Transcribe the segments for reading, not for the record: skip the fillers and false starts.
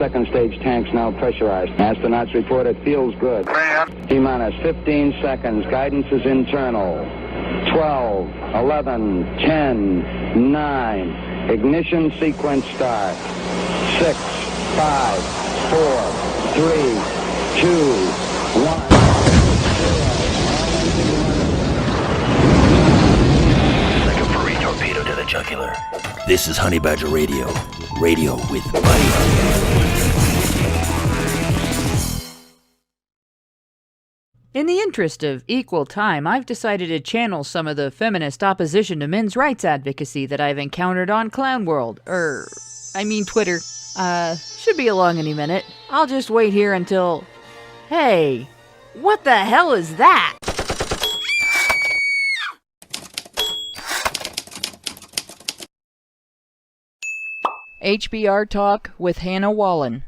Second stage tanks now pressurized. Astronauts report it feels good. T-minus 15 seconds. Guidance is internal. 12, 11, 10, 9. Ignition sequence start. 6, 5, 4, 3, 2, 1. Like a furry torpedo to the jugular. This is Honey Badger Radio. Radio with Buddy. In the interest of equal time, I've decided to channel some of the feminist opposition to men's rights advocacy that I've encountered on Clown World. Twitter. Should be along any minute. I'll just wait here until... Hey, what the hell is that? HBR Talk with Hannah Wallen.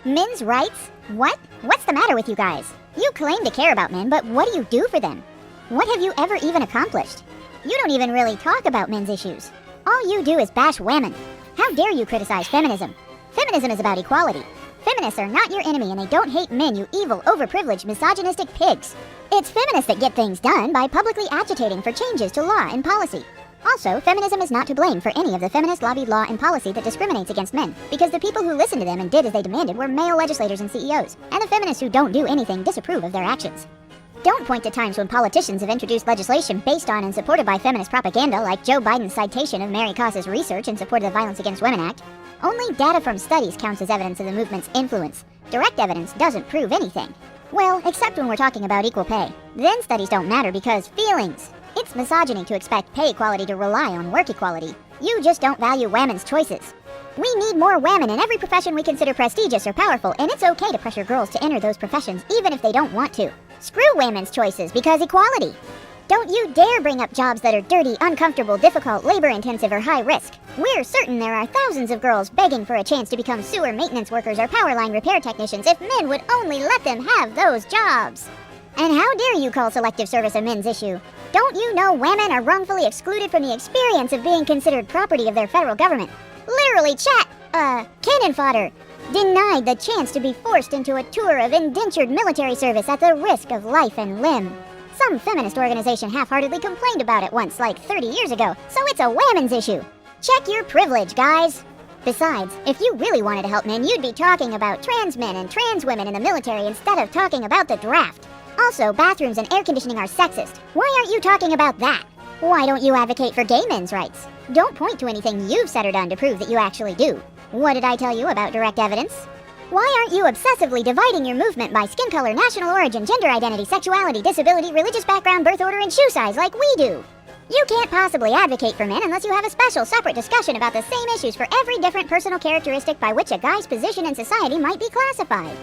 Men's rights? What? What's the matter with you guys? You claim to care about men, but what do you do for them? What have you ever even accomplished? You don't even really talk about men's issues. All you do is bash women. How dare you criticize feminism? Feminism is about equality. Feminists are not your enemy and they don't hate men, you evil, overprivileged, misogynistic pigs. It's feminists that get things done by publicly agitating for changes to law and policy. Also, feminism is not to blame for any of the feminist lobbied law and policy that discriminates against men, because the people who listened to them and did as they demanded were male legislators and CEOs, and the feminists who don't do anything disapprove of their actions. Don't point to times when politicians have introduced legislation based on and supported by feminist propaganda, like Joe Biden's citation of Mary Koss's research in support of the Violence Against Women Act. Only data from studies counts as evidence of the movement's influence. Direct evidence doesn't prove anything. Well, except when we're talking about equal pay. Then studies don't matter because feelings. It's misogyny to expect pay equality to rely on work equality. You just don't value women's choices. We need more women in every profession we consider prestigious or powerful, and it's okay to pressure girls to enter those professions even if they don't want to. Screw women's choices because equality. Don't you dare bring up jobs that are dirty, uncomfortable, difficult, labor-intensive, or high risk. We're certain there are thousands of girls begging for a chance to become sewer maintenance workers or power line repair technicians if men would only let them have those jobs. And how dare you call selective service a men's issue? Don't you know women are wrongfully excluded from the experience of being considered property of their federal government? Literally cannon fodder. Denied the chance to be forced into a tour of indentured military service at the risk of life and limb. Some feminist organization half-heartedly complained about it once, like 30 years ago, so it's a women's issue. Check your privilege, guys. Besides, if you really wanted to help men, you'd be talking about trans men and trans women in the military instead of talking about the draft. Also, bathrooms and air conditioning are sexist. Why aren't you talking about that? Why don't you advocate for gay men's rights? Don't point to anything you've said or done to prove that you actually do. What did I tell you about direct evidence? Why aren't you obsessively dividing your movement by skin color, national origin, gender identity, sexuality, disability, religious background, birth order, and shoe size like we do? You can't possibly advocate for men unless you have a special, separate discussion about the same issues for every different personal characteristic by which a guy's position in society might be classified.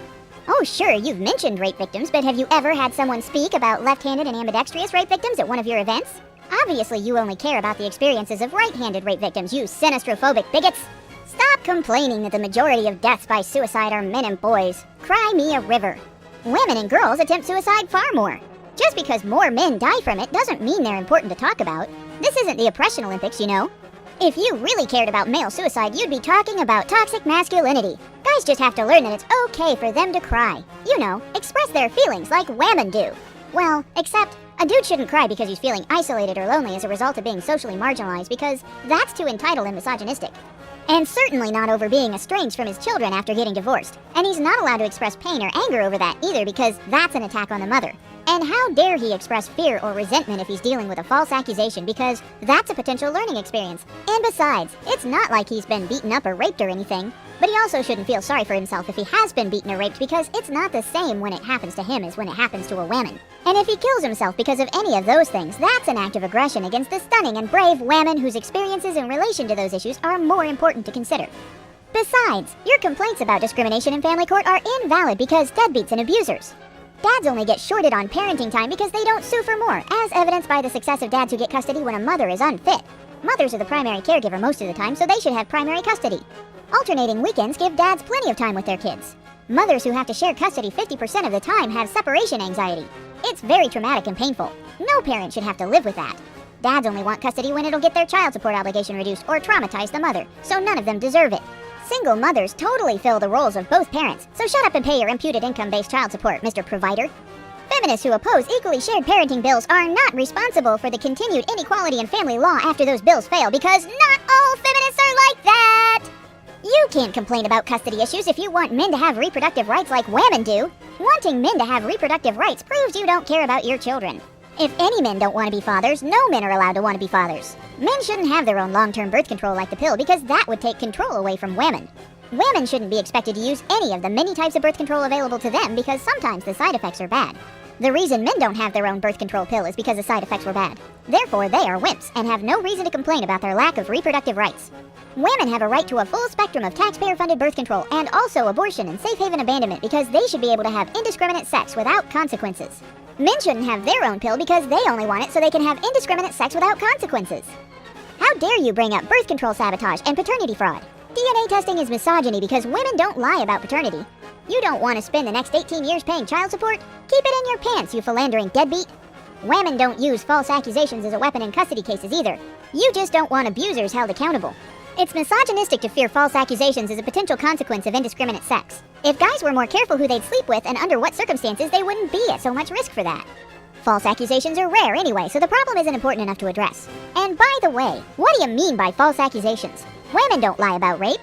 Oh, sure, you've mentioned rape victims, but have you ever had someone speak about left-handed and ambidextrous rape victims at one of your events? Obviously, you only care about the experiences of right-handed rape victims, you sinistrophobic bigots. Stop complaining that the majority of deaths by suicide are men and boys. Cry me a river. Women and girls attempt suicide far more. Just because more men die from it doesn't mean they're important to talk about. This isn't the oppression Olympics, you know. If you really cared about male suicide, you'd be talking about toxic masculinity. Guys just have to learn that it's okay for them to cry. You know, express their feelings like women do. Well, except a dude shouldn't cry because he's feeling isolated or lonely as a result of being socially marginalized, because that's too entitled and misogynistic. And certainly not over being estranged from his children after getting divorced. And he's not allowed to express pain or anger over that either, because that's an attack on the mother. And how dare he express fear or resentment if he's dealing with a false accusation, because that's a potential learning experience. And besides, it's not like he's been beaten up or raped or anything. But he also shouldn't feel sorry for himself if he has been beaten or raped, because it's not the same when it happens to him as when it happens to a woman. And if he kills himself because of any of those things, that's an act of aggression against the stunning and brave women whose experiences in relation to those issues are more important to consider. Besides, your complaints about discrimination in family court are invalid because deadbeats and abusers. Dads only get shorted on parenting time because they don't sue for more, as evidenced by the success of dads who get custody when a mother is unfit. Mothers are the primary caregiver most of the time, so they should have primary custody. Alternating weekends give dads plenty of time with their kids. Mothers who have to share custody 50% of the time have separation anxiety. It's very traumatic and painful. No parent should have to live with that. Dads only want custody when it'll get their child support obligation reduced or traumatize the mother, so none of them deserve it. Single mothers totally fill the roles of both parents, so shut up and pay your imputed income-based child support, Mr. Provider. Feminists who oppose equally shared parenting bills are not responsible for the continued inequality in family law after those bills fail, because not all feminists are like that! You can't complain about custody issues if you want men to have reproductive rights like women do. Wanting men to have reproductive rights proves you don't care about your children. If any men don't want to be fathers, no men are allowed to want to be fathers. Men shouldn't have their own long-term birth control like the pill because that would take control away from women. Women shouldn't be expected to use any of the many types of birth control available to them because sometimes the side effects are bad. The reason men don't have their own birth control pill is because the side effects were bad. Therefore, they are wimps and have no reason to complain about their lack of reproductive rights. Women have a right to a full spectrum of taxpayer-funded birth control and also abortion and safe haven abandonment because they should be able to have indiscriminate sex without consequences. Men shouldn't have their own pill because they only want it so they can have indiscriminate sex without consequences. How dare you bring up birth control sabotage and paternity fraud? DNA testing is misogyny because women don't lie about paternity. You don't want to spend the next 18 years paying child support? Keep it in your pants, you philandering deadbeat. Women don't use false accusations as a weapon in custody cases either. You just don't want abusers held accountable. It's misogynistic to fear false accusations as a potential consequence of indiscriminate sex. If guys were more careful who they'd sleep with and under what circumstances, they wouldn't be at so much risk for that. False accusations are rare anyway, so the problem isn't important enough to address. And by the way, what do you mean by false accusations? Women don't lie about rape.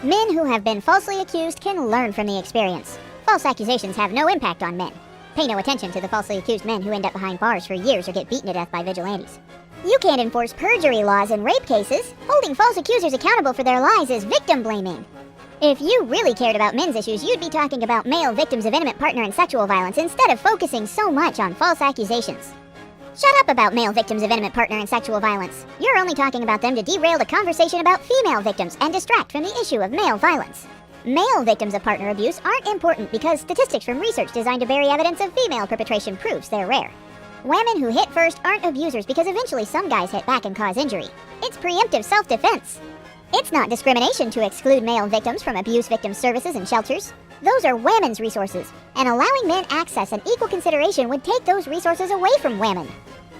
Men who have been falsely accused can learn from the experience. False accusations have no impact on men. Pay no attention to the falsely accused men who end up behind bars for years or get beaten to death by vigilantes. You can't enforce perjury laws in rape cases. Holding false accusers accountable for their lies is victim blaming. If you really cared about men's issues, you'd be talking about male victims of intimate partner and sexual violence instead of focusing so much on false accusations. Shut up about male victims of intimate partner and sexual violence. You're only talking about them to derail the conversation about female victims and distract from the issue of male violence. Male victims of partner abuse aren't important because statistics from research designed to bury evidence of female perpetration proves they're rare. Women who hit first aren't abusers because eventually some guys hit back and cause injury. It's preemptive self-defense. It's not discrimination to exclude male victims from abuse victim services and shelters. Those are women's resources, and allowing men access and equal consideration would take those resources away from women.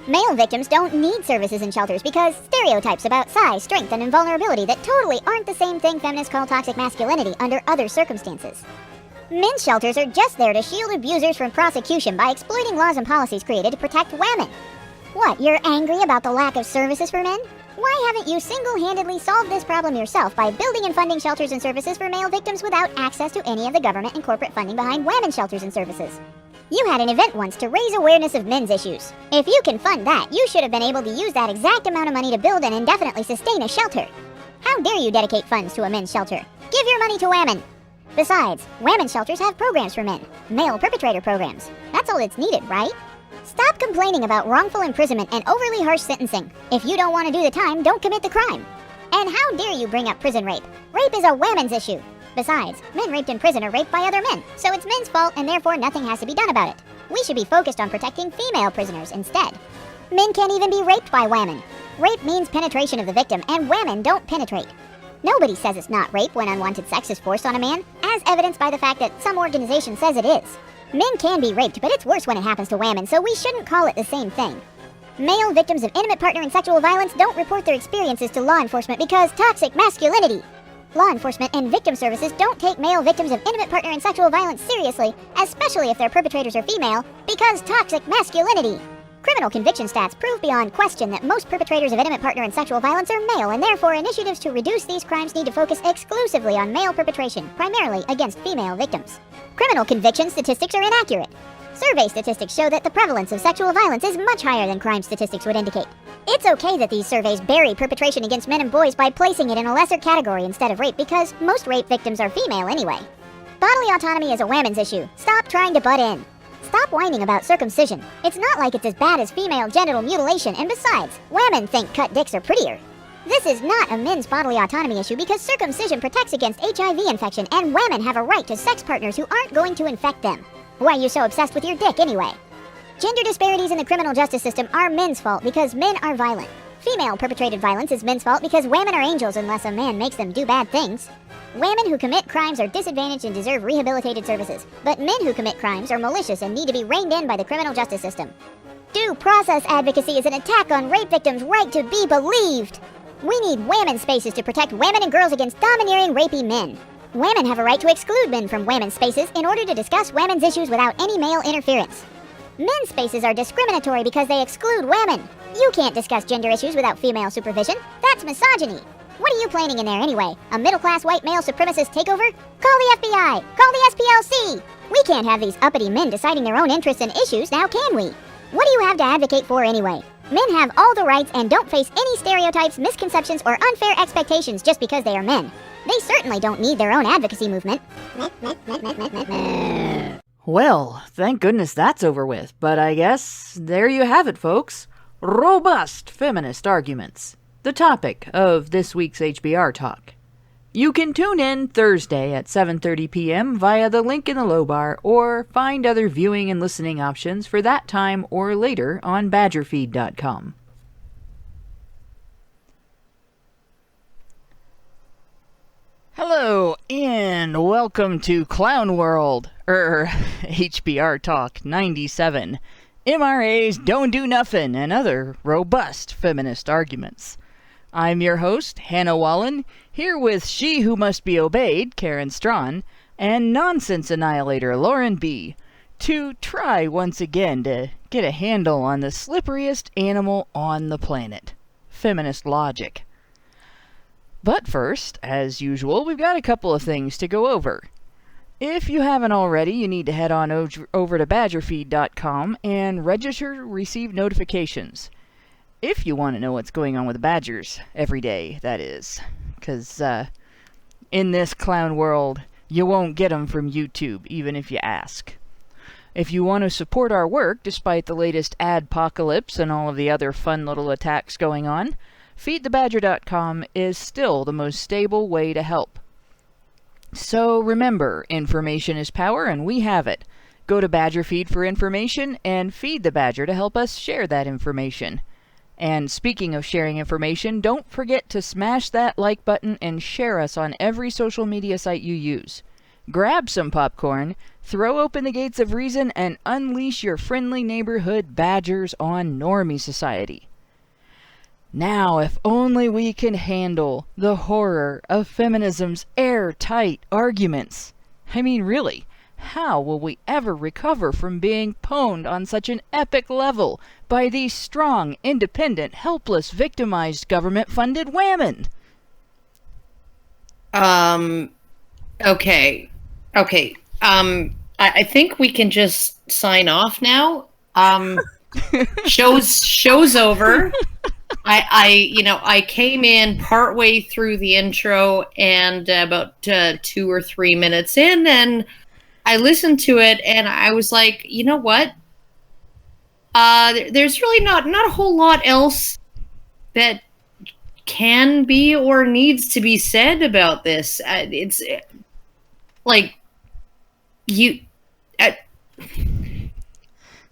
Male victims don't need services and shelters because stereotypes about size, strength, and invulnerability that totally aren't the same thing feminists call toxic masculinity under other circumstances. Men's shelters are just there to shield abusers from prosecution by exploiting laws and policies created to protect women. What, you're angry about the lack of services for men? Why haven't you single-handedly solved this problem yourself by building and funding shelters and services for male victims without access to any of the government and corporate funding behind women's shelters and services? You had an event once to raise awareness of men's issues. If you can fund that, you should have been able to use that exact amount of money to build and indefinitely sustain a shelter. How dare you dedicate funds to a men's shelter? Give your money to women! Besides, women's shelters have programs for men. Male perpetrator programs. That's all that's needed, right? Stop complaining about wrongful imprisonment and overly harsh sentencing. If you don't want to do the time, don't commit the crime. And how dare you bring up prison rape? Rape is a women's issue. Besides, men raped in prison are raped by other men, so it's men's fault and therefore nothing has to be done about it. We should be focused on protecting female prisoners instead. Men can't even be raped by women. Rape means penetration of the victim, and women don't penetrate. Nobody says it's not rape when unwanted sex is forced on a man, as evidenced by the fact that some organization says it is. Men can be raped, but it's worse when it happens to women, so we shouldn't call it the same thing. Male victims of intimate partner and sexual violence don't report their experiences to law enforcement because toxic masculinity. Law enforcement and victim services don't take male victims of intimate partner and sexual violence seriously, especially if their perpetrators are female, because toxic masculinity. Criminal conviction stats prove beyond question that most perpetrators of intimate partner and sexual violence are male, and therefore initiatives to reduce these crimes need to focus exclusively on male perpetration, primarily against female victims. Criminal conviction statistics are inaccurate. Survey statistics show that the prevalence of sexual violence is much higher than crime statistics would indicate. It's okay that these surveys bury perpetration against men and boys by placing it in a lesser category instead of rape, because most rape victims are female anyway. Bodily autonomy is a women's issue. Stop trying to butt in. Stop whining about circumcision. It's not like it's as bad as female genital mutilation, and besides, women think cut dicks are prettier. This is not a men's bodily autonomy issue because circumcision protects against HIV infection, and women have a right to sex partners who aren't going to infect them. Why are you so obsessed with your dick anyway? Gender disparities in the criminal justice system are men's fault because men are violent. Female perpetrated violence is men's fault because women are angels unless a man makes them do bad things. Women who commit crimes are disadvantaged and deserve rehabilitated services, but men who commit crimes are malicious and need to be reined in by the criminal justice system. Due process advocacy is an attack on rape victims' right to be believed. We need women's spaces to protect women and girls against domineering, rapey men. Women have a right to exclude men from women's spaces in order to discuss women's issues without any male interference. Men's spaces are discriminatory because they exclude women. You can't discuss gender issues without female supervision. That's misogyny. What are you planning in there anyway? A middle-class white male supremacist takeover? Call the FBI! Call the SPLC! We can't have these uppity men deciding their own interests and issues, now can we? What do you have to advocate for anyway? Men have all the rights and don't face any stereotypes, misconceptions, or unfair expectations just because they are men. They certainly don't need their own advocacy movement. Well, thank goodness that's over with, but I guess there you have it, folks. Robust feminist arguments. The topic of this week's HBR Talk. You can tune in Thursday at 7:30 p.m. via the link in the low bar, or find other viewing and listening options for that time or later on badgerfeed.com. Hello, and welcome to Clown World, HBR Talk 97. MRAs don't do nothing, and other robust feminist arguments. I'm your host, Hannah Wallen, here with She Who Must Be Obeyed, Karen Strawn, and Nonsense Annihilator, Lauren B., to try once again to get a handle on the slipperiest animal on the planet, feminist logic. But first, as usual, we've got a couple of things to go over. If you haven't already, you need to head on over to badgerfeed.com and register to receive notifications. If you want to know what's going on with the badgers every day, that is. Because in this clown world, you won't get them from YouTube, even if you ask. If you want to support our work, despite the latest adpocalypse and all of the other fun little attacks going on, feedthebadger.com is still the most stable way to help. So remember, information is power, and we have it. Go to Badgerfeed for information, and feed the Badger to help us share that information. And speaking of sharing information, don't forget to smash that like button and share us on every social media site you use. Grab some popcorn, throw open the gates of reason, and unleash your friendly neighborhood badgers on Normie Society. Now, if only we can handle the horror of feminism's airtight arguments. I mean, really, how will we ever recover from being pwned on such an epic level by these strong, independent, helpless, victimized, government-funded women? Okay. I think we can just sign off now. Show's over. I came in partway through the intro and about 2 or 3 minutes in, and I listened to it, and I was like, you know what? There's really not a whole lot else that can be or needs to be said about this. It's like you.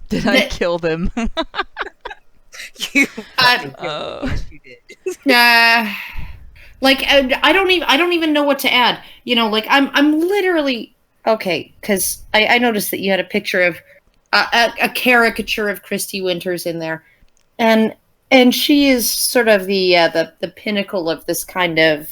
Did I kill them? You yes, you did. Like I don't even know what to add. You know, like I'm literally okay, because I noticed that you had a picture of a caricature of Christy Winters in there, and she is sort of the pinnacle of this kind of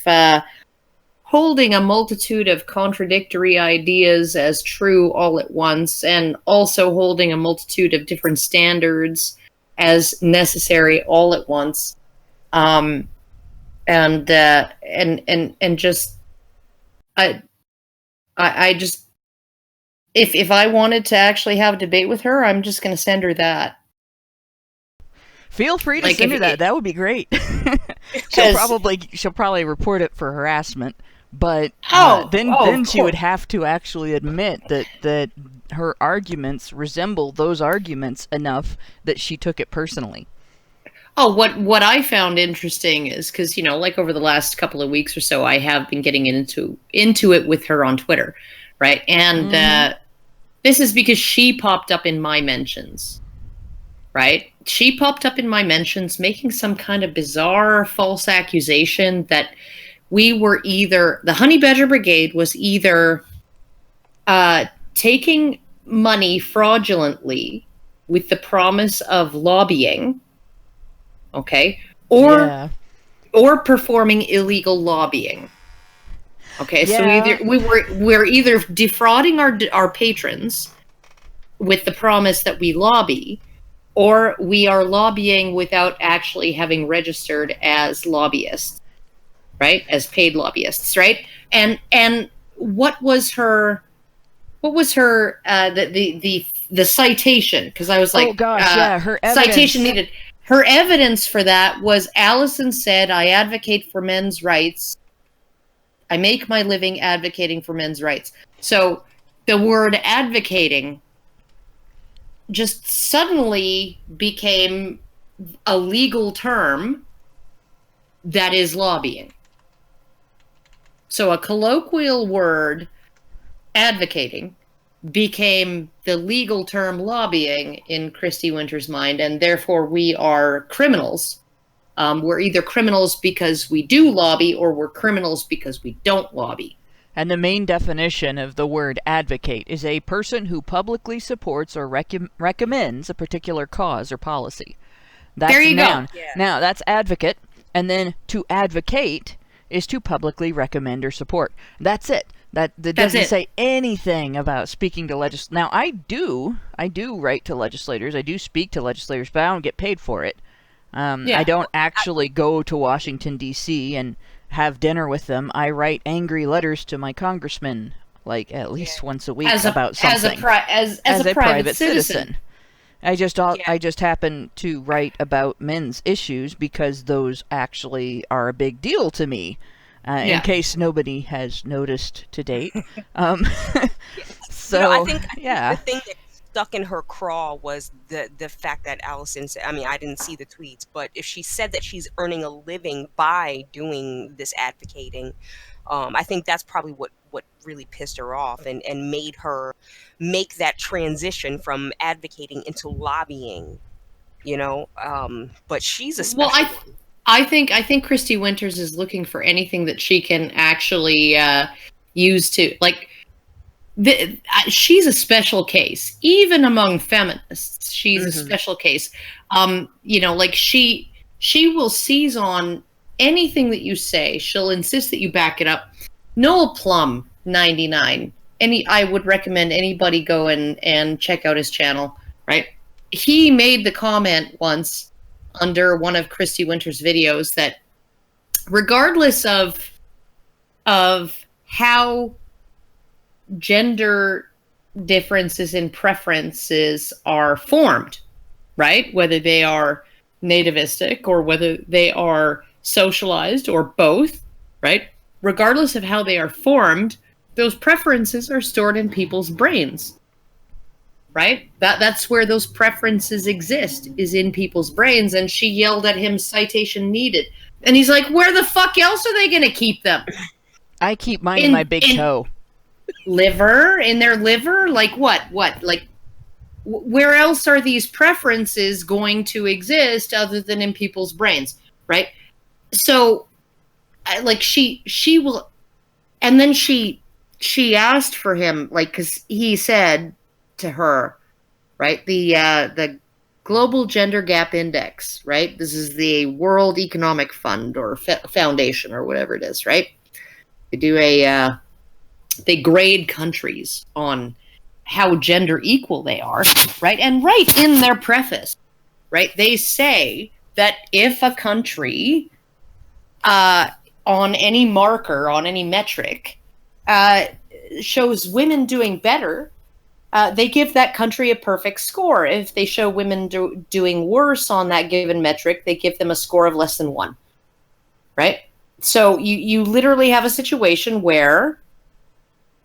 holding a multitude of contradictory ideas as true all at once, and also holding a multitude of different standards as necessary all at once, and just I just if I wanted to actually have a debate with her, I'm just going to send her that. Feel free to send her that. That would be great. she'll probably report it for harassment, but then she would have to actually admit that her arguments resemble those arguments enough that she took it personally. Oh, what I found interesting is because, you know, like over the last couple of weeks or so, I have been getting into it with her on Twitter, right? And this is because she popped up in my mentions, right? She popped up in my mentions making some kind of bizarre false accusation that we were either, the Honey Badger Brigade was either taking money fraudulently with the promise of lobbying, okay, or or performing illegal lobbying. Okay, so we're either defrauding our patrons with the promise that we lobby, or we are lobbying without actually having registered as lobbyists, right? As paid lobbyists, right? And what was her the citation? Because I was like, oh gosh, her evidence. Citation needed. Her evidence for that was Alison said, "I advocate for men's rights. I make my living advocating for men's rights." So the word advocating just suddenly became a legal term that is lobbying. So a colloquial word, advocating, became the legal term lobbying in Christy Winter's mind, and therefore we are criminals. We're either criminals because we do lobby, or we're criminals because we don't lobby. And the main definition of the word advocate is a person who publicly supports or recommends a particular cause or policy. That's there you noun. go. Yeah. Now, that's advocate, and then to advocate is to publicly recommend or support. That's it. That doesn't say anything about speaking to legislators. Now, I do write to legislators. I do speak to legislators, but I don't get paid for it. I don't actually go to Washington, D.C. and have dinner with them. I write angry letters to my congressman, like at least once a week about something. As a private citizen. I just happen to write about men's issues because those actually are a big deal to me. In case nobody has noticed to date. So, I think the thing that stuck in her craw was the fact that Alison said, I mean, I didn't see the tweets, but if she said that she's earning a living by doing this advocating, I think that's probably what really pissed her off and made her make that transition from advocating into lobbying, but she's a special one. I think Christy Winters is looking for anything that she can actually use to, like, she's a special case. Even among feminists, she's a special case. Like she will seize on anything that you say. She'll insist that you back it up. Noel Plum, 99. I would recommend anybody go and check out his channel, right? He made the comment once under one of Christy Winter's videos that regardless of how gender differences in preferences are formed, right? Whether they are nativistic or whether they are socialized or both, right? Regardless of how they are formed, those preferences are stored in people's brains. Right? That's where those preferences exist, is in people's brains. And she yelled at him, citation needed. And he's like, where the fuck else are they going to keep them? I keep mine in my big toe. Liver? In their liver? Like what? Like, where else are these preferences going to exist other than in people's brains? Right? So, like, she will... And then she asked for him, like, because he said to her, right, the Global Gender Gap Index, right? This is the World Economic Fund or Foundation or whatever it is, right? They do they grade countries on how gender equal they are, right? And right in their preface, right, they say that if a country on any marker, on any metric, shows women doing better, they give that country a perfect score. If they show women doing worse on that given metric, they give them a score of less than 1. Right? So you literally have a situation where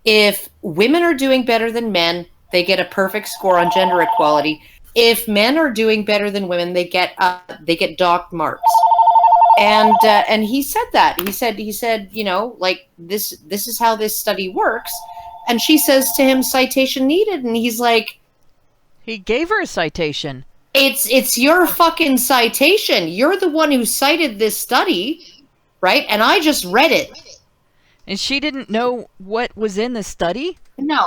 if women are doing better than men, they get a perfect score on gender equality. If men are doing better than women, they get docked marks. And he said that. He said, like, this is how this study works. And she says to him, citation needed. And he's like... He gave her a citation. It's your fucking citation. You're the one who cited this study, right? And I just read it. And she didn't know what was in the study? No,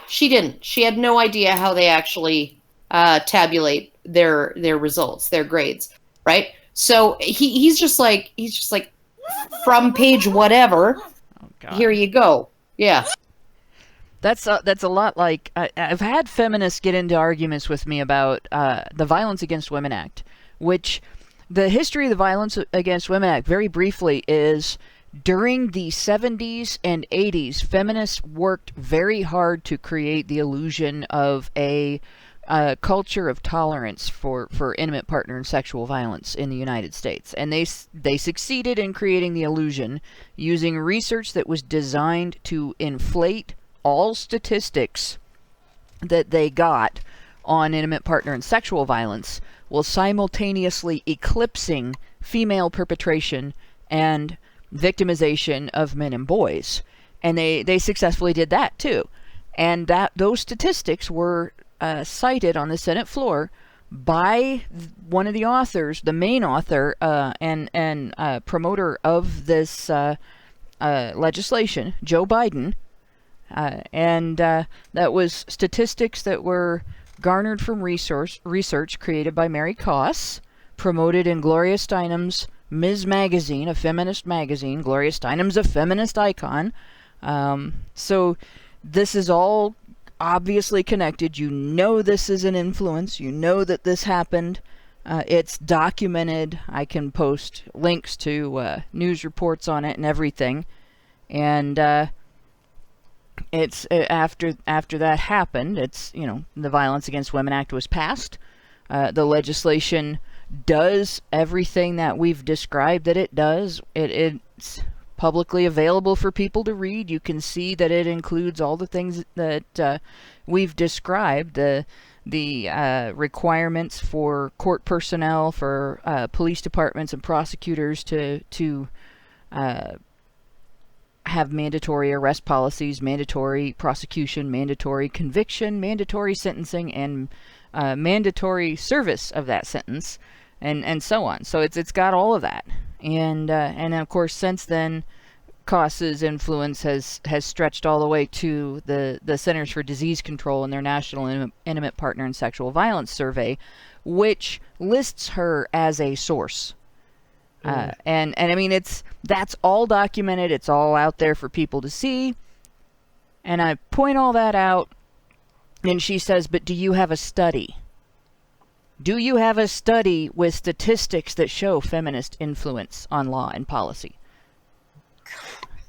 she didn't. She had no idea how they actually tabulate their results, their grades, right? So he's just like from page whatever. Oh, God. Here you go. Yeah. That's a lot like I've had feminists get into arguments with me about the Violence Against Women Act, which the history of the Violence Against Women Act, very briefly, is during the 70s and 80s, feminists worked very hard to create the illusion of a culture of tolerance for intimate partner and sexual violence in the United States. And they succeeded in creating the illusion using research that was designed to inflate all statistics that they got on intimate partner and sexual violence, while simultaneously eclipsing female perpetration and victimization of men and boys. And they successfully did that too. And those statistics were cited on the Senate floor by one of the authors, the main author and promoter of this legislation, Joe Biden. And that was statistics that were garnered from research created by Mary Koss, promoted in Gloria Steinem's Ms. Magazine, a feminist magazine. Gloria Steinem's a feminist icon. So this is all obviously connected. You know this is an influence. You know that this happened. It's documented. I can post links to news reports on it and everything. And it's after that happened, it's, you know, the Violence Against Women Act was passed. The legislation does everything that we've described that it does. It's publicly available for people to read. You can see that it includes all the things that we've described. The requirements for court personnel, for police departments and prosecutors to have mandatory arrest policies, mandatory prosecution, mandatory conviction, mandatory sentencing, and mandatory service of that sentence, and so on. So it's got all of that, and of course since then, Koss's influence has stretched all the way to the Centers for Disease Control and their National Intimate Partner and Sexual Violence Survey, which lists her as a source. And I mean, that's all documented. It's all out there for people to see. And I point all that out, and she says, but do you have a study? Do you have a study with statistics that show feminist influence on law and policy?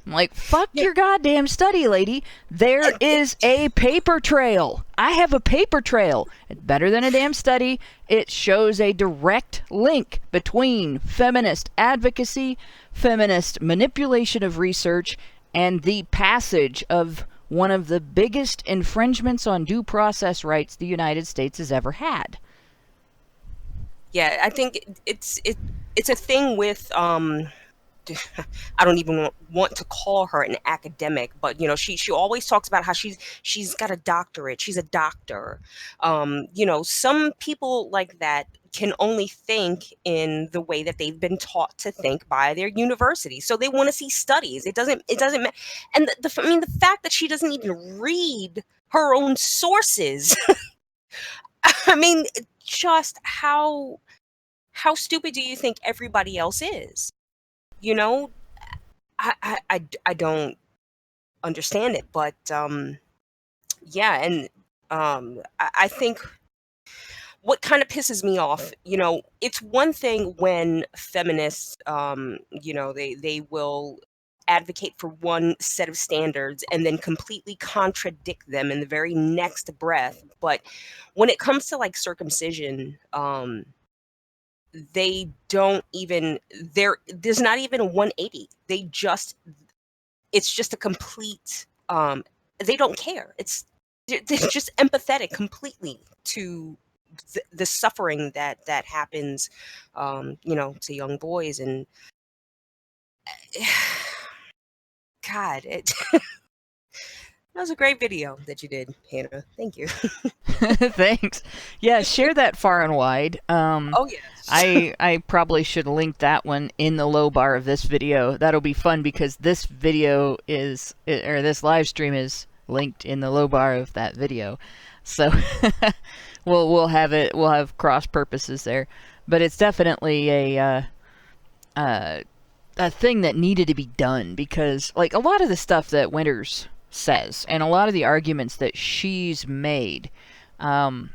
I'm like, fuck your goddamn study, lady. There is a paper trail. I have a paper trail. It's better than a damn study. It shows a direct link between feminist advocacy, feminist manipulation of research, and the passage of one of the biggest infringements on due process rights the United States has ever had. Yeah, I think it's a thing with I don't even want to call her an academic, but you know, she always talks about how she's got a doctorate, she's a doctor. You know, some people like that can only think in the way that they've been taught to think by their university. So they want to see studies. It doesn't matter. And the fact that she doesn't even read her own sources. I mean, just how stupid do you think everybody else is? You know, I don't understand it, but yeah, and I think what kind of pisses me off, you know, it's one thing when feminists, you know, they will advocate for one set of standards and then completely contradict them in the very next breath. But when it comes to like circumcision, they don't even, there's not even a 180. It's just a complete, they don't care. They're just empathetic completely to the suffering that happens, you know, to young boys. And God, that was a great video that you did, Hannah. Thank you. Thanks. Yeah, share that far and wide. Oh, yes. I probably should link that one in the low bar of this video. That'll be fun because this video or this live stream is linked in the low bar of that video. So we'll have cross purposes there. but it's definitely a thing that needed to be done, because like a lot of the stuff that Winters says and a lot of the arguments that she's made, a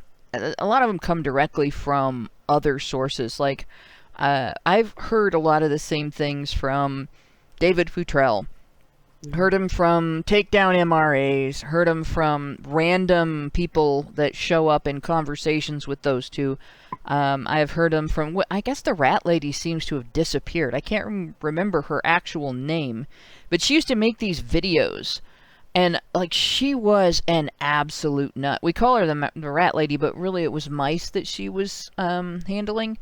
lot of them come directly from other sources. Like I've heard a lot of the same things from David Futrell, heard him from Takedown MRAs, heard him from random people that show up in conversations with those two. I've heard him from, I guess the rat lady seems to have disappeared. I can't remember her actual name, but she used to make these videos, and like she was an absolute nut. We call her the rat lady, but really it was mice that she was handling,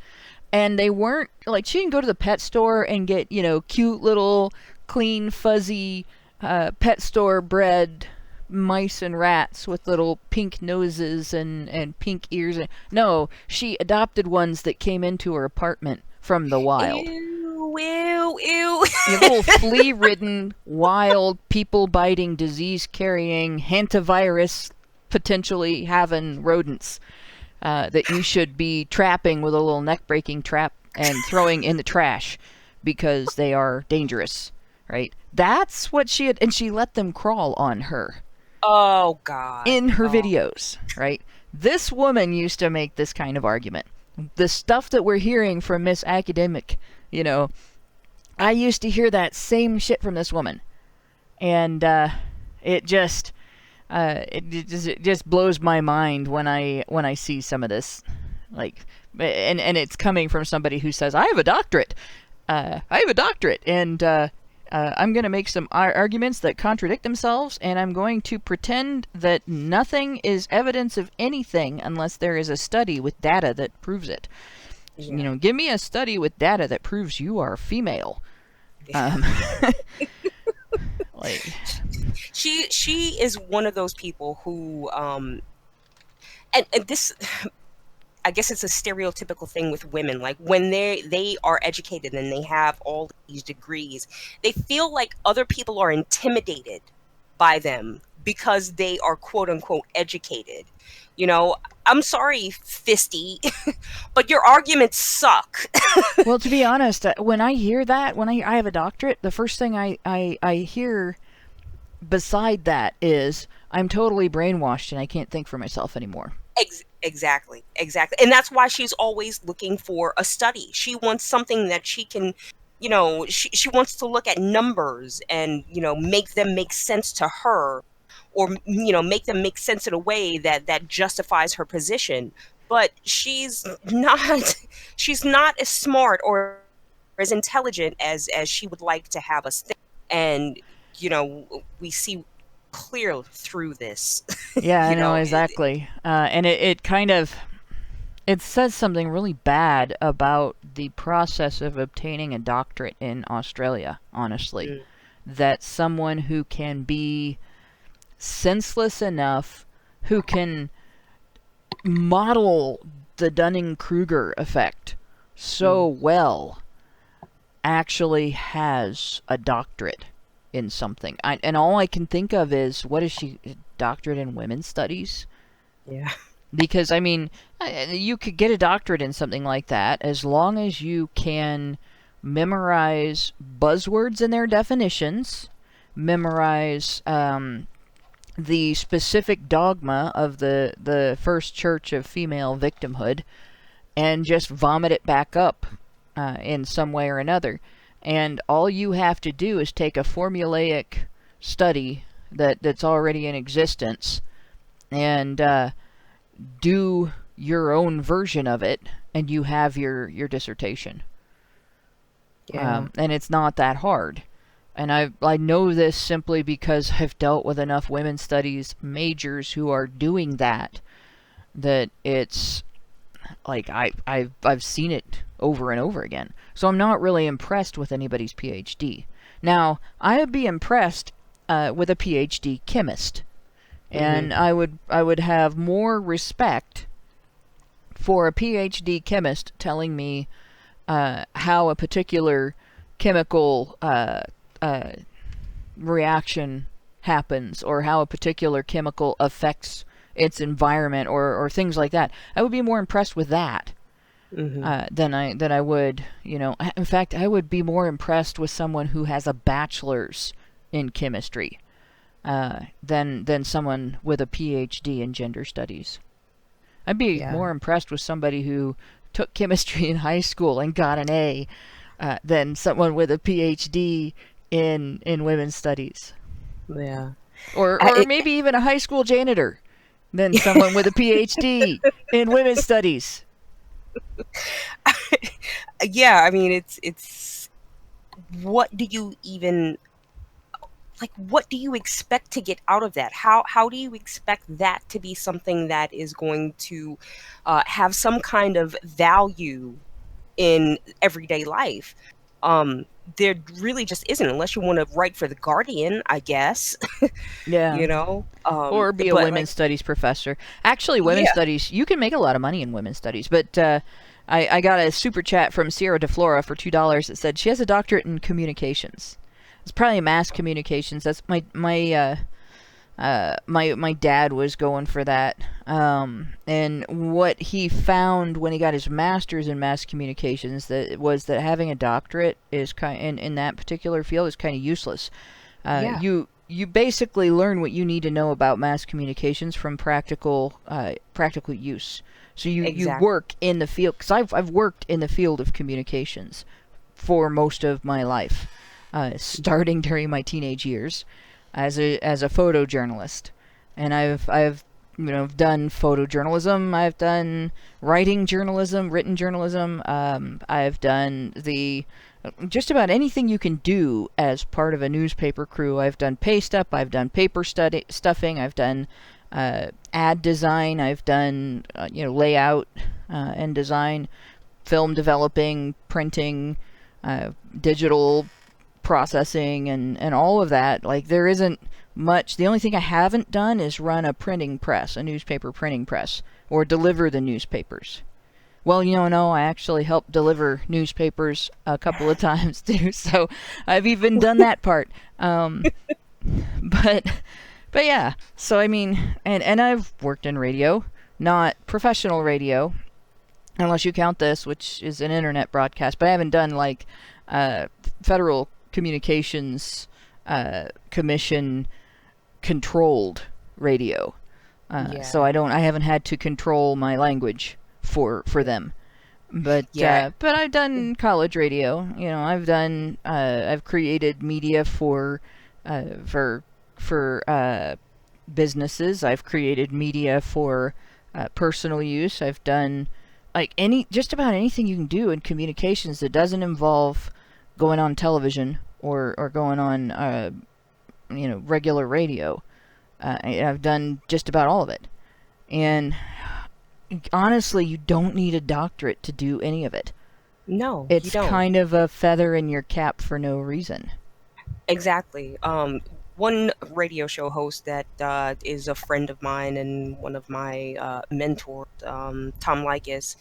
and they weren't like, she didn't go to the pet store and get, you know, cute little clean fuzzy pet store bred mice and rats with little pink noses and pink ears. No, she adopted ones that came into her apartment from the wild. Ew, ew, ew. You little flea-ridden, wild, people-biting, disease-carrying, hantavirus potentially having rodents that you should be trapping with a little neck-breaking trap and throwing in the trash because they are dangerous, right? That's what she had, and she let them crawl on her. Oh, God. In her videos, right? This woman used to make this kind of argument. The stuff that we're hearing from Miss Academic, you know, I used to hear that same shit from this woman. And it just blows my mind when I see some of this. Like, and it's coming from somebody who says, I have a doctorate. And I'm going to make some arguments that contradict themselves, and I'm going to pretend that nothing is evidence of anything unless there is a study with data that proves it. Yeah. You know, give me a study with data that proves you are female. Like, she is one of those people who, and this, I guess it's a stereotypical thing with women. Like when they are educated and they have all these degrees, they feel like other people are intimidated by them because they are quote unquote educated. You know, I'm sorry, Fisty, but your arguments suck. Well, to be honest, when I hear that, when I have a doctorate, the first thing I hear beside that is I'm totally brainwashed and I can't think for myself anymore. Exactly. And that's why she's always looking for a study. She wants something that she can, you know, she wants to look at numbers and, you know, make them make sense to her, or, you know, make them make sense in a way that justifies her position. But she's not as smart or as intelligent as she would like to have us think. And, you know, we see clear through this. Yeah, I know exactly. And it kind of, it says something really bad about the process of obtaining a doctorate in Australia, honestly. That someone who can be senseless enough, who can model the Dunning-Kruger effect so well, actually has a doctorate in something. And all I can think of is, what is she, doctorate in women's studies? Yeah. Because, I mean, you could get a doctorate in something like that as long as you can memorize buzzwords and their definitions, memorize the specific dogma of the First Church of Female Victimhood, and just vomit it back up in some way or another. And all you have to do is take a formulaic study that's already in existence and do your own version of it, and you have your dissertation. Yeah. And it's not that hard. And I know this simply because I've dealt with enough women's studies majors who are doing that it's like I've seen it over and over again. So I'm not really impressed with anybody's PhD. Now, I would be impressed with a PhD chemist. And I would have more respect for a PhD chemist telling me how a particular chemical reaction happens, or how a particular chemical affects its environment, or things like that. I would be more impressed with that than I would, in fact, I would be more impressed with someone who has a bachelor's in chemistry than someone with a PhD in gender studies. I'd be more impressed with somebody who took chemistry in high school and got an A than someone with a PhD in women's studies. Yeah. Or maybe even a high school janitor than someone with a PhD in women's studies. Yeah, I mean, it's what do you even, like, what do you expect to get out of that? How do you expect that to be something that is going to have some kind of value in everyday life? There really just isn't, unless you want to write for The Guardian, I guess. Yeah. Or be a but, women's studies professor. Actually, women's studies, you can make a lot of money in women's studies. But I got a super chat from Sierra DeFlora for $2 that said she has a doctorate in communications. It's probably mass communications. That's my dad was going for that. And what he found when he got his master's in mass communications was that having a doctorate is in that particular field is kind of useless. You basically learn what you need to know about mass communications from practical use. So you work in the field, because I've worked in the field of communications for most of my life, starting during my teenage years as a photojournalist, and I've done photojournalism, I've done writing journalism, written journalism, I've done just about anything you can do as part of a newspaper crew. I've done paste up, I've done paper stuffing, I've done ad design, I've done layout and design, film developing, printing, digital processing, and all of that. Like, there isn't much. The only thing I haven't done is run a printing press, a newspaper printing press, or deliver the newspapers. Well, no, I actually helped deliver newspapers a couple of times too, so I've even done that part. But yeah, so I mean, and I've worked in radio, not professional radio, unless you count this, which is an internet broadcast, but I haven't done like Federal Communications Commission controlled radio. So I haven't had to control my language for them. But I've done college radio. I've created media for businesses. I've created media for personal use. I've done just about anything you can do in communications that doesn't involve going on television or going on regular radio. I've done just about all of it. And honestly, you don't need a doctorate to do any of it. No, it's you don't. Kind of a feather in your cap for no reason. Exactly. One radio show host that is a friend of mine and one of my mentors, Tom Likas,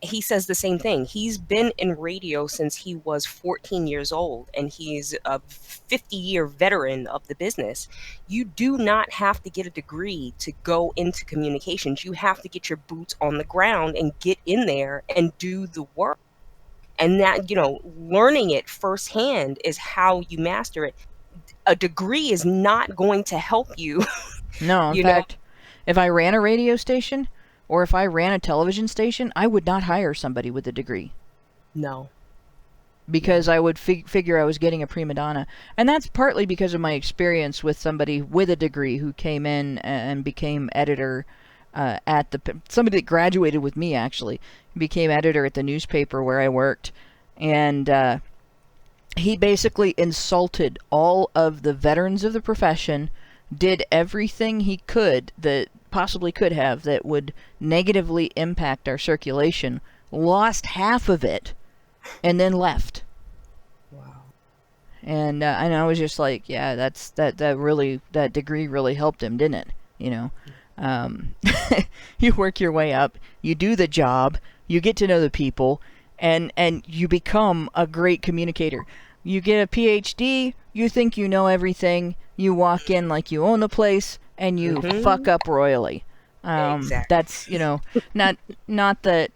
he says the same thing. He's been in radio since he was 14 years old, and he's a 50-year veteran of the business. You do not have to get a degree to go into communications. You have to get your boots on the ground and get in there and do the work. And that, learning it firsthand is how you master it. A degree is not going to help you. No, in fact, if I ran a radio station or if I ran a television station, I would not hire somebody with a degree. No. Because I would figure I was getting a prima donna. And that's partly because of my experience with somebody with a degree who came in and became editor somebody that graduated with me, actually, became editor at the newspaper where I worked. And he basically insulted all of the veterans of the profession, did everything he could that possibly could have that would negatively impact our circulation, lost half of it, and then left. Wow. And I was just like, yeah, that degree really helped him, didn't it? You work your way up, you do the job, you get to know the people, and you become a great communicator. You get a PhD, you think you know everything, you walk in like you own the place, and you fuck up royally. Exactly. That's, not that,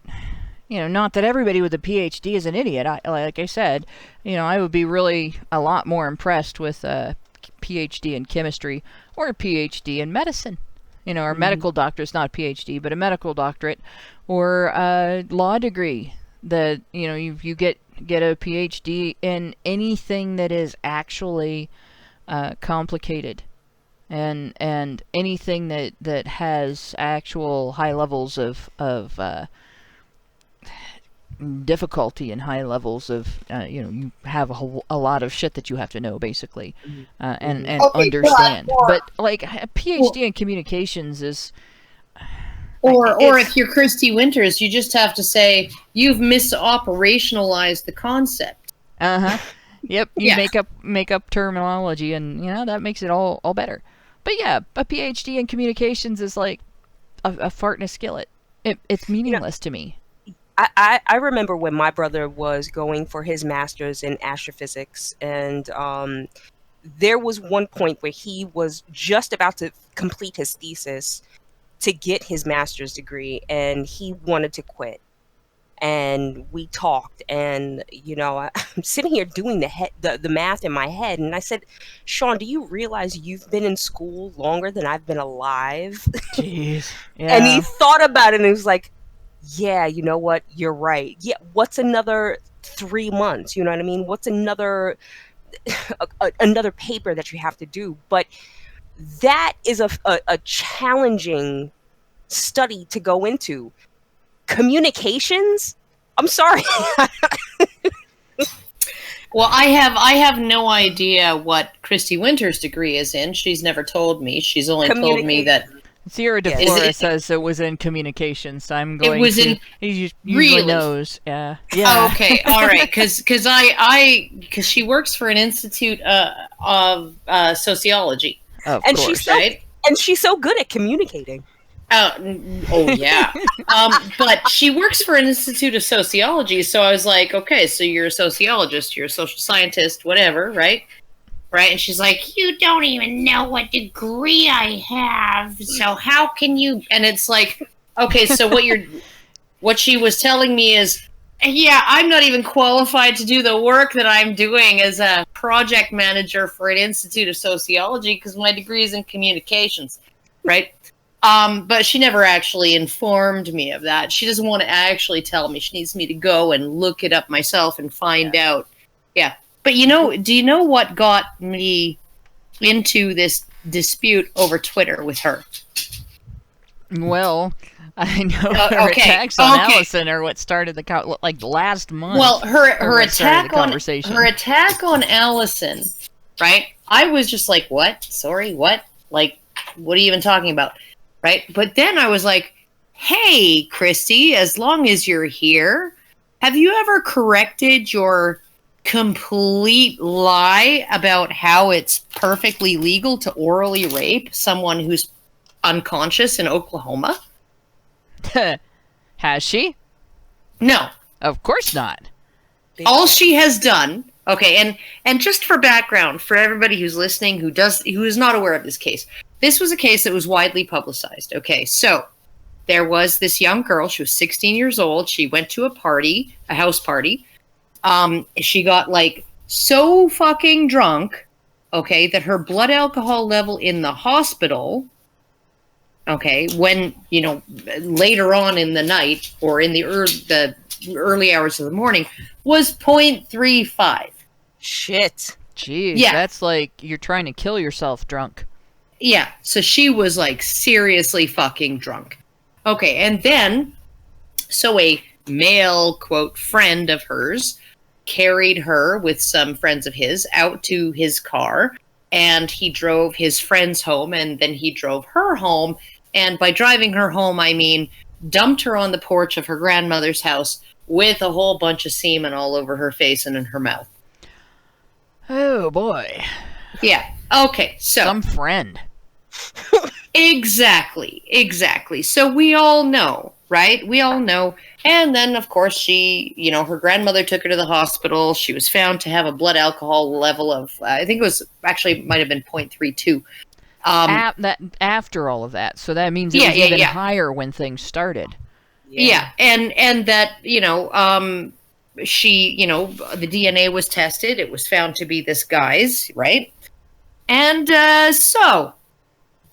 not that everybody with a PhD is an idiot. Like I said, I would be really a lot more impressed with a PhD in chemistry or a PhD in medicine. Or a medical doctorate, not a PhD, but a medical doctorate, or a law degree. That you get a PhD in anything that is actually complicated, and anything that has actual high levels of difficulty and high levels of you have a lot of shit that you have to know, basically, and understand. But like a PhD in communications is or if you're Christy Winters, you just have to say you've misoperationalized the concept. Yep, you make up terminology, and that makes it all better. But yeah, a PhD in communications is like a fart in a skillet. It's meaningless to me. I remember when my brother was going for his master's in astrophysics, and there was one point where he was just about to complete his thesis to get his master's degree, and he wanted to quit. And we talked, and I'm sitting here doing the math in my head, and I said, Sean, do you realize you've been in school longer than I've been alive? Jeez. Yeah. And he thought about it, and he was like, yeah, you know what? You're right. Yeah, what's another 3 months? You know what I mean? What's another paper that you have to do? But that is a challenging study to go into. Communications? I'm sorry. Well, I have no idea what Christy Winters' degree is in. She's never told me. She's only told me that Sierra DeFlora says it was in communications. So I'm going. It was in. He usually knows. Yeah. Oh, okay. All right. Because she works for an institute of sociology. Of course. And she's so good at communicating. Oh yeah. But she works for an institute of sociology. So I was like, okay, so you're a sociologist, you're a social scientist, whatever, right? Right, and she's like, you don't even know what degree I have, so how can you? And it's like, okay, so what she was telling me is, yeah, I'm not even qualified to do the work that I'm doing as a project manager for an institute of sociology because my degree is in communications, right? But she never actually informed me of that. She doesn't want to actually tell me. She needs me to go and look it up myself and find out. Yeah. But do you know what got me into this dispute over Twitter with her? Well, I know her attacks on Alison are what started the last month. Well, her attack on Alison, right? I was just like, what? Sorry, what? Like, what are you even talking about? Right? But then I was like, hey, Christy, as long as you're here, have you ever corrected your complete lie about how it's perfectly legal to orally rape someone who's unconscious in Oklahoma? Has she? No. Of course not. All she has done, okay, and just for background, for everybody who's listening who is not aware of this case, this was a case that was widely publicized. Okay, so there was this young girl, she was 16 years old, she went to a house party. She got so fucking drunk, okay, that her blood alcohol level in the hospital, okay, when, later on in the night or in the early hours of the morning was 0.35. Shit. Jeez, yeah. That's like you're trying to kill yourself drunk. Yeah, so she was seriously fucking drunk. Okay, and then, so a male, quote, friend of hers carried her with some friends of his out to his car, and he drove his friends home, and then he drove her home, and by driving her home, I mean dumped her on the porch of her grandmother's house with a whole bunch of semen all over her face and in her mouth. Oh, boy. Yeah, okay, so... Some friend. Exactly. So we all know, right? We all know. And then, of course, she, her grandmother took her to the hospital. She was found to have a blood alcohol level of, I think it was, actually might have been 0.32. After all of that. So that means it was even higher when things started. Yeah, and that, she, the DNA was tested. It was found to be this guy's, right? And so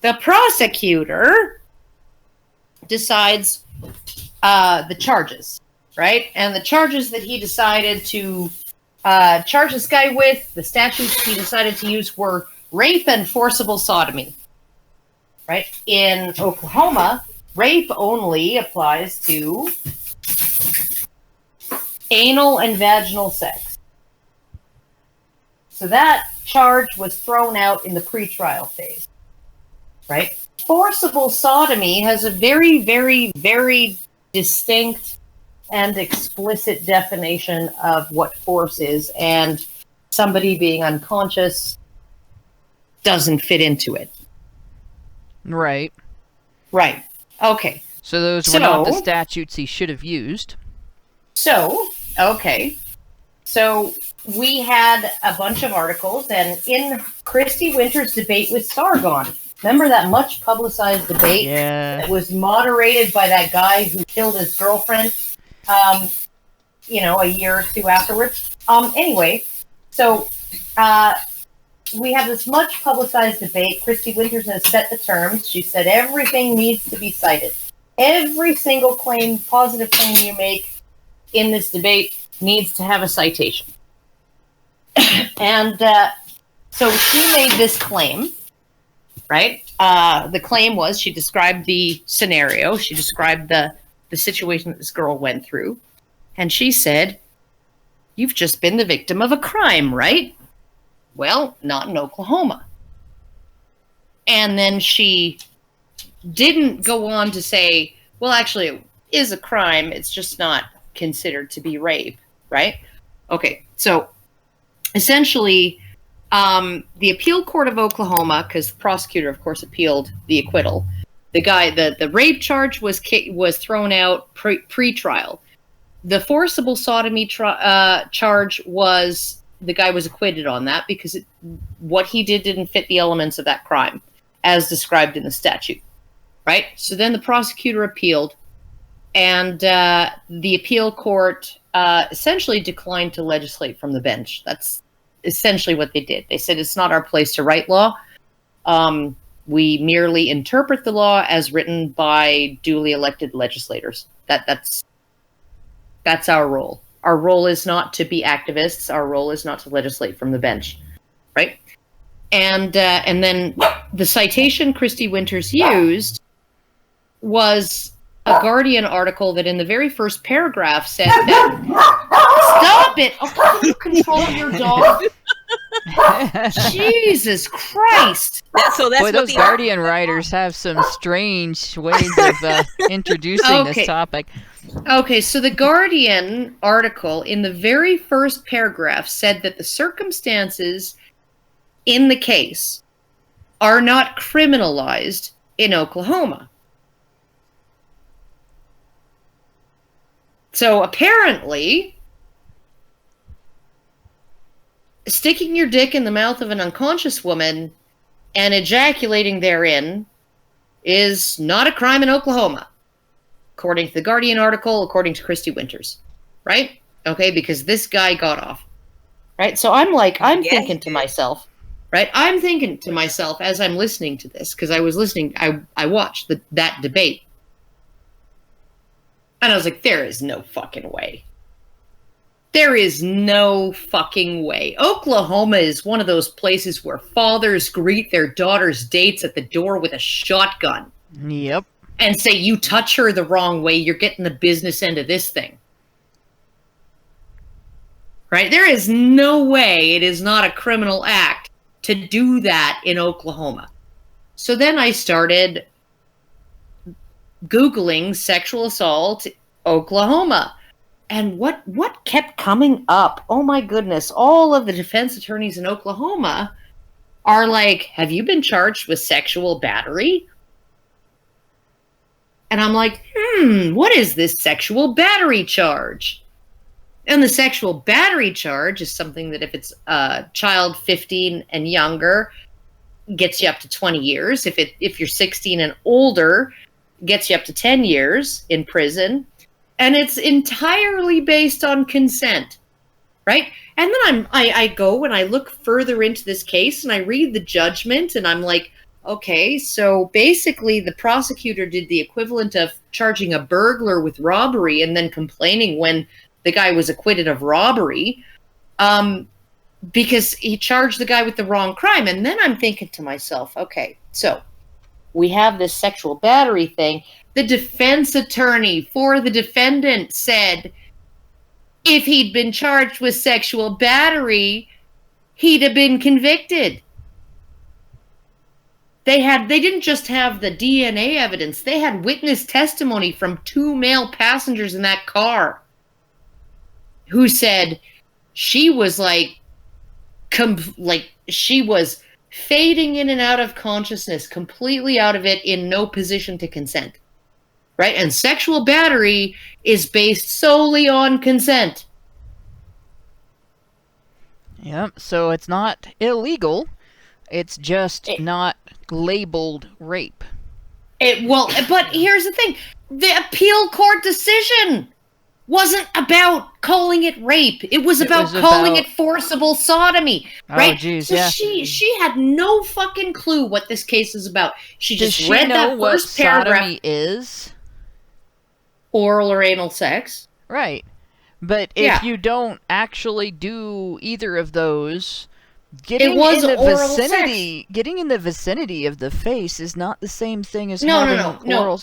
the prosecutor decides the charges, right? And the charges that he decided to charge this guy with, the statutes he decided to use were rape and forcible sodomy, right? In Oklahoma, rape only applies to anal and vaginal sex. So that charge was thrown out in the pretrial phase, right? Forcible sodomy has a very, very, very distinct and explicit definition of what force is, and somebody being unconscious doesn't fit into it. Right. Right. Okay. So those were not the statutes he should have used. So, okay. So we had a bunch of articles, and in Christy Winter's debate with Sargon, remember that much publicized debate that was moderated by that guy who killed his girlfriend, a year or two afterwards? Anyway, so we have this much publicized debate. Christy Winters has set the terms. She said everything needs to be cited. Every single claim, positive claim you make in this debate needs to have a citation. And so she made this claim, right? The claim was, she described the scenario. She described the situation that this girl went through. And she said, "You've just been the victim of a crime, right?" Well, not in Oklahoma. And then she didn't go on to say, well, actually, it is a crime. It's just not considered to be rape, right? Okay, so essentially, the appeal court of Oklahoma, because the prosecutor, of course, appealed the acquittal. The guy, the rape charge was thrown out pre-trial. The forcible sodomy charge was, the guy was acquitted on that because what he did didn't fit the elements of that crime as described in the statute, right? So then the prosecutor appealed, and the appeal court essentially declined to legislate from the bench. That's essentially what they did. They said, it's not our place to write law. We merely interpret the law as written by duly elected legislators. That's our role. Our role is not to be activists. Our role is not to legislate from the bench, right? And then the citation Christy Winters used was a Guardian article that in the very first paragraph said that, stop it! Oh, can you control your dog? Jesus Christ! So that's Boy, those Guardian writers have some strange ways of introducing this topic. Okay, so the Guardian article in the very first paragraph said that the circumstances in the case are not criminalized in Oklahoma. So apparently, sticking your dick in the mouth of an unconscious woman and ejaculating therein is not a crime in Oklahoma, according to the Guardian article, according to Christy Winters, right? Okay, because this guy got off, right? So I'm thinking to myself, right? I'm thinking to myself as I'm listening to this, because I was listening, I watched that debate. And I was like, there is no fucking way. There is no fucking way. Oklahoma is one of those places where fathers greet their daughters' dates at the door with a shotgun. Yep. And say, you touch her the wrong way, you're getting the business end of this thing. Right? There is no way it is not a criminal act to do that in Oklahoma. So then I started Googling sexual assault Oklahoma. And what kept coming up? Oh my goodness. All of the defense attorneys in Oklahoma are like, have you been charged with sexual battery? And I'm like, what is this sexual battery charge? And the sexual battery charge is something that if it's a child 15 and younger, gets you up to 20 years. If you're 16 and older, gets you up to 10 years in prison. and it's entirely based on consent, right? And then I go and I look further into this case and I read the judgment and I'm like, okay, so basically the prosecutor did the equivalent of charging a burglar with robbery and then complaining when the guy was acquitted of robbery, because he charged the guy with the wrong crime. And then I'm thinking to myself, okay, so we have this sexual battery thing. The defense attorney for the defendant said if he'd been charged with sexual battery, he'd have been convicted. They didn't just have the DNA evidence. They had witness testimony from 2 male passengers in that car who said she was she was fading in and out of consciousness, completely out of it, in no position to consent. Right? And sexual battery is based solely on consent. Yep, so it's not illegal. It's just not labeled rape. But here's the thing. The appeal court decision wasn't about calling it rape. It was about calling it forcible sodomy, right? Oh, geez, so yeah. She had no fucking clue what this case is about. She Does just she read know that what first paragraph. sodomy is? Oral or anal sex. Right. But if you don't actually do either of those, getting in the vicinity of the face is not the same thing as having oral.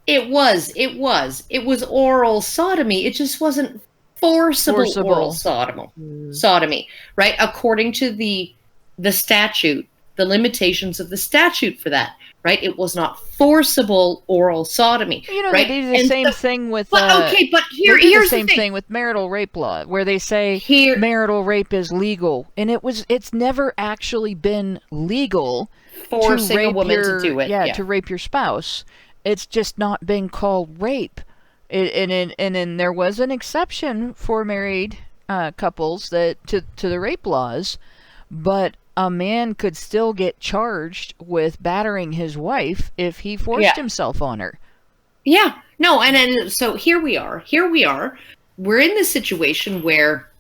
It was oral sodomy. It just wasn't forcible. Oral sodomy, right? According to the statute, the limitations of the statute for that, right? It was not forcible oral sodomy. You know, right? they do the same thing with. But here's the same thing with marital rape law, where they say marital rape is legal, and it's never actually been legal forcing a woman to do it. Yeah, to rape your spouse. It's just not been called rape. And then there was an exception for married couples to the rape laws, but a man could still get charged with battering his wife if he forced himself on her. Yeah. No, and so here we are. We're in this situation where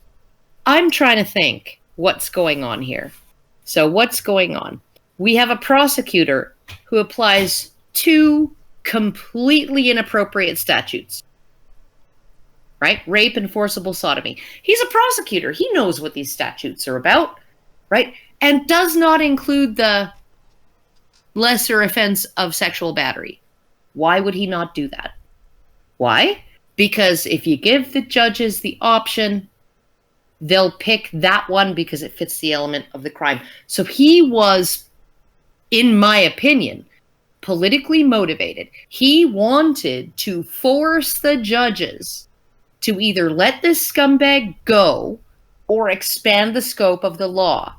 I'm trying to think what's going on here. So what's going on? We have a prosecutor who applies 2 completely inappropriate statutes. Right? Rape and forcible sodomy. He's a prosecutor. He knows what these statutes are about. Right? And does not include the lesser offense of sexual battery. Why would he not do that? Why? Because if you give the judges the option, they'll pick that one because it fits the element of the crime. So he was, in my opinion, politically motivated. He wanted to force the judges to either let this scumbag go or expand the scope of the law.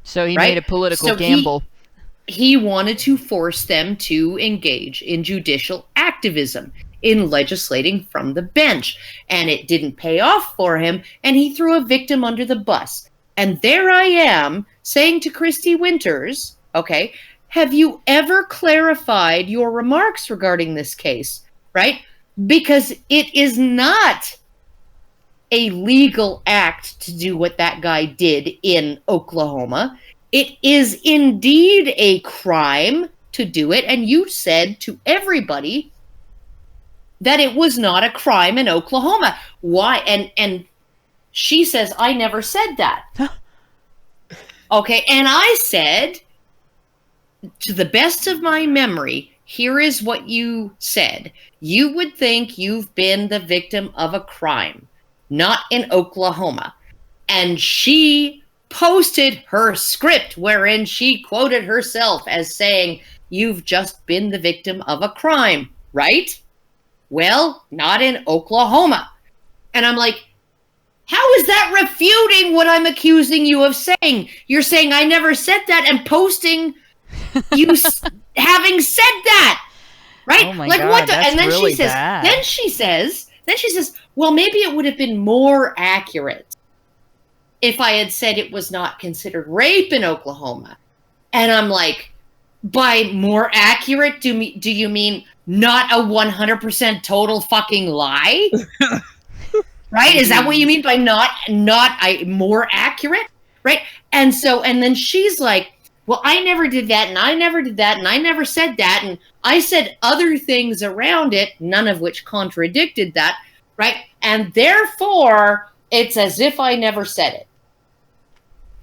So he made a political gamble. He wanted to force them to engage in judicial activism, in legislating from the bench. And it didn't pay off for him, and he threw a victim under the bus. And there I am saying to Christy Winters, okay, have you ever clarified your remarks regarding this case, right? Because it is not a legal act to do what that guy did in Oklahoma. It is indeed a crime to do it. And you said to everybody that it was not a crime in Oklahoma. Why? And she says, I never said that. Okay. And I said, to the best of my memory, here is what you said. You would think you've been the victim of a crime, not in Oklahoma. And she posted her script wherein she quoted herself as saying, you've just been the victim of a crime, right? Well, not in Oklahoma. And I'm like, how is that refuting what I'm accusing you of saying? You're saying I never said that and posting you having said that, right? Oh my God, what that's and then really she says, bad. then she says, well, maybe it would have been more accurate if I had said it was not considered rape in Oklahoma. And I'm like, by more accurate, do you mean not a 100% total fucking lie? Right? Is that what you mean by not more accurate? Right? And then she's like, well, I never did that, and I never did that, and I never said that, and I said other things around it, none of which contradicted that, right? And therefore, it's as if I never said it.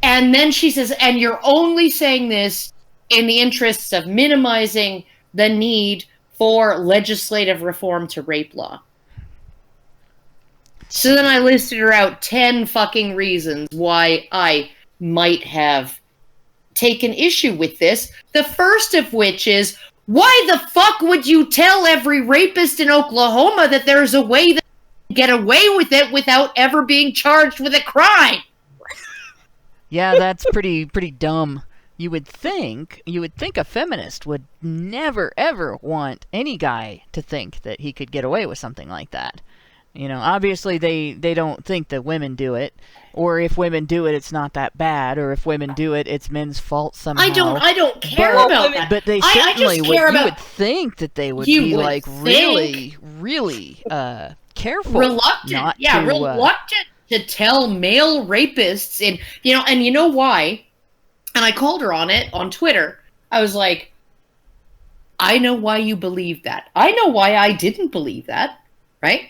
And then she says, and you're only saying this in the interests of minimizing the need for legislative reform to rape law. So then I listed her out 10 fucking reasons why I might have taken issue with this. The first of which is, why the fuck would you tell every rapist in Oklahoma that there's a way that they can get away with it without ever being charged with a crime? Yeah, that's pretty dumb. You would think a feminist would never ever want any guy to think that he could get away with something like that. You know, obviously they don't think that women do it, or if women do it, it's not that bad, or if women do it, it's men's fault somehow. I don't care about that. But they certainly would. You would think that they would be like really careful, reluctant to tell male rapists, and you know why? And I called her on it on Twitter. I was like, I know why you believe that. I know why I didn't believe that, right?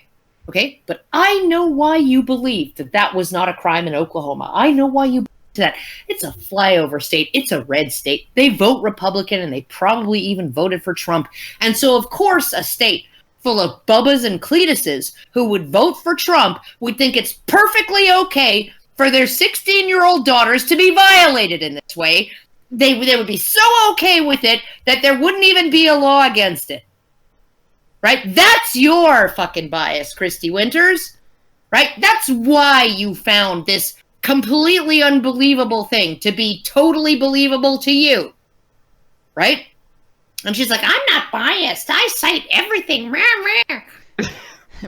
Okay, but I know why you believe that was not a crime in Oklahoma. I know why you believe that. It's a flyover state. It's a red state. They vote Republican, and they probably even voted for Trump. And so, of course, a state full of Bubbas and Cletuses who would vote for Trump would think it's perfectly okay for their 16-year-old daughters to be violated in this way. They would be so okay with it that there wouldn't even be a law against it. Right? That's your fucking bias, Christy Winters. Right? That's why you found this completely unbelievable thing to be totally believable to you. Right? And she's like, I'm not biased. I cite everything.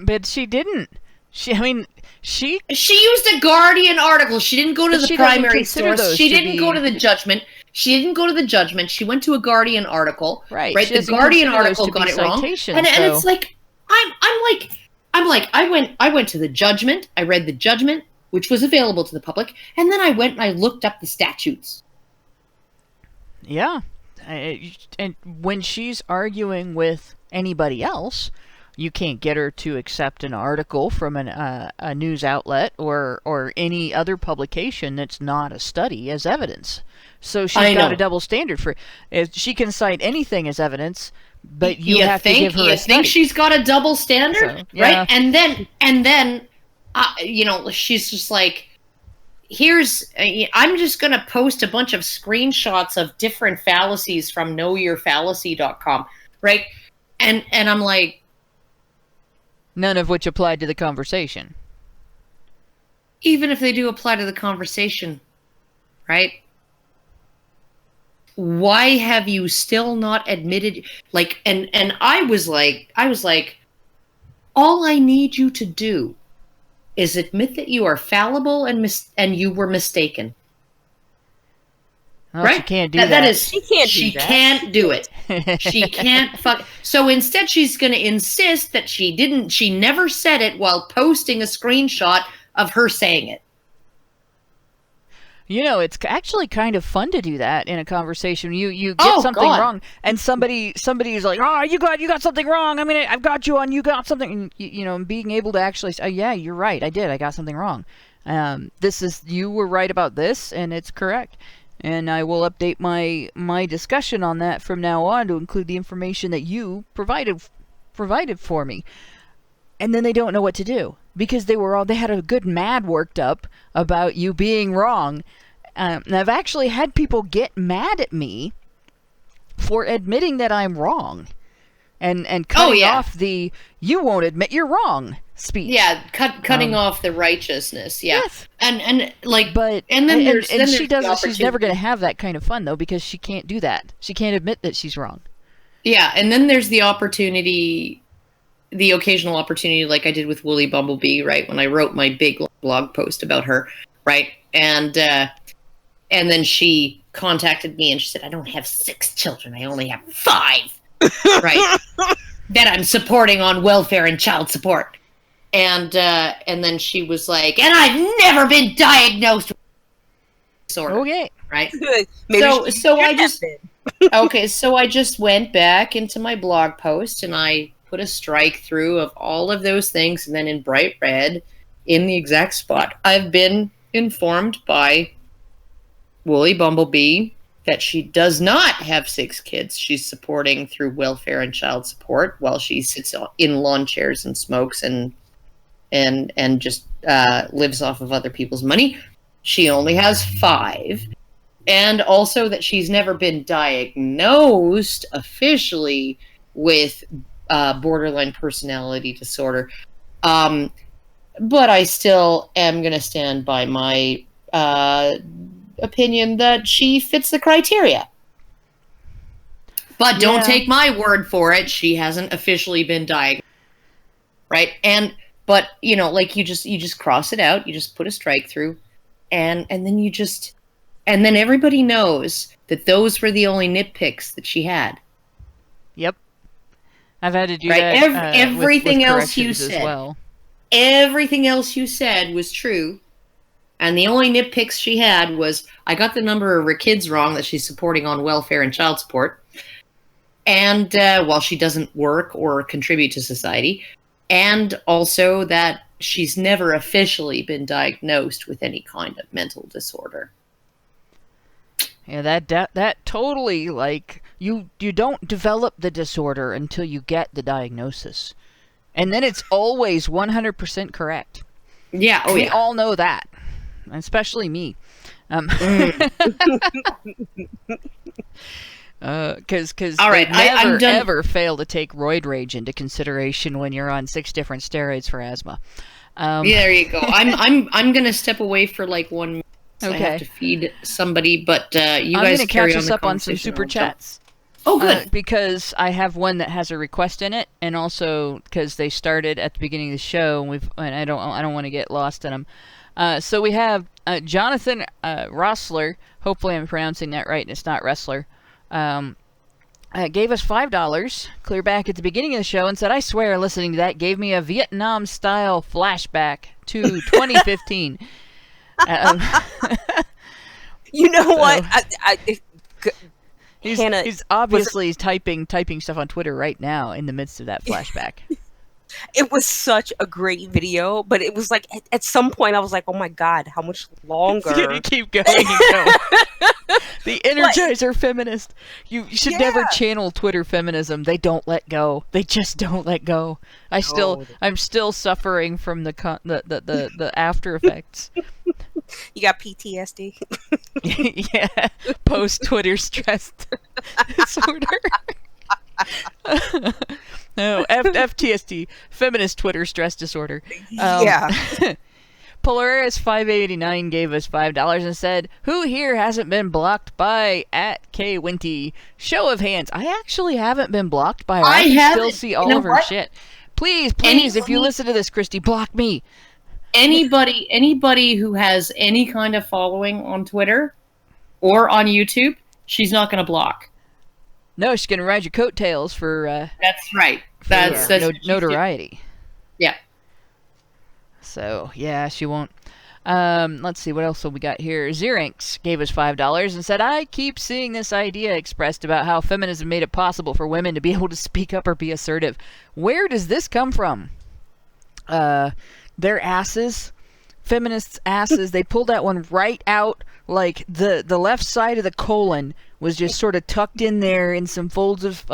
But she didn't. She used a Guardian article. She didn't go to the primary source. She didn't go to the judgment. She didn't go to the judgment. She went to a Guardian article. Right. The Guardian article got it wrong. And it's like, I went to the judgment. I read the judgment, which was available to the public, and then I went and I looked up the statutes. Yeah. And when she's arguing with anybody else, you can't get her to accept an article from a news outlet or any other publication that's not a study as evidence. So she's got a double standard for it. She can cite anything as evidence, but you have to give her a study. You think she's got a double standard? So, yeah. Right? And then she's just like, I'm just going to post a bunch of screenshots of different fallacies from knowyourfallacy.com, right? And I'm like, none of which applied to the conversation. Even if they do apply to the conversation, right? Why have you still not admitted, and I was like, all I need you to do is admit that you are fallible and you were mistaken. Well, right? She can't do that. She can't do it. She can't fuck. So instead she's going to insist that she never said it while posting a screenshot of her saying it. You know, it's actually kind of fun to do that in a conversation. You get something wrong, and somebody's like, "Oh, you got something wrong. I mean, I've got you on. You got something." And, being able to actually say, "Oh, yeah, you're right. I did. I got something wrong. You were right about this, and it's correct." And I will update my discussion on that from now on to include the information that you provided for me. And then they don't know what to do because they had a good mad worked up about you being wrong. And I've actually had people get mad at me for admitting that I'm wrong and cutting off the "you won't admit you're wrong" speech. Yeah, cutting off the righteousness. Yeah, yes. and she doesn't. She's never going to have that kind of fun though because she can't do that. She can't admit that she's wrong. Yeah, and then there's the opportunity. The occasional opportunity, like I did with Woolly Bumblebee, right? When I wrote my big blog post about her, right? And then she contacted me and she said, "I don't have 6 children. I only have 5." Right? that I'm supporting on welfare and child support. And then she was like, and I've never been diagnosed with disorder. Okay. Right? Maybe so I just okay, so I just went back into my blog post and I put a strike through of all of those things, and then in bright red, in the exact spot, I've been informed by Woolly Bumblebee that she does not have 6 kids she's supporting through welfare and child support while she sits in lawn chairs and smokes and just lives off of other people's money. She only has 5. And also that she's never been diagnosed officially with borderline personality disorder. But I still am going to stand by my opinion that she fits the criteria. But don't take my word for it. She hasn't officially been diagnosed. Right? But, you know, like you just cross it out. You just put a strike through. And then you just... And then everybody knows that those were the only nitpicks that she had. Yep. I've had to do right? that everything with else you corrections said. as well. Everything else you said was true. And the only nitpicks she had was, I got the number of her kids wrong that she's supporting on welfare and child support. And while she doesn't work or contribute to society. And also that she's never officially been diagnosed with any kind of mental disorder. Yeah, that totally, like, you don't develop the disorder until you get the diagnosis. And then it's always 100% correct. Yeah, we all know that. Especially me. Because all right, they never ever fail to take roid rage into consideration when you're on 6 different steroids for asthma. Yeah, there you go. I'm gonna step away for like 1 minute. Okay. I have to feed somebody, but you guys carry on the conversation. I'm going to catch us up on some super chats. Oh, good. Because I have one that has a request in it, and also because they started at the beginning of the show, and I don't want to get lost in them. So we have Jonathan Rossler. Hopefully, I'm pronouncing that right, and it's not wrestler. Gave us $5 clear back at the beginning of the show and said, "I swear, listening to that gave me a Vietnam-style flashback to 2015." You know what? He's obviously typing stuff on Twitter right now in the midst of that flashback. It was such a great video, but it was like at some point I was like, "Oh my god, how much longer?" It's gonna keep going and going. The Energizer feminist. You should never channel Twitter feminism. They don't let go. They just don't let go. I'm still suffering from the after effects. You got PTSD. Yeah, post Twitter stress disorder. No, FTSD, feminist Twitter stress disorder. Yeah. Polaris 589 gave us $5 and said, "Who here hasn't been blocked by @KWinty? Show of hands." I actually haven't been blocked by her. I can still see all of her shit. Please, if you listen to this, Christy, block me. Anybody who has any kind of following on Twitter or on YouTube, she's not going to block. No, she's going to ride your coattails for... that's right. That's notoriety. Yeah. So, yeah, she won't. Let's see, what else have we got here? Xeranx gave us $5 and said, "I keep seeing this idea expressed about how feminism made it possible for women to be able to speak up or be assertive. Where does this come from?" Their asses, feminists' asses, they pulled that one right out, like the left side of the colon was just sort of tucked in there in some folds of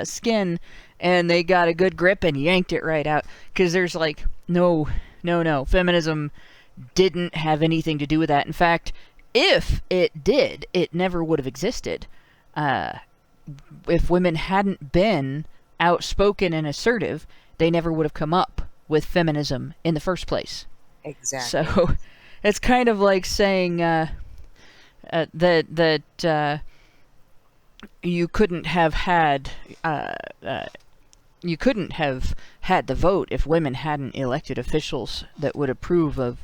skin, and they got a good grip and yanked it right out. Because there's like, no, feminism didn't have anything to do with that. In fact, if it did, it never would have existed. If women hadn't been outspoken and assertive, they never would have come up with feminism in the first place. Exactly. So it's kind of like saying that you couldn't have had the vote if women hadn't elected officials that would approve of,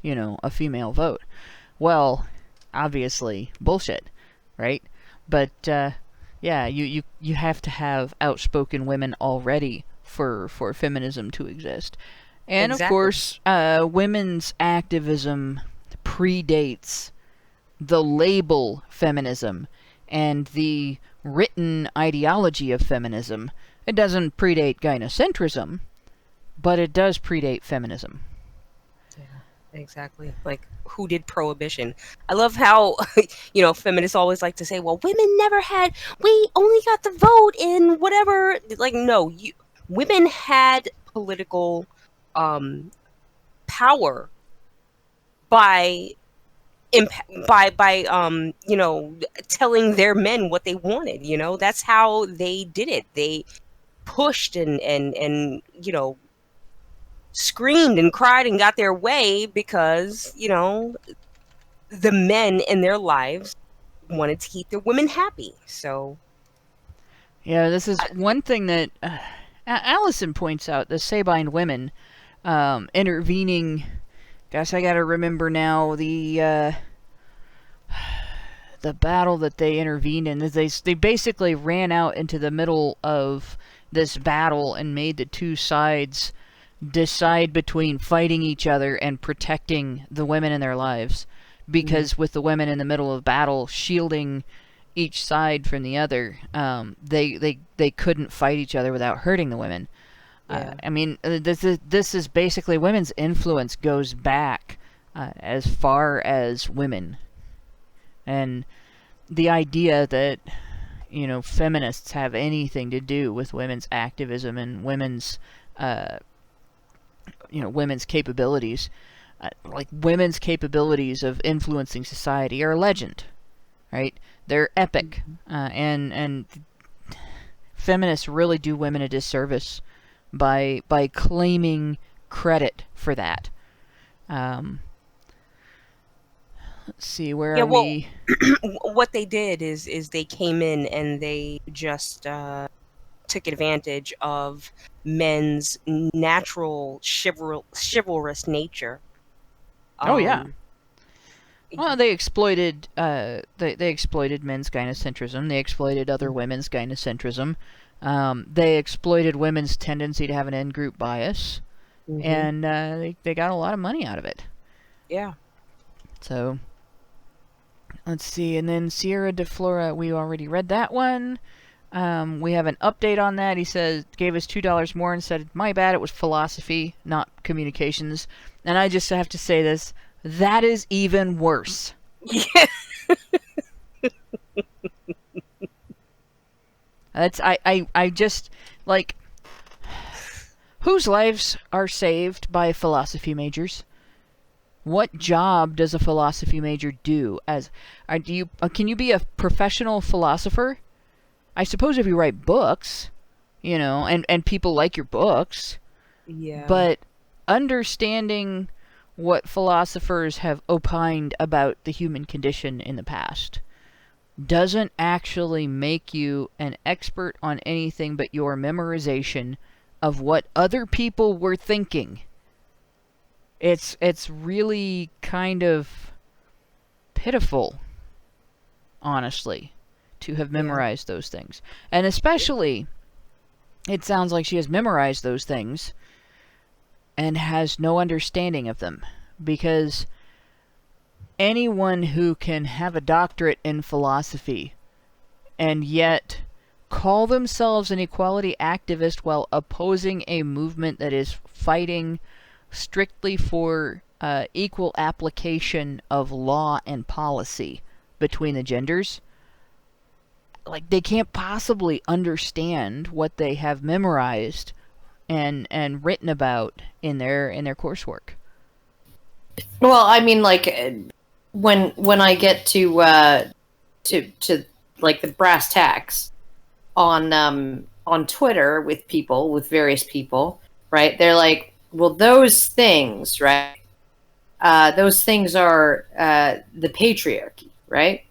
a female vote. Well, obviously bullshit, right? But yeah, you have to have outspoken women already for feminism to exist. And of Exactly. course, women's activism predates the label feminism and the written ideology of feminism. It doesn't predate gynocentrism, but it does predate feminism. Exactly. Like, who did prohibition? I love how, feminists always like to say, well, we only got the vote in whatever. Like, no, women had political power by, telling their men what they wanted. That's how they did it. They pushed and screamed and cried and got their way because, the men in their lives wanted to keep their women happy. So, Yeah, this is one thing that Alison points out, the Sabine women intervening. Gosh, I gotta remember now the battle that they intervened in. They basically ran out into the middle of this battle and made the two sides decide between fighting each other and protecting the women in their lives. Because with the women in the middle of battle shielding each side from the other, they couldn't fight each other without hurting the women. Yeah. I mean, this is basically women's influence goes back as far as women, and the idea that feminists have anything to do with women's activism and women's women's capabilities, like women's capabilities of influencing society, are a legend, right? They're epic, and feminists really do women a disservice by claiming credit for that. Let's see, where are we? What they did is they came in and they just took advantage of men's natural chivalrous nature. Oh yeah. Well, they exploited they exploited men's gynocentrism. They exploited other women's gynocentrism. They exploited women's tendency to have an in-group bias, and they got a lot of money out of it. Yeah. So, let's see. And then Sierra de Flora, we already read that one. We have an update on that. He says, gave us $2 more and said, my bad, it was philosophy, not communications. And I just have to say this. That is even worse. Yeah. That's I just like, whose lives are saved by philosophy majors? What job does a philosophy major do? Can you be a professional philosopher? I suppose if you write books, and people like your books. Yeah. But understanding what philosophers have opined about the human condition in the past doesn't actually make you an expert on anything but your memorization of what other people were thinking. It's really kind of pitiful, honestly, to have memorized those things. And especially, it sounds like she has memorized those things and has no understanding of them, because anyone who can have a doctorate in philosophy and yet call themselves an equality activist while opposing a movement that is fighting strictly for equal application of law and policy between the genders, like, they can't possibly understand what they have memorized and written about in their coursework. Well, I mean, like, when I get to like the brass tacks on Twitter with various people, right? They're like, well, those things, right? Those things are the patriarchy, right?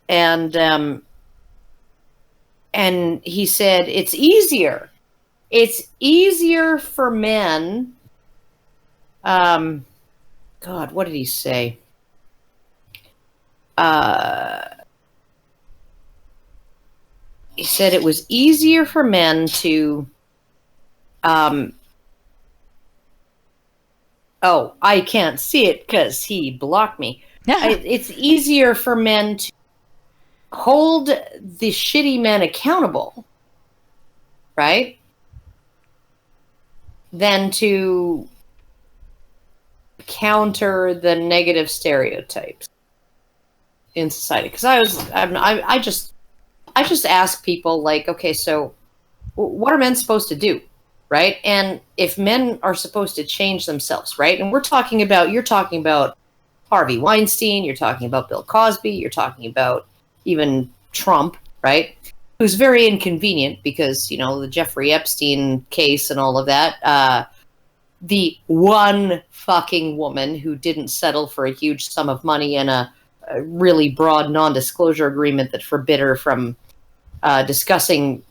And he said it's easier. It's easier for men. God, what did he say? he said it was easier for men to, oh, I can't see it because he blocked me. It's easier for men to hold the shitty men accountable, right? Than to counter the negative stereotypes in society. Because I just ask people, like, okay, so what are men supposed to do, right? And if men are supposed to change themselves, right? And you're talking about Harvey Weinstein, you're talking about Bill Cosby, you're talking about even Trump, right? Who's very inconvenient because, you know, the Jeffrey Epstein case and all of that. The one fucking woman who didn't settle for a huge sum of money and a really broad non-disclosure agreement that forbid her from discussing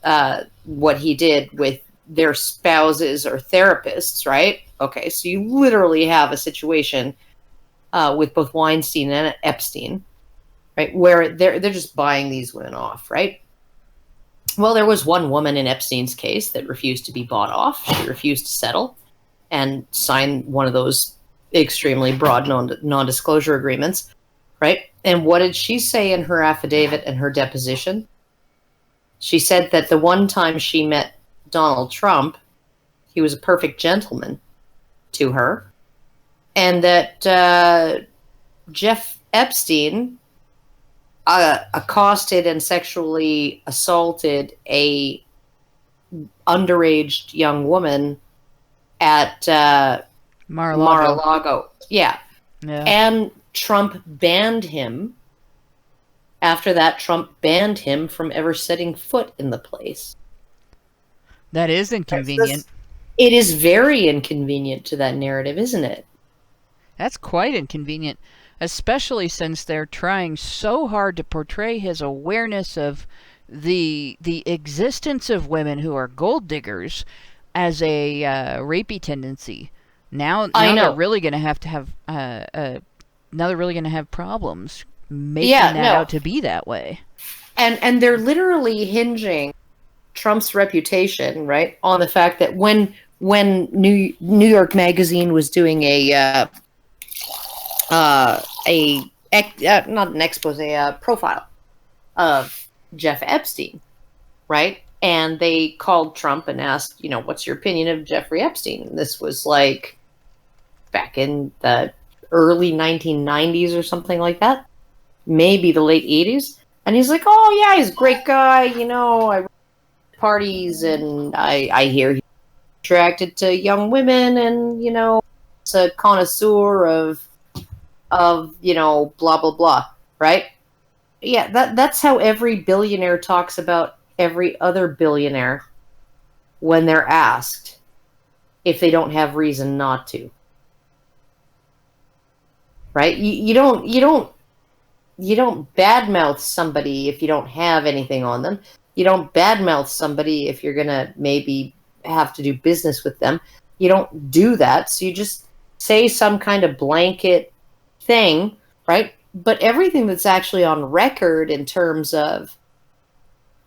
what he did with their spouses or therapists, right? Okay, so you literally have a situation with both Weinstein and Epstein, right, where they're just buying these women off, right? Well, there was one woman in Epstein's case that refused to be bought off. She refused to settle and sign one of those extremely broad non-disclosure agreements, right? And what did she say in her affidavit and her deposition? She said that the one time she met Donald Trump, he was a perfect gentleman to her, and that Jeff Epstein accosted and sexually assaulted a underage young woman at Mar-a-Lago. Yeah. And Trump banned him. After that, Trump banned him from ever setting foot in the place. That is inconvenient. It is very inconvenient to that narrative, isn't it? That's quite inconvenient, especially since they're trying so hard to portray his awareness of the existence of women who are gold diggers as a rapey tendency. Now they're really going to have now they're really going to have problems making that out to be that way. And they're literally hinging Trump's reputation, right, on the fact that when New York Magazine was doing a profile of Jeff Epstein, right? And they called Trump and asked, you know, what's your opinion of Jeffrey Epstein? And this was like back in the early 1990s or something like that, maybe the late 80s. And he's like, oh yeah, he's a great guy. You know, I parties and I hear he's attracted to young women, and, you know, it's a connoisseur of you know, blah blah blah, right? Yeah, that's how every billionaire talks about every other billionaire when they're asked if they don't have reason not to. Right? You don't badmouth somebody if you don't have anything on them. You don't badmouth somebody if you're gonna maybe have to do business with them. You don't do that, so you just say some kind of blanket thing, right? But everything that's actually on record in terms of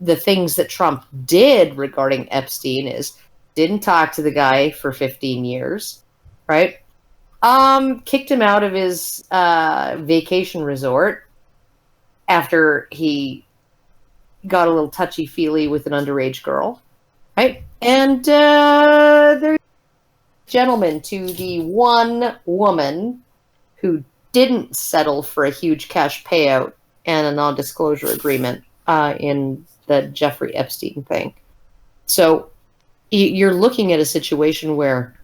the things that Trump did regarding Epstein is didn't talk to the guy for 15 years, right? Kicked him out of his vacation resort after he got a little touchy-feely with an underage girl, right? And there's a gentleman to the one woman who didn't settle for a huge cash payout and a non-disclosure agreement in the Jeffrey Epstein thing. So you're looking at a situation where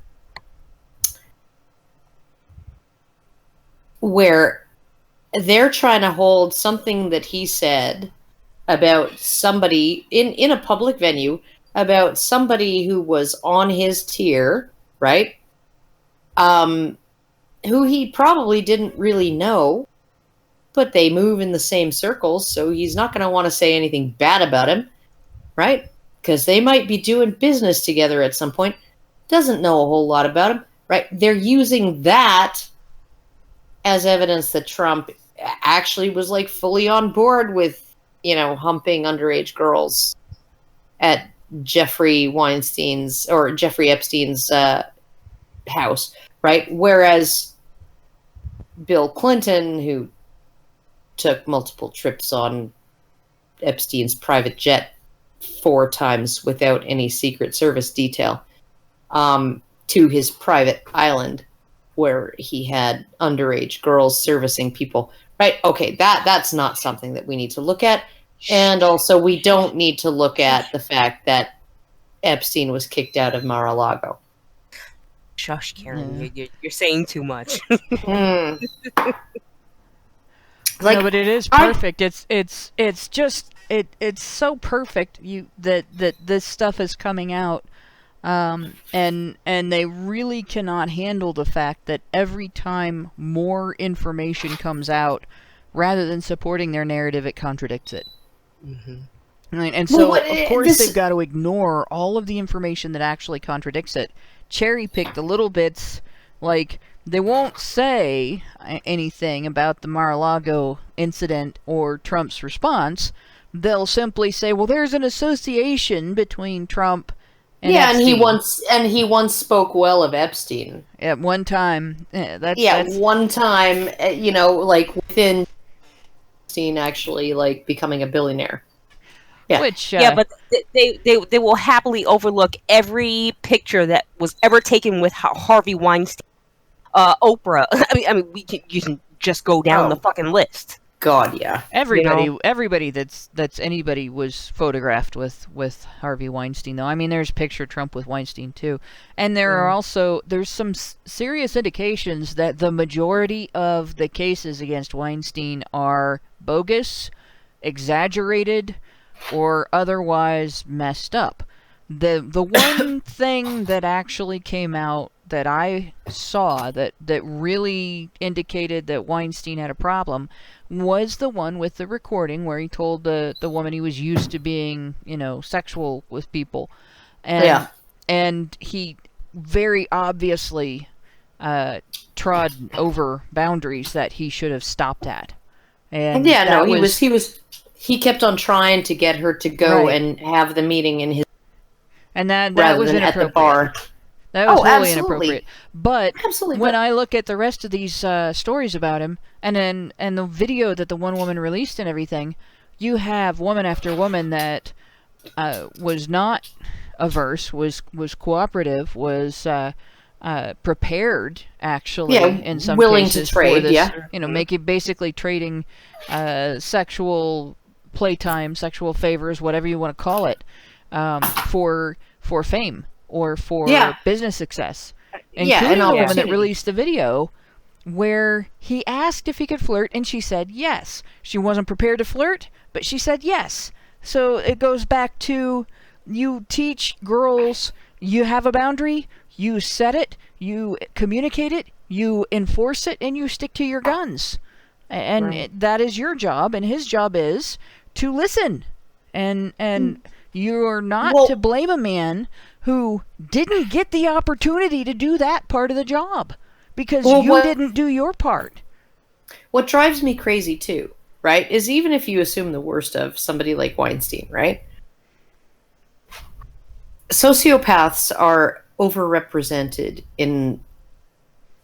they're trying to hold something that he said about somebody in a public venue, about somebody who was on his tier, right? Who he probably didn't really know, but they move in the same circles, so he's not going to want to say anything bad about him, right? Because they might be doing business together at some point. Doesn't know a whole lot about him, right? They're using that as evidence that Trump actually was like fully on board with, you know, humping underage girls at Jeffrey Epstein's house, right? Whereas Bill Clinton, who took multiple trips on Epstein's private jet 4 times without any Secret Service detail, to his private island where he had underage girls servicing people, right? Okay, that's not something that we need to look at. And also, we don't need to look at the fact that Epstein was kicked out of Mar-a-Lago. Shush, Karen. You're saying too much. Like, no, but it is perfect. It's so perfect that this stuff is coming out, and they really cannot handle the fact that every time more information comes out, rather than supporting their narrative, it contradicts it. Mm-hmm. Right? And so, of course, they've got to ignore all of the information that actually contradicts it. Cherry pick the little bits, like they won't say anything about the Mar-a-Lago incident or Trump's response. They'll simply say, "Well, there's an association between Trump and Epstein." and he once spoke well of Epstein at one time. One time, like within Epstein actually like becoming a billionaire. Yeah. Which, but they will happily overlook every picture that was ever taken with Harvey Weinstein, Oprah. I mean, you can just go down the fucking list. God, yeah. Everybody that's anybody was photographed with Harvey Weinstein, though. I mean, there's a picture of Trump with Weinstein too, and there's some serious indications that the majority of the cases against Weinstein are bogus, exaggerated, or otherwise messed up. The one thing that actually came out that I saw that really indicated that Weinstein had a problem was the one with the recording where he told the woman he was used to being, sexual with people. And he very obviously trod over boundaries that he should have stopped at. And he kept on trying to get her to go and have the meeting in his, and that was inappropriate. At the bar. That was really inappropriate. But when I look at the rest of these stories about him, and the video that the one woman released and everything, you have woman after woman that was not averse, was cooperative, was prepared actually in some willing cases to trade, for this, basically trading sexual playtime, sexual favors, whatever you want to call it, for fame or for business success. Including the woman that released the video where he asked if he could flirt and she said yes. She wasn't prepared to flirt, but she said yes. So it goes back to, you teach girls, you have a boundary, you set it, you communicate it, you enforce it, and you stick to your guns. And that is your job, and his job is to listen. And you're not to blame a man who didn't get the opportunity to do that part of the job because you didn't do your part. What drives me crazy too, right, is even if you assume the worst of somebody like Weinstein, right? Sociopaths are overrepresented in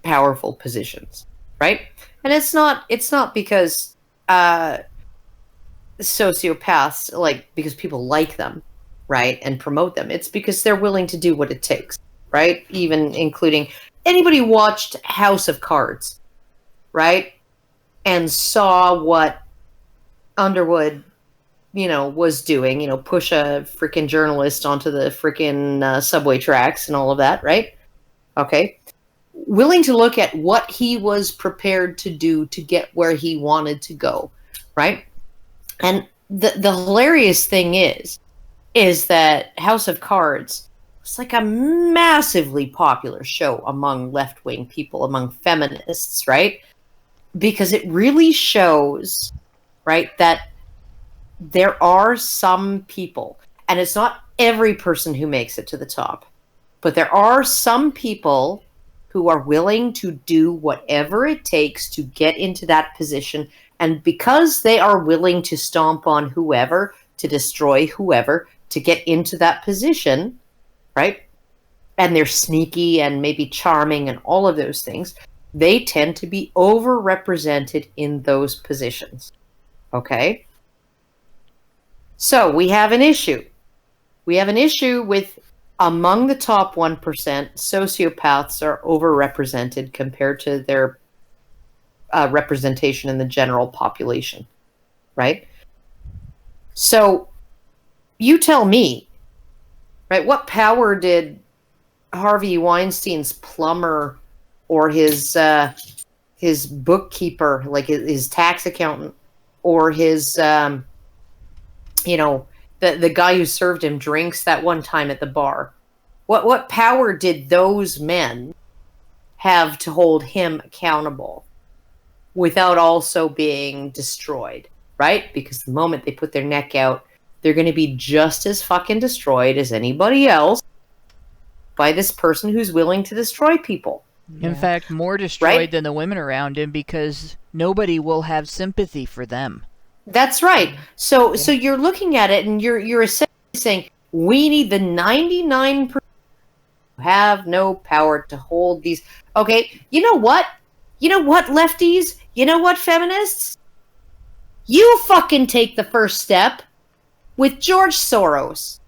powerful positions, right? And it's not because sociopaths, because people like them, right, and promote them. It's because they're willing to do what it takes, right? Even including anybody watched House of Cards, right, and saw what Underwood, was doing, push a freaking journalist onto the freaking subway tracks and all of that, right? Okay. Willing to look at what he was prepared to do to get where he wanted to go, right? And the hilarious thing is that House of Cards was like a massively popular show among left-wing people, among feminists, right? Because it really shows, right, that there are some people, and it's not every person who makes it to the top, but there are some people who are willing to do whatever it takes to get into that position. And because they are willing to stomp on whoever, to destroy whoever, to get into that position, right? And they're sneaky and maybe charming and all of those things. They tend to be overrepresented in those positions. Okay? So we have an issue. We have an issue with among the top 1%, sociopaths are overrepresented compared to their representation in the general population, right? So you tell me, right, what power did Harvey Weinstein's plumber or his bookkeeper, like his tax accountant, or his, the guy who served him drinks that one time at the bar, what power did those men have to hold him accountable without also being destroyed, right? Because the moment they put their neck out, they're going to be just as fucking destroyed as anybody else by this person who's willing to destroy people. In fact, more destroyed than the women around him, because nobody will have sympathy for them. That's right. So you're looking at it and you're essentially saying we need the 99% who have no power to hold these. Okay, you know what? You know what, lefties? You know what, feminists? You fucking take the first step with George Soros.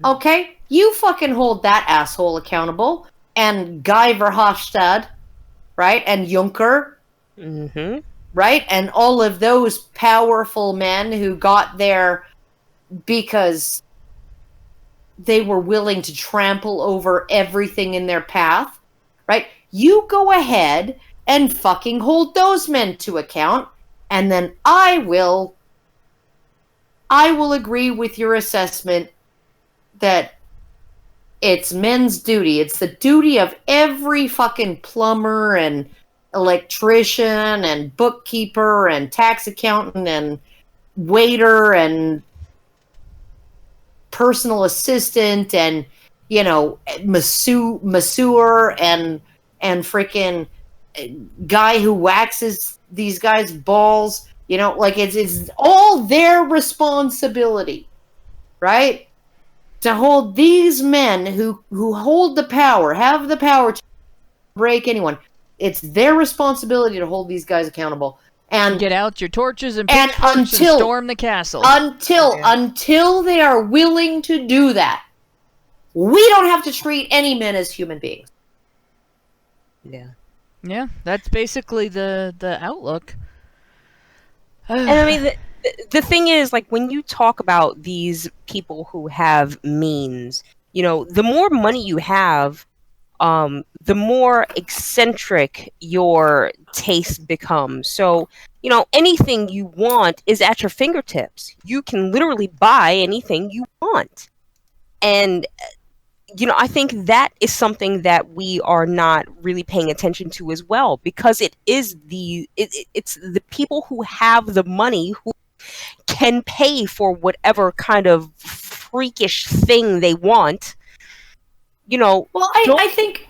Okay? You fucking hold that asshole accountable. And Guy Verhofstadt, right? And Juncker. Mm-hmm. Right? And all of those powerful men who got there because they were willing to trample over everything in their path. Right? You go ahead and fucking hold those men to account, and then I will agree with your assessment that it's men's duty. It's the duty of every fucking plumber and electrician and bookkeeper and tax accountant and waiter and personal assistant and, masseur and freaking guy who waxes these guys' balls. It's all their responsibility, right? To hold these men who hold the power, have the power to break anyone. It's their responsibility to hold these guys accountable. And get out your torches and pitchforks and storm the castle. Until they are willing to do that, we don't have to treat any men as human beings. Yeah. Yeah, that's basically the outlook. And I mean, the thing is, like, when you talk about these people who have means, the more money you have, the more eccentric your taste becomes. So, anything you want is at your fingertips. You can literally buy anything you want. And, I think that is something that we are not really paying attention to as well, because it is it's the people who have the money who can pay for whatever kind of freakish thing they want. Well, I think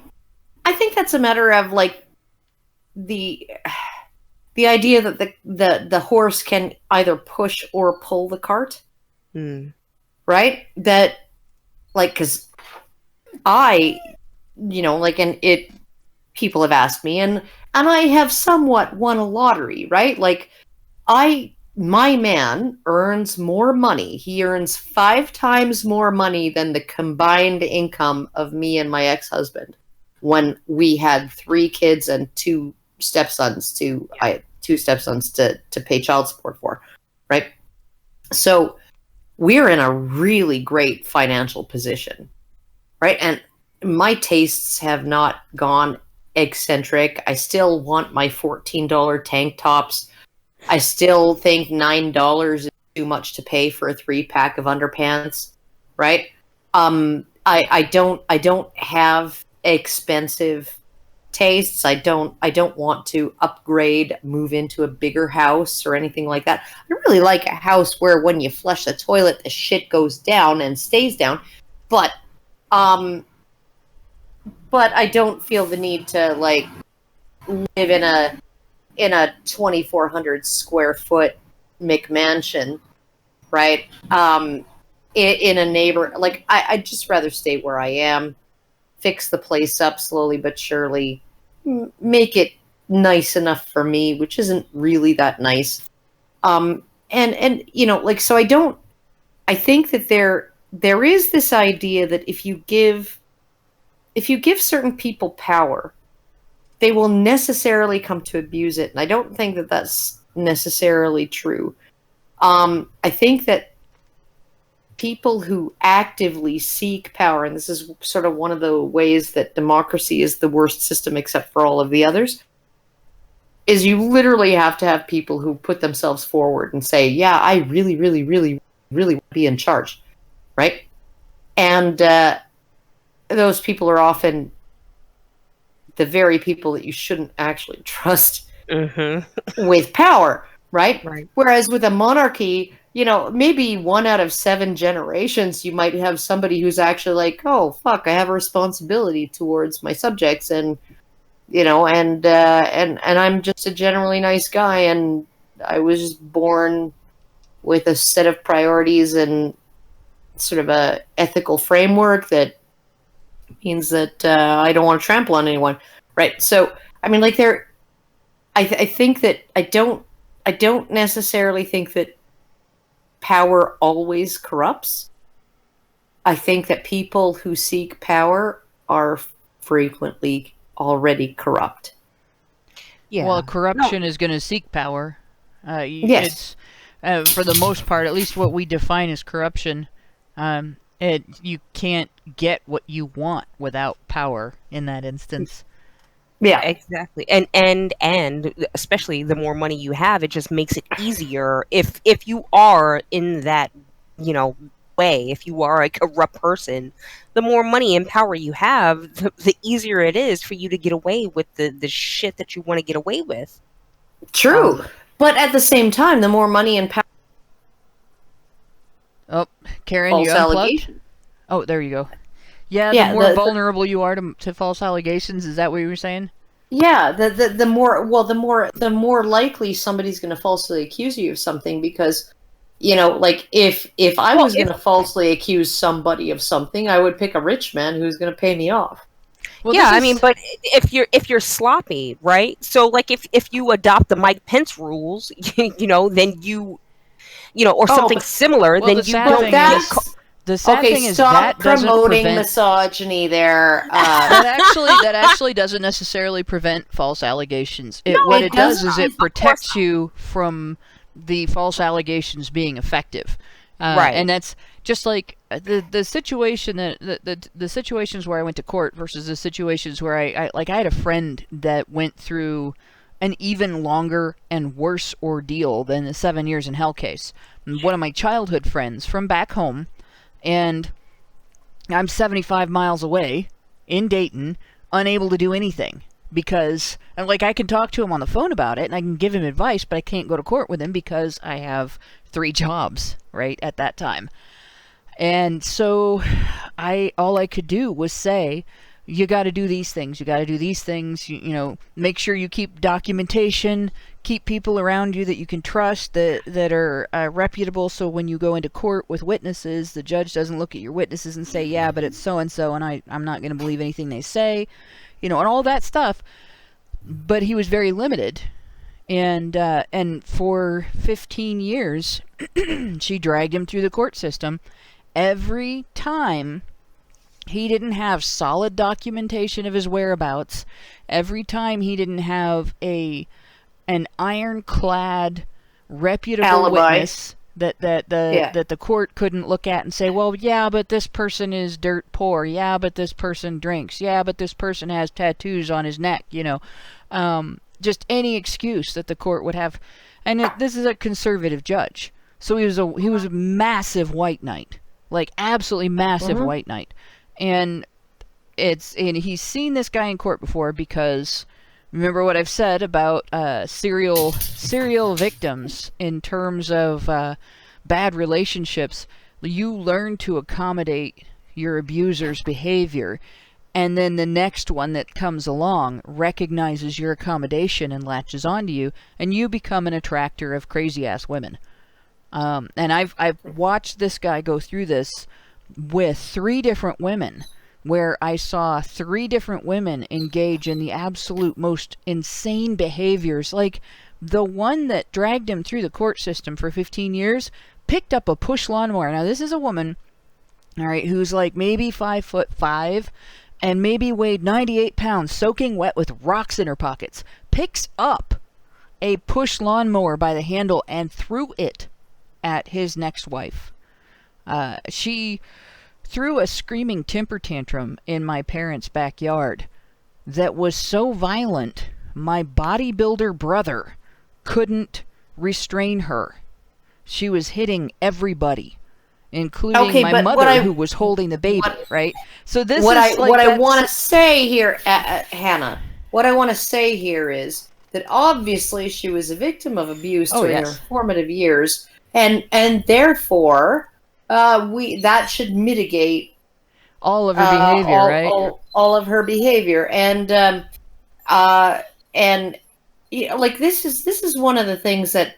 that's a matter of like the idea that the horse can either push or pull the cart, right? That, like, because people have asked me, and I have somewhat won a lottery, right? Like, my man earns more money. He earns 5 times more money than the combined income of me and my ex-husband when we had 3 kids and 2 stepsons to pay child support for, right? So we're in a really great financial position, right? And my tastes have not gone eccentric. I still want my $14 tank tops. I still think $9 is too much to pay for a 3-pack of underpants, right? I don't have expensive tastes. I don't want to upgrade, move into a bigger house or anything like that. I really like a house where when you flush the toilet, the shit goes down and stays down. But I don't feel the need to like live in a 2,400 square foot McMansion, right? in a neighbor. Like, I'd just rather stay where I am, fix the place up slowly but surely, make it nice enough for me, which isn't really that nice. And you know, like, so I think that there is this idea that if you give certain people power, they will necessarily come to abuse it. And I don't think that that's necessarily true. I think that people who actively seek power, and this is sort of one of the ways that democracy is the worst system except for all of the others, is you literally have to have people who put themselves forward and say, yeah, I really, really, really, really want to be in charge, right? And those people are often the very people that you shouldn't actually trust with power, right? Whereas with a monarchy, you know, maybe 1 out of 7 generations, you might have somebody who's actually like, oh, fuck, I have a responsibility towards my subjects, and, you know, and I'm just a generally nice guy, and I was just born with a set of priorities and sort of a ethical framework that means that I don't want to trample on anyone, right? So, I mean, like, I think that I don't necessarily think that power always corrupts. I think that people who seek power are frequently already corrupt. Yeah. Well, corruption is going to seek power. Yes. It's, for the most part, at least what we define as corruption, you can't get what you want without power in that instance. Yeah, exactly. And especially the more money you have, it just makes it easier if you are in that, you know, way, if you are a corrupt person, the more money and power you have, the easier it is for you to get away with the shit that you want to get away with. True. But at the same time, the more money and power... Oh, Karen, you unplugged? Oh, there you go. Yeah, the more vulnerable you are to false allegations. Is that what you were saying? Yeah, the more likely somebody's going to falsely accuse you of something, because, you know, like, if I was going to falsely accuse somebody of something, I would pick a rich man who's going to pay me off. Well, yeah, I mean, but if you're sloppy, right? So, like, if you adopt the Mike Pence rules, you know, then you know, or something similar, then you don't. The sad thing is that promoting misogyny there. That actually doesn't necessarily prevent false allegations. What it does is it protects you from the false allegations being effective. Right. And that's just like the situation the situations where I went to court versus the situations where I had a friend that went through an even longer and worse ordeal than the 7 years in hell case. One of my childhood friends from back home. And I'm 75 miles away in Dayton, unable to do anything because, and like, I can talk to him on the phone about it and I can give him advice, but I can't go to court with him because I have 3 jobs, right, at that time. And so all I could do was say, you got to do these things. You got to do these things. You know, make sure you keep documentation, keep people around you that you can trust, that are reputable. So when you go into court with witnesses, the judge doesn't look at your witnesses and say, yeah, but it's so-and-so, and I'm not going to believe anything they say, you know, and all that stuff. But he was very limited. And for 15 years, she dragged him through the court system. Every time he didn't have solid documentation of his whereabouts, every time he didn't have an ironclad, reputable witness that the court couldn't look at and say, well, yeah, but this person is dirt poor. Yeah, but this person drinks. Yeah, but this person has tattoos on his neck. You know, just any excuse that the court would have. And this is a conservative judge, so he was a massive white knight, like absolutely massive white knight. And he's seen this guy in court before because remember what I've said about serial victims in terms of bad relationships. You learn to accommodate your abuser's behavior, and then the next one that comes along recognizes your accommodation and latches onto you, and you become an attractor of crazy ass women. And I've watched this guy go through this with 3 different women, where I saw 3 different women engage in the absolute most insane behaviors. Like, the one that dragged him through the court system for 15 years picked up a push lawnmower. Now, this is a woman, all right, who's like maybe 5'5" and maybe weighed 98 pounds, soaking wet with rocks in her pockets. Picks up a push lawnmower by the handle and threw it at his next wife. She threw a screaming temper tantrum in my parents' backyard that was so violent, my bodybuilder brother couldn't restrain her. She was hitting everybody, including my mother, who was holding the baby, right? So this what is I want to say here, Hannah. What I want to say here is that obviously she was a victim of abuse during her formative years, and therefore that should mitigate all of her behavior, right? All of her behavior, and you know, like this is one of the things that,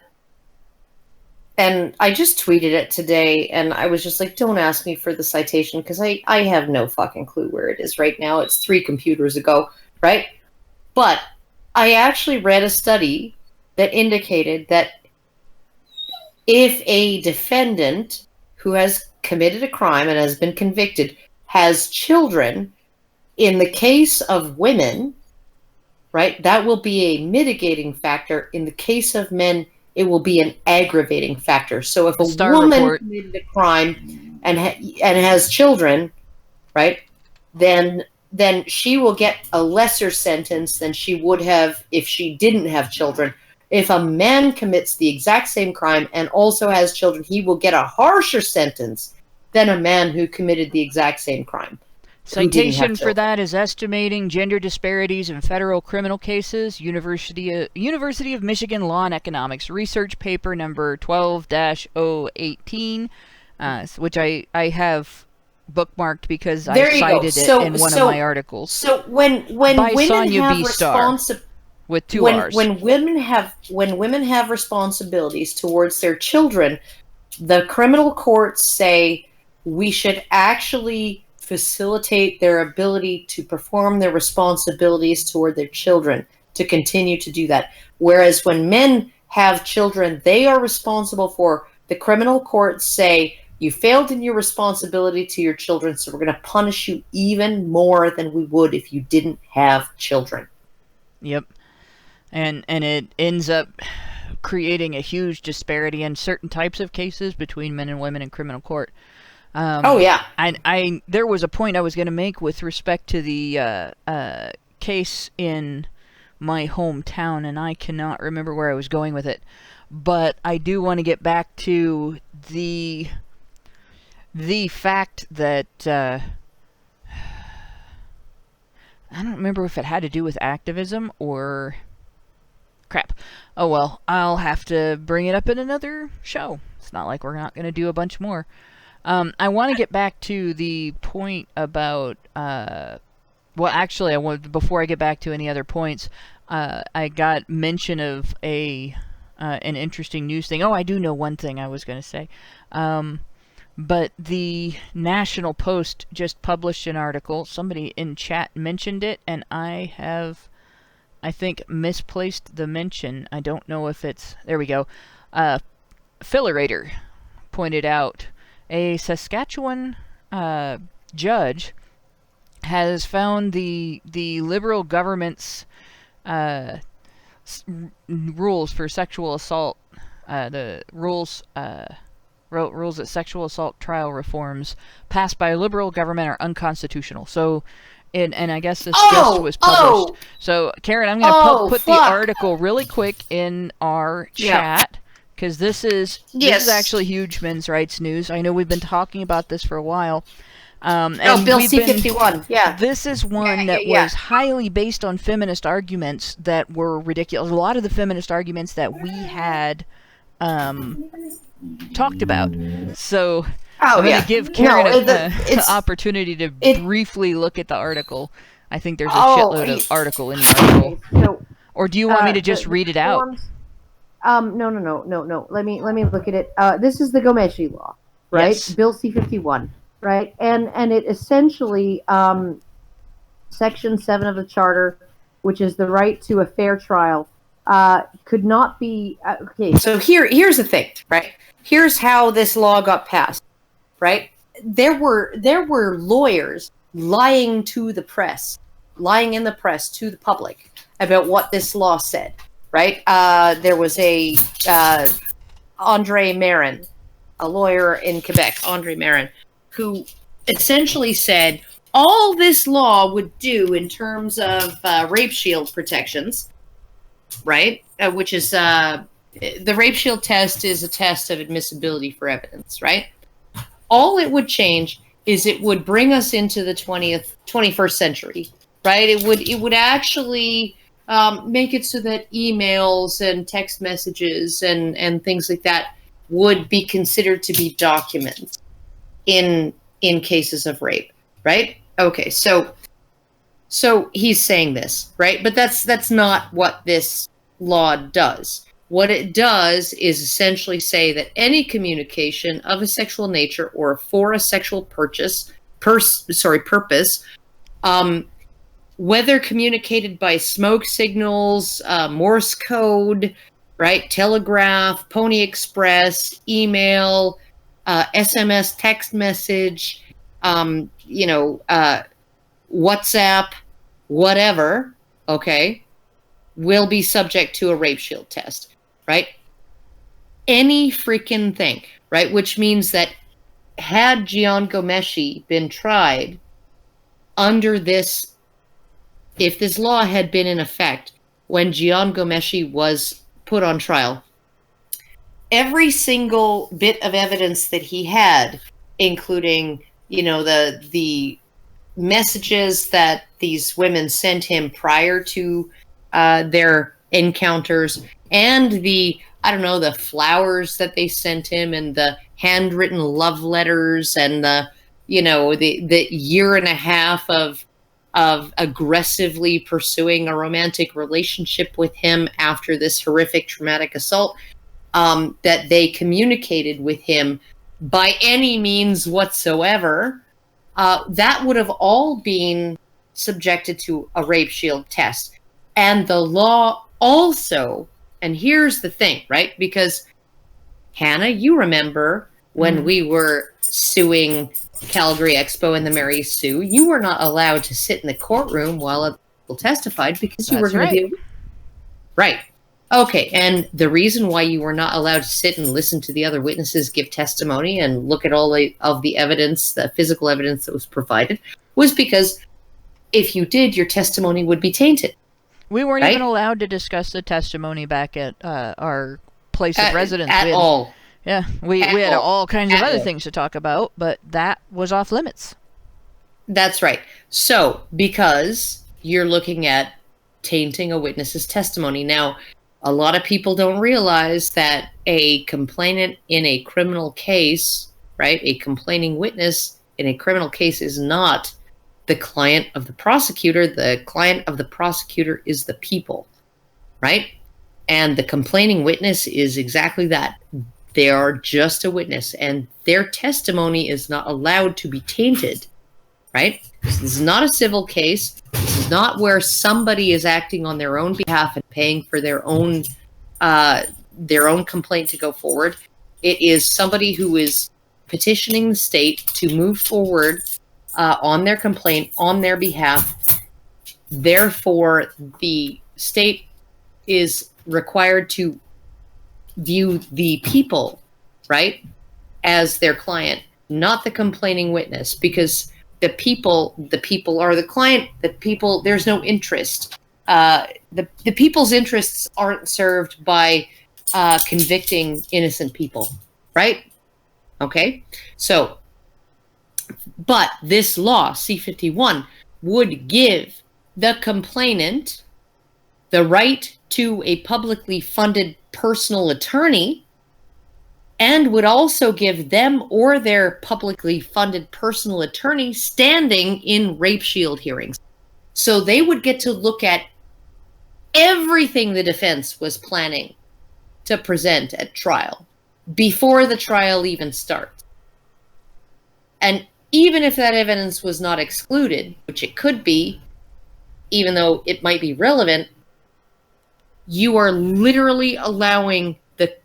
and I just tweeted it today, and I was just like, don't ask me for the citation because I have no fucking clue where it is right now. It's 3 computers ago, right? But I actually read a study that indicated that if a defendant who has committed a crime and has been convicted has children, in the case of women, right, that will be a mitigating factor. In the case of men, it will be an aggravating factor. So if a woman committed a crime and has children, right, then she will get a lesser sentence than she would have if she didn't have children. If a man commits the exact same crime and also has children, he will get a harsher sentence than a man who committed the exact same crime. Citation for that is Estimating Gender Disparities in Federal Criminal Cases, University of Michigan Law and Economics, research paper number 12-018, which I have bookmarked because I cited it in one of my articles. So when women have with 2 R's. When women have responsibilities towards their children, the criminal courts say we should actually facilitate their ability to perform their responsibilities toward their children, to continue to do that. Whereas when men have children, they are responsible for, the criminal courts say, you failed in your responsibility to your children, so we're going to punish you even more than we would if you didn't have children. Yep. And it ends up creating a huge disparity in certain types of cases between men and women in criminal court. And there was a point I was going to make with respect to the case in my hometown, and I cannot remember where I was going with it. But I do want to get back to the fact that I don't remember if it had to do with activism or crap. Oh well, I'll have to bring it up in another show. It's not like we're not going to do a bunch more. I want to get back to the point about well, actually, before I get back to any other points, I got mention of an interesting news thing. Oh, I do know one thing I was going to say. But the National Post just published an article. Somebody in chat mentioned it, and I have, I think, misplaced the mention. I don't know if it's... There we go. Fillerator pointed out a Saskatchewan judge has found the Liberal government's rules for sexual assault, the rules that sexual assault trial reforms passed by a Liberal government are unconstitutional. So, and I guess this just was published. So, Karen, I'm going to put the article really quick in our chat, because this is actually huge men's rights news. I know we've been talking about this for a while. And Bill C-51, This is one that was highly based on feminist arguments that were ridiculous. A lot of the feminist arguments that we had talked about. So I'm going to give Karen an opportunity to briefly look at the article. I think there's a shitload of article in the article. Or do you want me to just read it out? No. Let me look at it. This is the Gomeshi law, right? Yes. Bill C-51, right? And it essentially, Section 7 of the Charter, which is the right to a fair trial, could not be... okay, so here's the thing, right? Here's how this law got passed, right? There were lawyers lying in the press to the public about what this law said, right? There was Andre Marin, a lawyer in Quebec, Andre Marin, who essentially said all this law would do in terms of rape shield protections, right? Which is the rape shield test is a test of admissibility for evidence, right? All it would change is it would bring us into the 21st century, right? It would actually make it so that emails and text messages and things like that would be considered to be documents in cases of rape, right? Okay, so he's saying this, right? But that's not what this law does. What it does is essentially say that any communication of a sexual nature or for a sexual purpose, whether communicated by smoke signals, Morse code, right, telegraph, Pony Express, email, SMS text message, WhatsApp, whatever, okay, will be subject to a rape shield test, right? Any freaking thing, right? Which means that had Jian Ghomeshi been tried under this, if this law had been in effect when Jian Ghomeshi was put on trial, every single bit of evidence that he had, including, the messages that these women sent him prior to their encounters, and the flowers that they sent him, and the handwritten love letters, and the year and a half of aggressively pursuing a romantic relationship with him after this horrific traumatic assault, that they communicated with him by any means whatsoever, that would have all been subjected to a rape shield test. And the law also, and here's the thing, right? Because, Hannah, you remember when we were suing Calgary Expo and the Mary Sue, you were not allowed to sit in the courtroom while other people testified because you were going to be... Right. Okay, and the reason why you were not allowed to sit and listen to the other witnesses give testimony and look at all of the evidence, the physical evidence that was provided, was because if you did, your testimony would be tainted. We weren't even allowed to discuss the testimony back at our place of residence. At all. Yeah, we had all kinds of other things to talk about, but that was off limits. That's right. So, because you're looking at tainting a witness's testimony. Now, a lot of people don't realize that a complainant in a criminal case, right, a complaining witness in a criminal case is not the client of the prosecutor. The client of the prosecutor is the people, right? And the complaining witness is exactly that. They are just a witness, and their testimony is not allowed to be tainted, right? This is not a civil case. This is not where somebody is acting on their own behalf and paying for their own complaint to go forward. It is somebody who is petitioning the state to move forward on their complaint on their behalf. Therefore, the state is required to view the people, right, as their client, not the complaining witness, because the people are the client. The people, there's no interest. The people's interests aren't served by convicting innocent people, right? Okay, so, but this law, C-51, would give the complainant the right to a publicly funded personal attorney, and would also give them or their publicly funded personal attorney standing in rape shield hearings. So they would get to look at everything the defense was planning to present at trial before the trial even starts. And even if that evidence was not excluded, which it could be, even though it might be relevant, you are literally allowing the...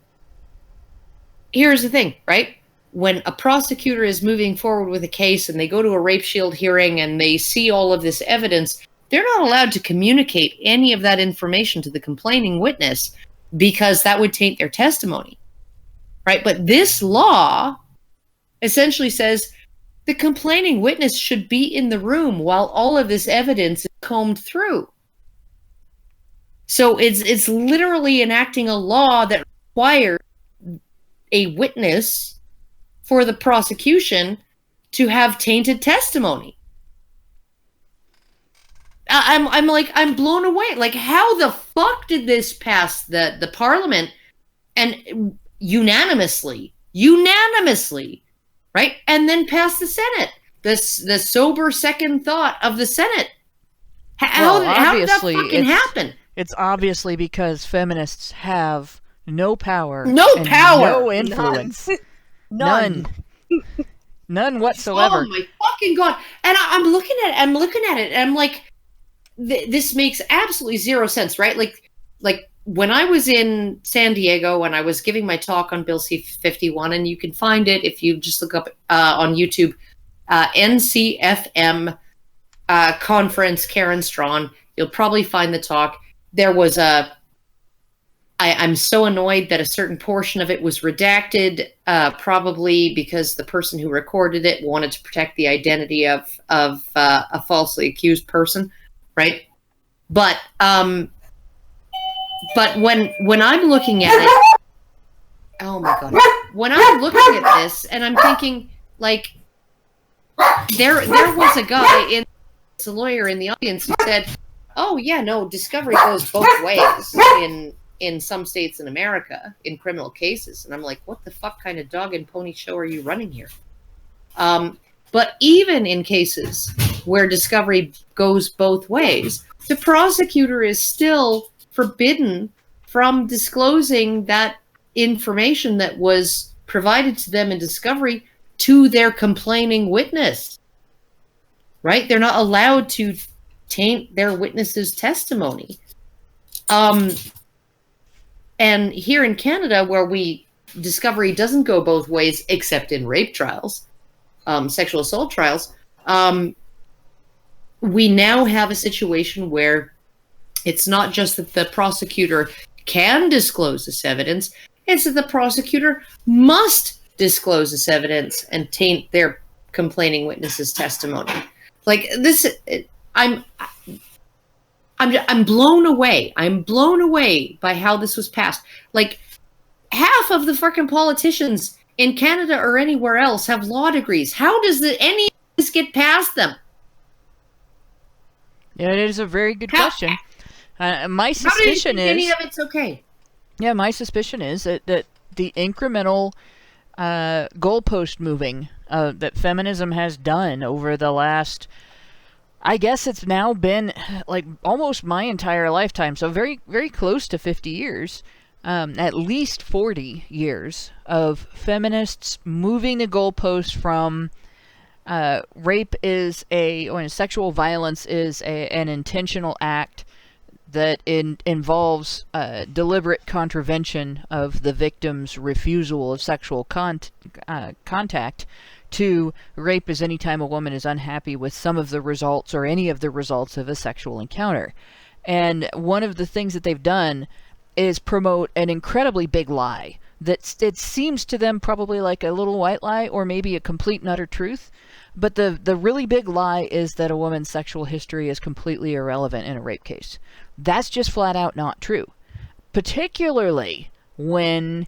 Here's the thing, right? When a prosecutor is moving forward with a case and they go to a rape shield hearing and they see all of this evidence, they're not allowed to communicate any of that information to the complaining witness because that would taint their testimony, right? But this law essentially says the complaining witness should be in the room while all of this evidence is combed through. So it's literally enacting a law that requires a witness for the prosecution to have tainted testimony. I'm blown away. Like, how the fuck did this pass the parliament and unanimously, right? And then pass the Senate. The sober second thought of the Senate. How did that fucking happen? It's obviously because feminists have no power. No influence. None whatsoever. Oh my fucking God. And I'm looking at it, and I'm like, this makes absolutely zero sense, right? Like when I was in San Diego and I was giving my talk on Bill C-51, and you can find it if you just look up on YouTube, NCFM conference Karen Strawn, you'll probably find the talk. There was I'm so annoyed that a certain portion of it was redacted, probably because the person who recorded it wanted to protect the identity of a falsely accused person, right? But when I'm looking at it, oh my God, when I'm looking at this and I'm thinking, like, there was a guy a lawyer in the audience who said, "Oh yeah, no, discovery goes both ways in some states in America in criminal cases." And I'm like, what the fuck kind of dog and pony show are you running here? But even in cases where discovery goes both ways, the prosecutor is still forbidden from disclosing that information that was provided to them in discovery to their complaining witness, right? They're not allowed to taint their witness's testimony. And here in Canada, where discovery doesn't go both ways, except in rape trials, sexual assault trials, we now have a situation where it's not just that the prosecutor can disclose this evidence, it's that the prosecutor must disclose this evidence and taint their complaining witness's testimony. Like this, I'm blown away. I'm blown away by how this was passed. Like, half of the fucking politicians in Canada or anywhere else have law degrees. How does any of this get past them? Yeah, it is a very good question. My suspicion is any of it's okay. Yeah, my suspicion is that the incremental goalpost moving that feminism has done over the last, I guess it's now been like almost my entire lifetime, so very, very close to 50 years, at least 40 years of feminists moving the goalposts from rape is sexual violence is an intentional act that involves deliberate contravention of the victim's refusal of sexual contact, to rape is any time a woman is unhappy with some of the results or any of the results of a sexual encounter. And one of the things that they've done is promote an incredibly big lie that it seems to them probably like a little white lie or maybe a complete and utter truth. But the really big lie is that a woman's sexual history is completely irrelevant in a rape case. That's just flat out not true. Particularly when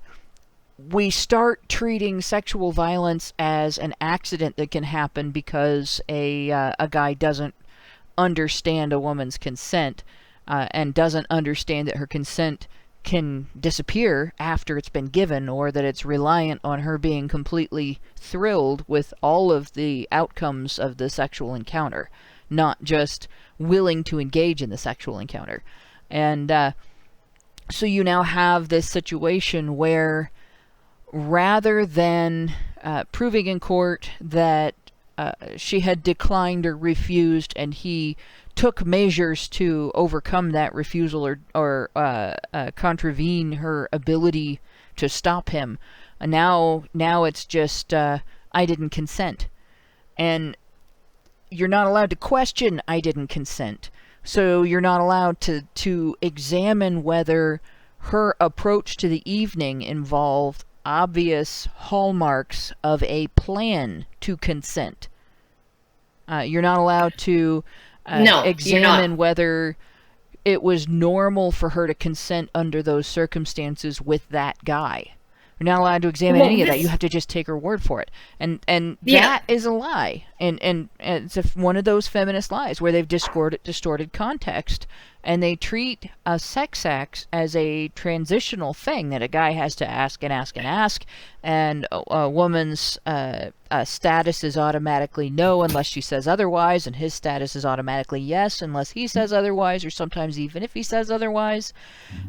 we start treating sexual violence as an accident that can happen because a guy doesn't understand a woman's consent and doesn't understand that her consent can disappear after it's been given, or that it's reliant on her being completely thrilled with all of the outcomes of the sexual encounter, not just willing to engage in the sexual encounter. And So you now have this situation where rather than proving in court that she had declined or refused, and he took measures to overcome that refusal or contravene her ability to stop him, now it's just I didn't consent. And you're not allowed to question I didn't consent. So you're not allowed to examine whether her approach to the evening involved obvious hallmarks of a plan to consent. You're not allowed to examine whether it was normal for her to consent under those circumstances with that guy. You're not allowed to examine any of that. You have to just take her word for it. And that is a lie. And it's one of those feminist lies where they've distorted context, and they treat a sex act as a transitional thing that a guy has to ask and ask and ask, and a woman's status is automatically no unless she says otherwise, and his status is automatically yes unless he says otherwise, or sometimes even if he says otherwise.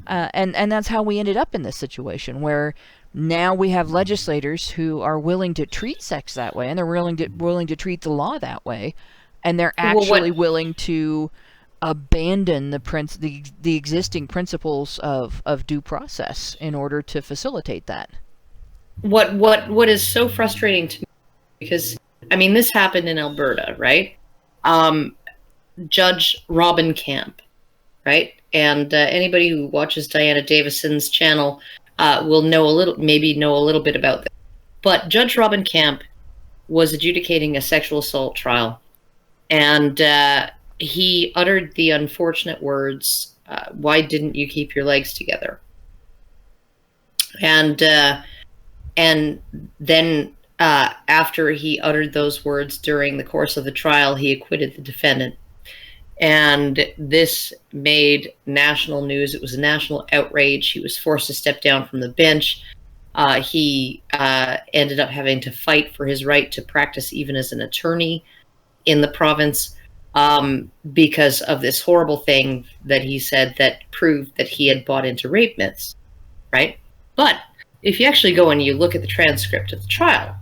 And that's how we ended up in this situation where now we have legislators who are willing to treat sex that way, and they're willing to treat the law that way, and they're actually willing to abandon the existing principles of due process in order to facilitate that. What is so frustrating to me, because I mean this happened in Alberta, right? Judge Robin Camp, right? And anybody who watches Diana Davison's channel will know a little bit about this. But Judge Robin Camp was adjudicating a sexual assault trial, and he uttered the unfortunate words, "Why didn't you keep your legs together?" And then after he uttered those words during the course of the trial, he acquitted the defendant. And this made national news. It was a national outrage. He was forced to step down from the bench. He ended up having to fight for his right to practice even as an attorney in the province because of this horrible thing that he said that proved that he had bought into rape myths, right? But if you actually go and you look at the transcript of the trial,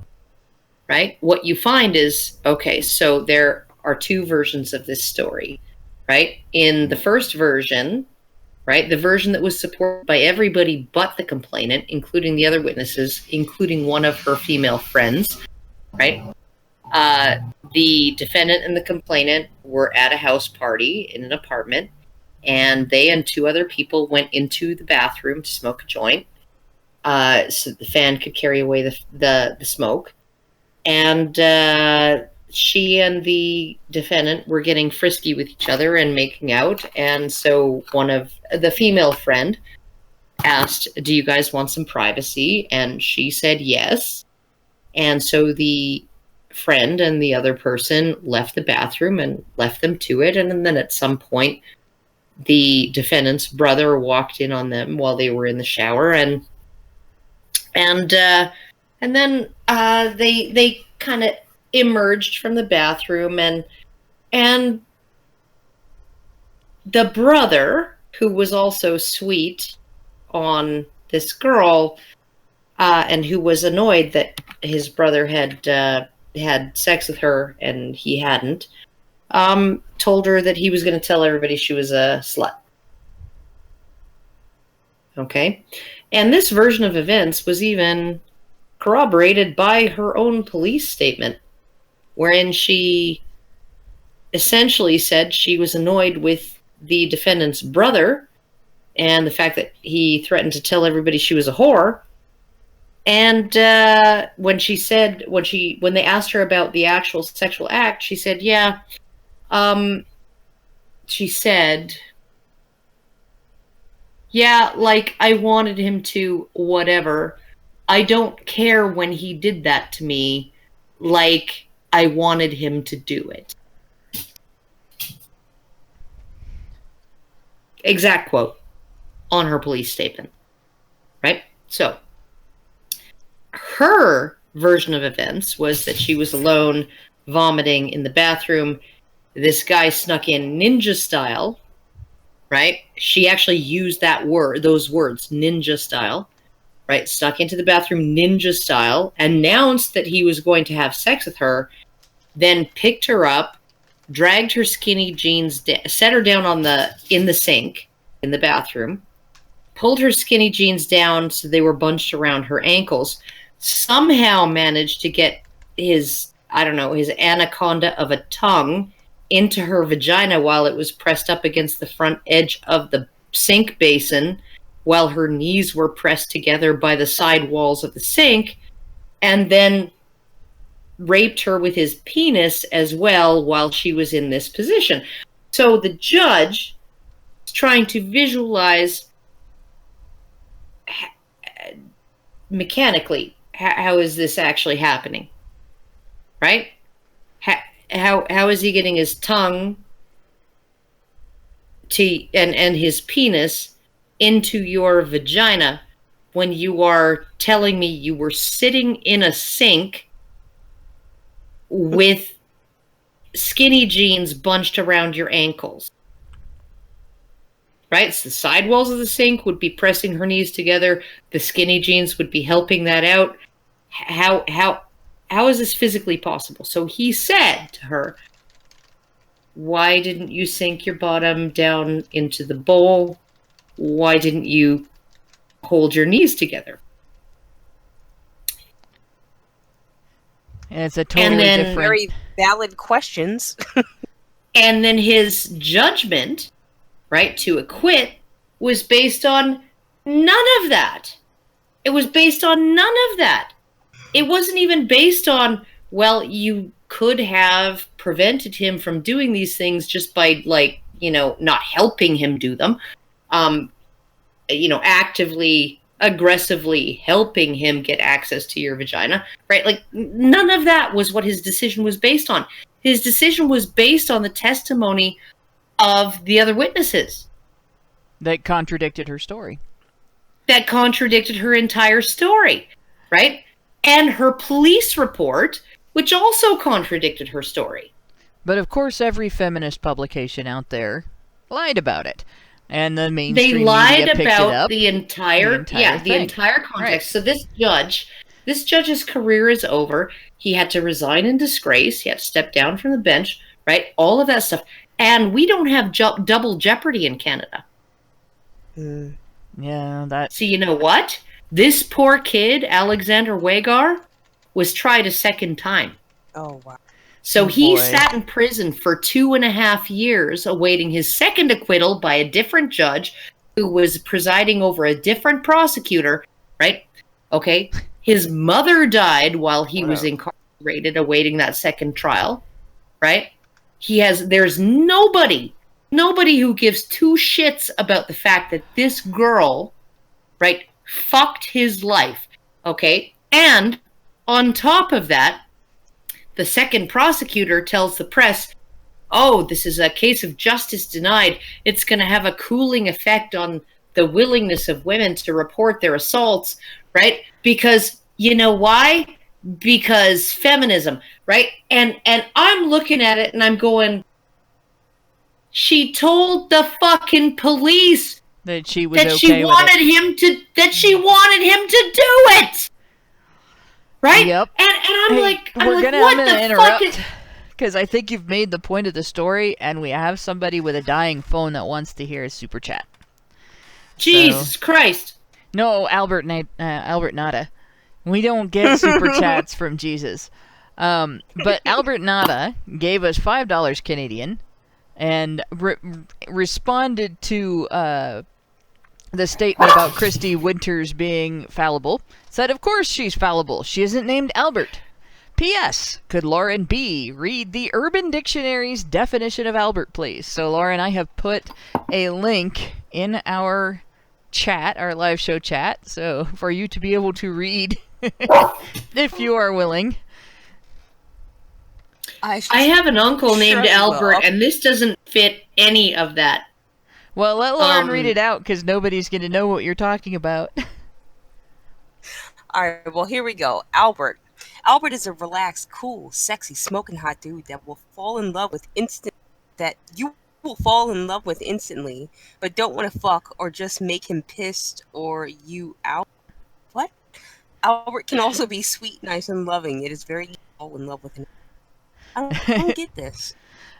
right, what you find is, okay, so there are two versions of this story. Right? In the first version, right, the version that was supported by everybody but the complainant, including the other witnesses, including one of her female friends, right? The defendant and the complainant were at a house party in an apartment, and they and two other people went into the bathroom to smoke a joint, so the fan could carry away the smoke. And she and the defendant were getting frisky with each other and making out. And so one of the female friend asked, "Do you guys want some privacy?" And she said yes. And so the friend and the other person left the bathroom and left them to it. And then at some point, the defendant's brother walked in on them while they were in the shower. And then they kind of emerged from the bathroom, and the brother, who was also sweet on this girl, and who was annoyed that his brother had sex with her and he hadn't, told her that he was going to tell everybody she was a slut. Okay? And this version of events was even corroborated by her own police statement, wherein she essentially said she was annoyed with the defendant's brother and the fact that he threatened to tell everybody she was a whore. And when they asked her about the actual sexual act, she said, like, I wanted him to whatever. I don't care when he did that to me, like I wanted him to do it. Exact quote on her police statement. Right? So, her version of events was that she was alone, vomiting in the bathroom. This guy snuck in ninja style right? She actually used those words, ninja style, right? Snuck into the bathroom ninja style, announced that he was going to have sex with her, then picked her up, dragged her skinny jeans, set her down in the sink in the bathroom, pulled her skinny jeans down so they were bunched around her ankles, somehow managed to get his anaconda of a tongue into her vagina while it was pressed up against the front edge of the sink basin, while her knees were pressed together by the side walls of the sink, and then raped her with his penis as well while she was in this position. So the judge is trying to visualize mechanically how is this actually happening, right? How is he getting his tongue and his penis into your vagina when you are telling me you were sitting in a sink with skinny jeans bunched around your ankles? Right? So the side walls of the sink would be pressing her knees together. The skinny jeans would be helping that out. How is this physically possible? So he said to her, why didn't you sink your bottom down into the bowl? Why didn't you hold your knees together? And it's a totally different... Very valid questions. And then his judgment, right, to acquit, was based on none of that. It was based on none of that. It wasn't even based on, well, you could have prevented him from doing these things just by, like, you know, not helping him do them. You know, actively, aggressively helping him get access to your vagina, right? Like, none of that was what his decision was based on. His decision was based on the testimony of the other witnesses. That contradicted her story. That contradicted her entire story, right? And her police report, which also contradicted her story. But of course, every feminist publication out there lied about it. And the mainstream they lied media picked about it up, the entire context. Right. So this judge's career is over. He had to resign in disgrace. He had to step down from the bench, right? All of that stuff. And we don't have double jeopardy in Canada. Yeah, that... So you know what? This poor kid, Alexander Wagar, was tried a second time. Oh, wow. So he sat in prison for 2.5 years awaiting his second acquittal by a different judge who was presiding over a different prosecutor, right? Okay. His mother died while he was incarcerated awaiting that second trial, right? There's nobody who gives two shits about the fact that this girl, right, fucked his life, okay? And on top of that, the second prosecutor tells the press, oh, this is a case of justice denied. It's going to have a cooling effect on the willingness of women to report their assaults, right? Because, you know why? Because feminism, right? And I'm looking at it and I'm going, she told the fucking police that she was that she wanted him to do it. Right? Yep. And I'm like, what the fuck is... Because I think you've made the point of the story, and we have somebody with a dying phone that wants to hear a super chat. Jesus Christ. No, Albert Nada. We don't get super chats from Jesus. But Albert Nada gave us $5 Canadian and responded to the statement about Christy Winters being fallible. Said, of course she's fallible. She isn't named Albert. P.S. Could Lauren B. read the Urban Dictionary's definition of Albert, please? So, Lauren, I have put a link in our chat, our live show chat, so for you to be able to read, if you are willing. I have an uncle named Albert, and this doesn't fit any of that. Well, let Lauren read it out, because nobody's going to know what you're talking about. All right, well, here we go. Albert. Albert is a relaxed, cool, sexy, smoking hot dude that will fall in love with instant that you will fall in love with instantly, but don't want to fuck or just make him pissed or you out. What? Albert can also be sweet, nice, and loving. It is very easy to fall in love with him. I don't get this.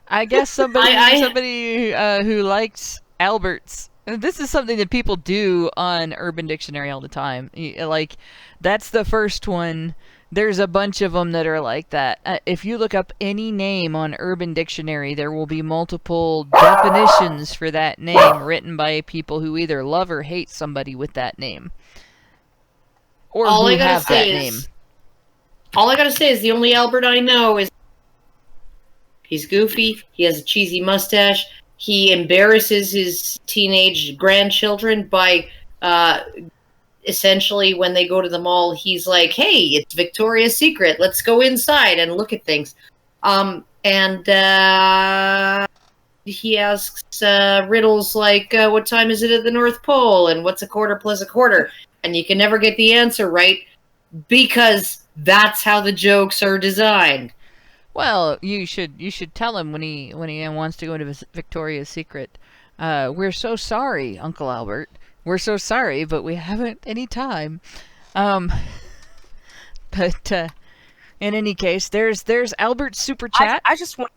I guess somebody I- somebody who likes Alberts. This is something that people do on Urban Dictionary all the time. Like, that's the first one. There's a bunch of them that are like that. If you look up any name on Urban Dictionary, there will be multiple definitions for that name written by people who either love or hate somebody with that name. Or All who I gotta have that say name. is, all I gotta say is the only Albert I know is he's goofy. He has a cheesy mustache. He embarrasses his teenage grandchildren by essentially when they go to the mall, he's like, "Hey, it's Victoria's Secret. Let's go inside and look at things." And he asks riddles like, "What time is it at the North Pole?" and "What's a quarter plus a quarter?" And you can never get the answer right because that's how the jokes are designed. Well, you should tell him when he wants to go to Victoria's Secret. We're so sorry, Uncle Albert. We're so sorry, but we haven't any time. But in any case, there's Albert's super chat. I just want.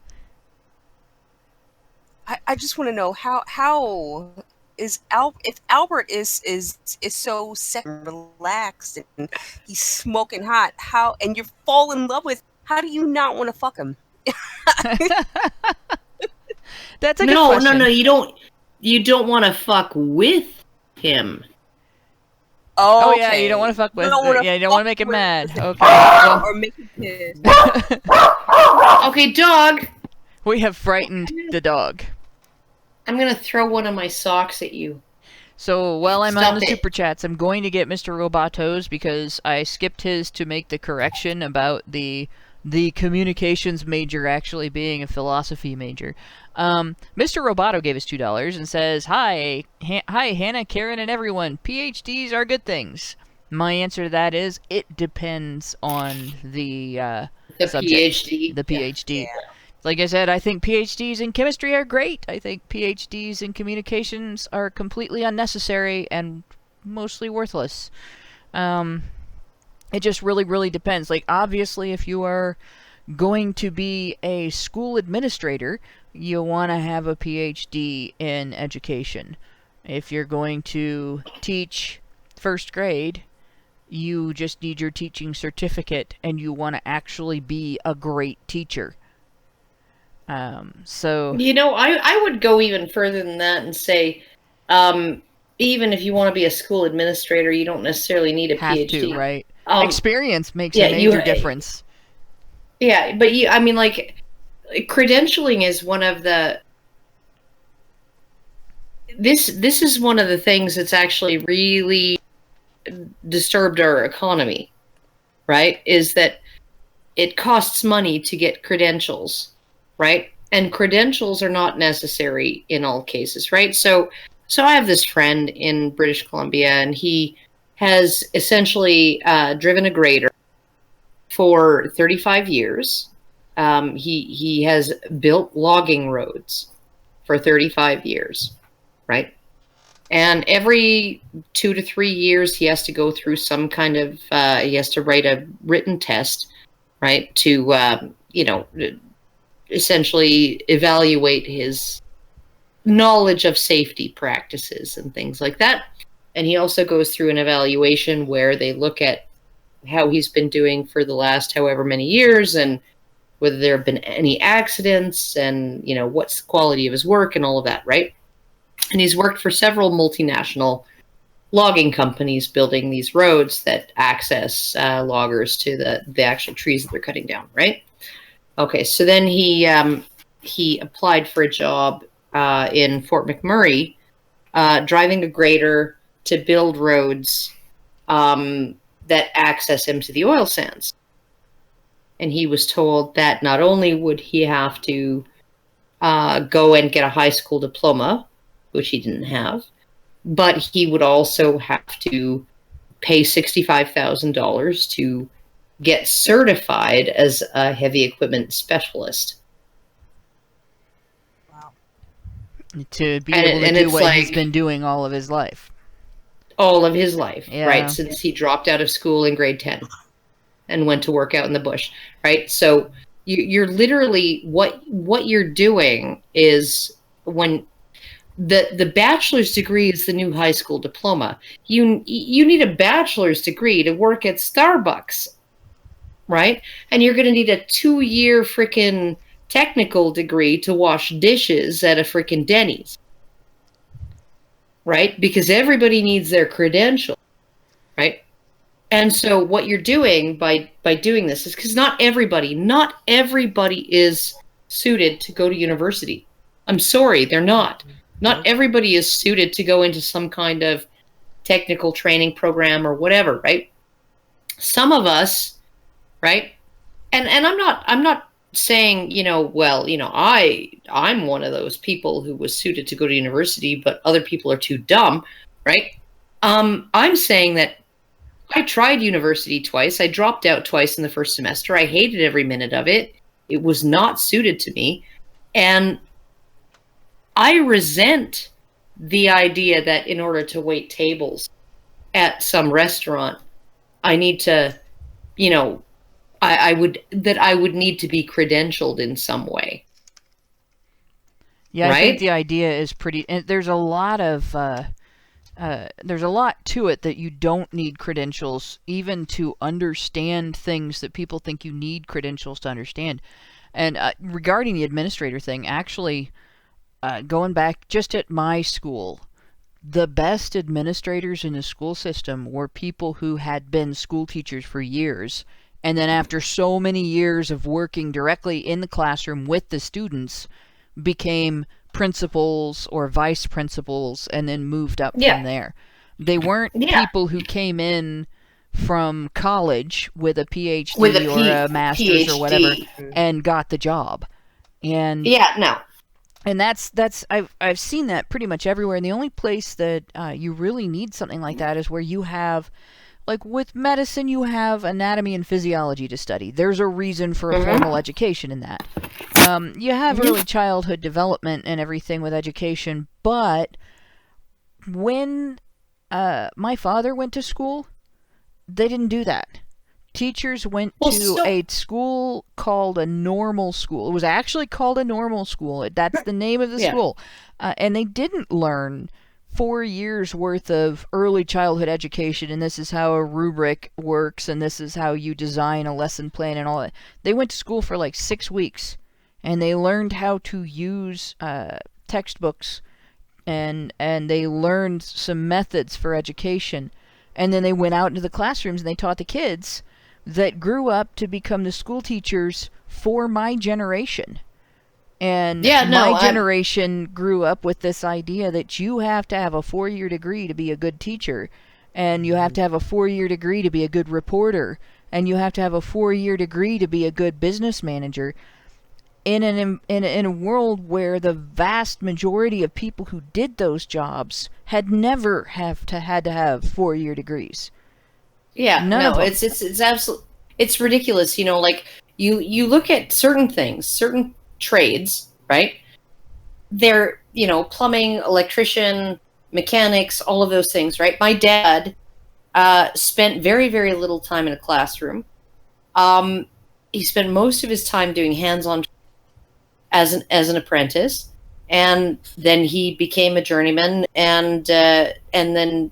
I just want to know how is if Albert is so relaxed and he's smoking hot, how and you fall in love with, how do you not want to fuck him? That's a good question. No, you don't want to fuck with him. Oh, Okay. yeah, you don't want to fuck with. Yeah, you don't want to make him mad. Okay. Or make him pissed. Okay, dog. We have frightened the dog. I'm gonna throw one of my socks at you. So while I'm Stop on the it. super chats, I'm going to get Mr. Roboto's because I skipped his to make the correction about the communications major actually being a philosophy major. Mr. Roboto gave us $2 and says, "Hi, Hannah, Karen, and everyone. PhDs are good things." My answer to that is it depends on the subject, PhD. the PhD. Like I said, I think PhDs in chemistry are great. I think PhDs in communications are completely unnecessary and mostly worthless. It just really, really depends. Like, obviously, if you are going to be a school administrator, you want to have a PhD in education. If you're going to teach first grade, you just need your teaching certificate and you want to actually be a great teacher. So You know, I would go even further than that and say, even if you want to be a school administrator, you don't necessarily need a have PhD. to, right? Experience makes a major difference. Yeah, but I mean, like, credentialing is one of the. This is one of the things that's actually really disturbed our economy, right? Is that it costs money to get credentials, right? And credentials are not necessary in all cases, right? So I have this friend in British Columbia, and he has essentially driven a grader for 35 years. He has built logging roads for 35 years, right? And every 2 to 3 years, he has to go through some kind of, he has to write a written test, right? To, essentially evaluate his knowledge of safety practices and things like that. And he also goes through an evaluation where they look at how he's been doing for the last however many years and whether there have been any accidents and, what's the quality of his work and all of that, right? And he's worked for several multinational logging companies building these roads that access loggers to the actual trees that they're cutting down, right? Okay, so then he applied for a job in Fort McMurray, driving a grader to build roads that access him to the oil sands. And he was told that not only would he have to go and get a high school diploma, which he didn't have, but he would also have to pay $65,000 to get certified as a heavy equipment specialist. Wow. To be able to do what he's been doing all of his life. All of his life, Yeah. right? Since he dropped out of school in grade 10 and went to work out in the bush, right? So you're literally, what you're doing is, when the bachelor's degree is the new high school diploma. You need a bachelor's degree to work at Starbucks, right? And you're going to need a 2-year freaking technical degree to wash dishes at a freaking Denny's, right? Because everybody needs their credential, right? And so what you're doing by doing this is, because not everybody is suited to go to university. I'm sorry, they're not. Not everybody is suited to go into some kind of technical training program or whatever, right? Some of us, right? And I'm not saying, I'm one of those people who was suited to go to university, but other people are too dumb, right? I'm saying that I tried university twice. I dropped out twice in the first semester. I hated every minute of it. It was not suited to me. And I resent the idea that in order to wait tables at some restaurant, I need to, I would need to be credentialed in some way. Yeah, right? I think the idea is pretty. And there's a lot to it that you don't need credentials even to understand things that people think you need credentials to understand. And regarding the administrator thing, actually, going back just at my school, the best administrators in the school system were people who had been school teachers for years, and then after so many years of working directly in the classroom with the students, became principals or vice principals and then moved up from there. They weren't people who came in from college with a PhD or a master's or whatever and got the job. And and that's I've seen that pretty much everywhere. And the only place that you really need something like that is where you have, like with medicine, you have anatomy and physiology to study. There's a reason for a formal education in that. You have early childhood development and everything with education, but when my father went to school, they didn't do that. Teachers went to a school called a normal school. It was actually called a normal school. That's the name of the school. And they didn't learn 4 years worth of early childhood education, and this is how a rubric works, and this is how you design a lesson plan and all that. They went to school for like 6 weeks, and they learned how to use textbooks, and they learned some methods for education. And then they went out into the classrooms and they taught the kids that grew up to become the school teachers for my generation. And my generation grew up with this idea that you have to have a 4-year degree to be a good teacher, and you have to have a 4-year degree to be a good reporter, and you have to have a 4-year degree to be a good business manager. In a world where the vast majority of people who did those jobs had never had to have 4-year degrees. It's absolutely, it's ridiculous. Like you look at certain things, certain trades, right? They're, plumbing, electrician, mechanics, all of those things, right? My dad spent very, very little time in a classroom. He spent most of his time doing hands-on as an apprentice, and then he became a journeyman, and then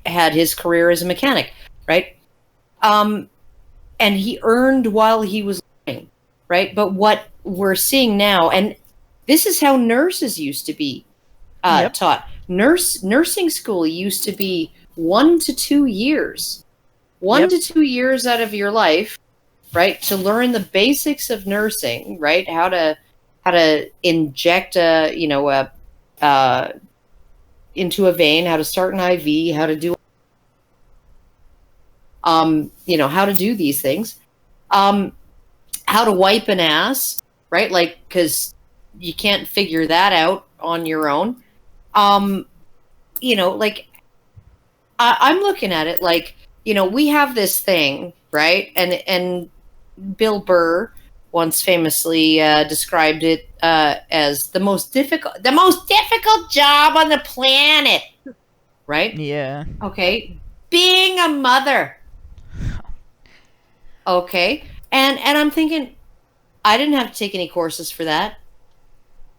had his career as a mechanic, right? And he earned while he was learning, right? But what we're seeing now, and this is how nurses used to be taught. Nursing school used to be 1 to 2 years. 1 to 2 years out of your life, right, to learn the basics of nursing, right? How to inject into a vein, how to start an IV, how to do how to do these things, how to wipe an ass, right? Like, because you can't figure that out on your own. Like I'm looking at it like, we have this thing, right? And Bill Burr once famously described it as the most difficult job on the planet. Right? Yeah. Okay. Being a mother. Okay. And I'm thinking, I didn't have to take any courses for that.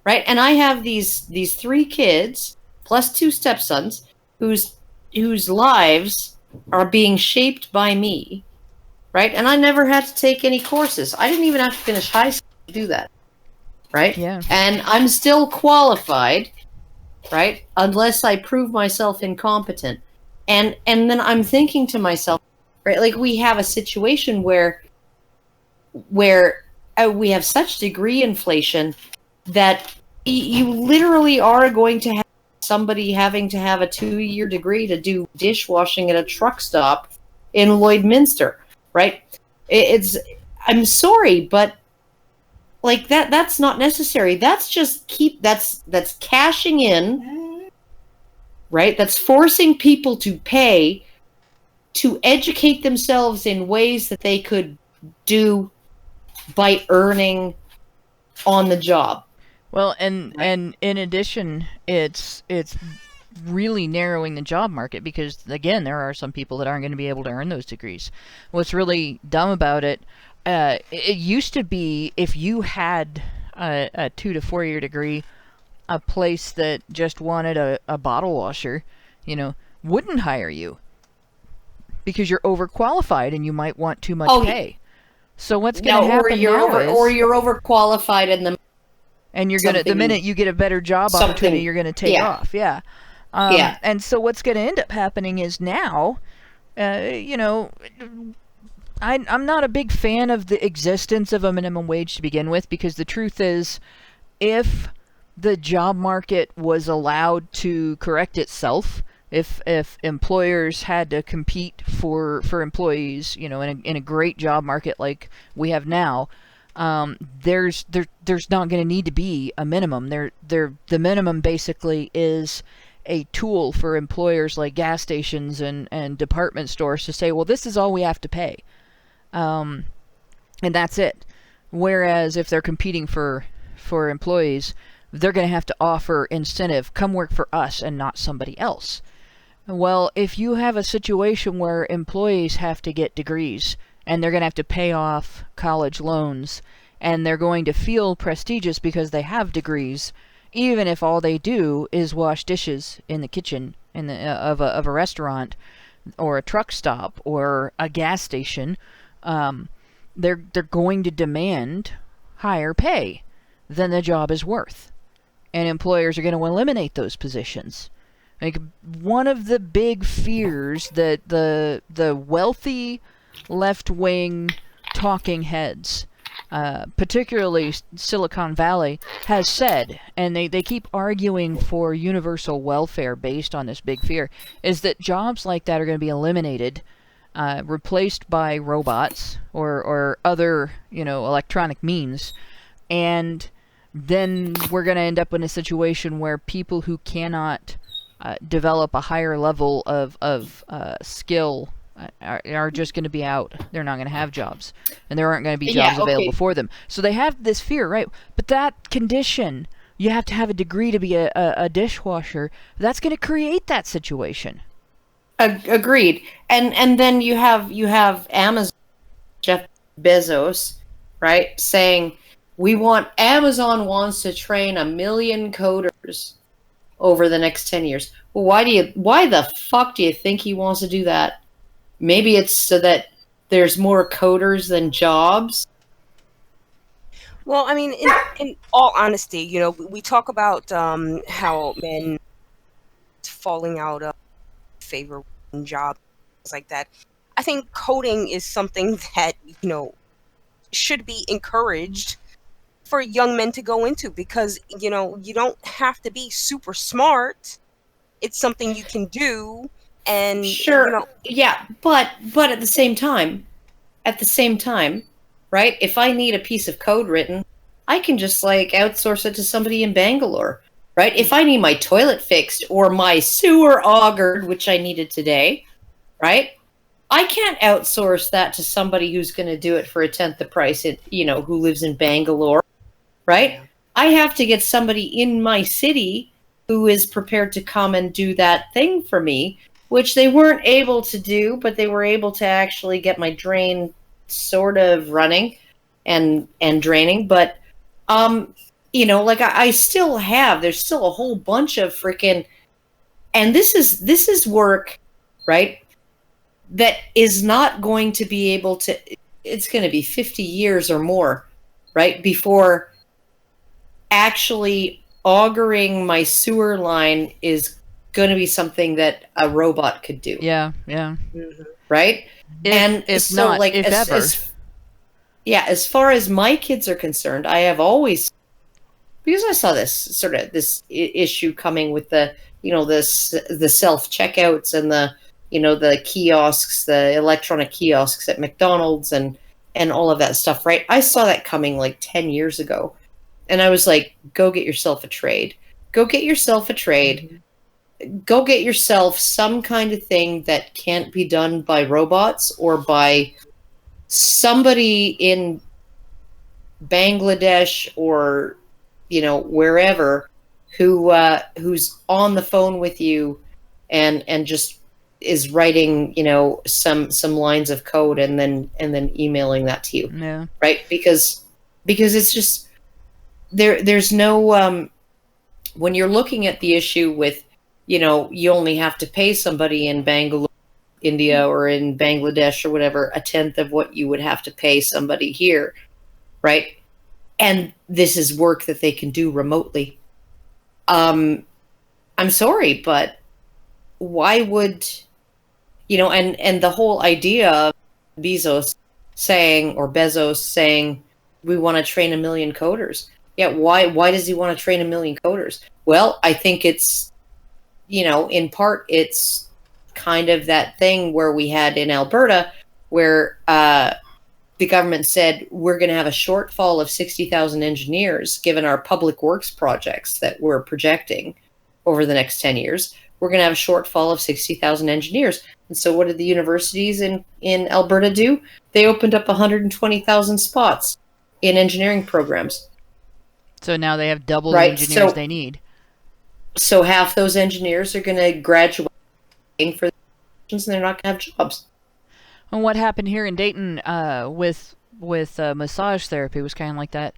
Right? And I have these 3 kids plus 2 stepsons whose lives are being shaped by me. Right? And I never had to take any courses. I didn't even have to finish high school to do that. Right? Yeah. And I'm still qualified, right? Unless I prove myself incompetent. And then I'm thinking to myself, right, like we have a situation where we have such degree inflation that you literally are going to have somebody having to have a 2-year degree to do dishwashing at a truck stop in Lloydminster, right? I'm sorry, but like that's not necessary. That's just that's cashing in, right? That's forcing people to pay to educate themselves in ways that they could do by earning on the job. Well, and in addition, it's really narrowing the job market because, again, there are some people that aren't going to be able to earn those degrees. What's really dumb about it, it used to be if you had a 2 to 4 year degree, a place that just wanted a bottle washer, wouldn't hire you because you're overqualified and you might want too much pay. So what's going to happen or you're overqualified and you're gonna, the minute you get a better job opportunity, you're gonna take off. Yeah. And so what's gonna end up happening is now, I'm not a big fan of the existence of a minimum wage to begin with, because the truth is, if the job market was allowed to correct itself, if employers had to compete for employees, in a great job market like we have now, there's not going to need to be a minimum. The minimum basically is a tool for employers like gas stations and department stores to say, well, this is all we have to pay, and that's it. Whereas if they're competing for employees, they're going to have to offer incentive. Come work for us and not somebody else. Well, if you have a situation where employees have to get degrees and they're going to have to pay off college loans, and they're going to feel prestigious because they have degrees, even if all they do is wash dishes in the kitchen of a restaurant or a truck stop or a gas station, they're going to demand higher pay than the job is worth, and employers are going to eliminate those positions. Like, one of the big fears that the wealthy left-wing talking heads, particularly Silicon Valley, has said, and they keep arguing for universal welfare based on this big fear, is that jobs like that are going to be eliminated, replaced by robots or other, electronic means, and then we're going to end up in a situation where people who cannot develop a higher level of skill are just going to be out. They're not going to have jobs, and there aren't going to be jobs available for them. So they have this fear, right? But that condition, you have to have a degree to be a dishwasher, that's going to create that situation. Agreed. And then you have Amazon, Jeff Bezos, right, saying Amazon wants to train 1 million coders over the next 10 years. Well, why the fuck do you think he wants to do that? Maybe it's so that there's more coders than jobs. Well, I mean, in all honesty, we talk about how men falling out of favor in jobs, things like that. I think coding is something that, should be encouraged for young men to go into, because, you don't have to be super smart. It's something you can do. And sure, yeah, but at the same time, right? If I need a piece of code written, I can just outsource it to somebody in Bangalore, right? If I need my toilet fixed or my sewer augured, which I needed today, right? I can't outsource that to somebody who's going to do it for a tenth the price, who lives in Bangalore, right? Yeah. I have to get somebody in my city who is prepared to come and do that thing for me, which they weren't able to do, but they were able to actually get my drain sort of running and draining. But, I still have, there's still a whole bunch of freaking, and this is work, right? That is not going to be able to, it's going to be 50 years or more, right? Before actually augering my sewer line is going to be something that a robot could do. Yeah. Right? If not, if ever. As far as my kids are concerned, I have always, because I saw this issue coming with the self checkouts and the kiosks, the electronic kiosks at McDonald's and all of that stuff, right? I saw that coming like 10 years ago. And I was like, go get yourself a trade. Go get yourself a trade. Go get yourself some kind of thing that can't be done by robots or by somebody in Bangladesh or, wherever who's on the phone with you and just is writing, some lines of code and then emailing that to you. Yeah. Right? Because it's just there's no when you're looking at the issue with, you only have to pay somebody in Bangalore, India, or in Bangladesh or whatever, a tenth of what you would have to pay somebody here, right? And this is work that they can do remotely. I'm sorry, but why would, and the whole idea of Bezos saying, we want to train 1 million coders. Yeah, why does he want to train 1 million coders? Well, I think it's, in part, it's kind of that thing where we had in Alberta where the government said we're going to have a shortfall of 60,000 engineers given our public works projects that we're projecting over the next 10 years. We're going to have a shortfall of 60,000 engineers. And so what did the universities in Alberta do? They opened up 120,000 spots in engineering programs. So now they have double the engineers they need. So half those engineers are going to graduate for and they're not going to have jobs. And what happened here in Dayton with massage therapy was kind of like that.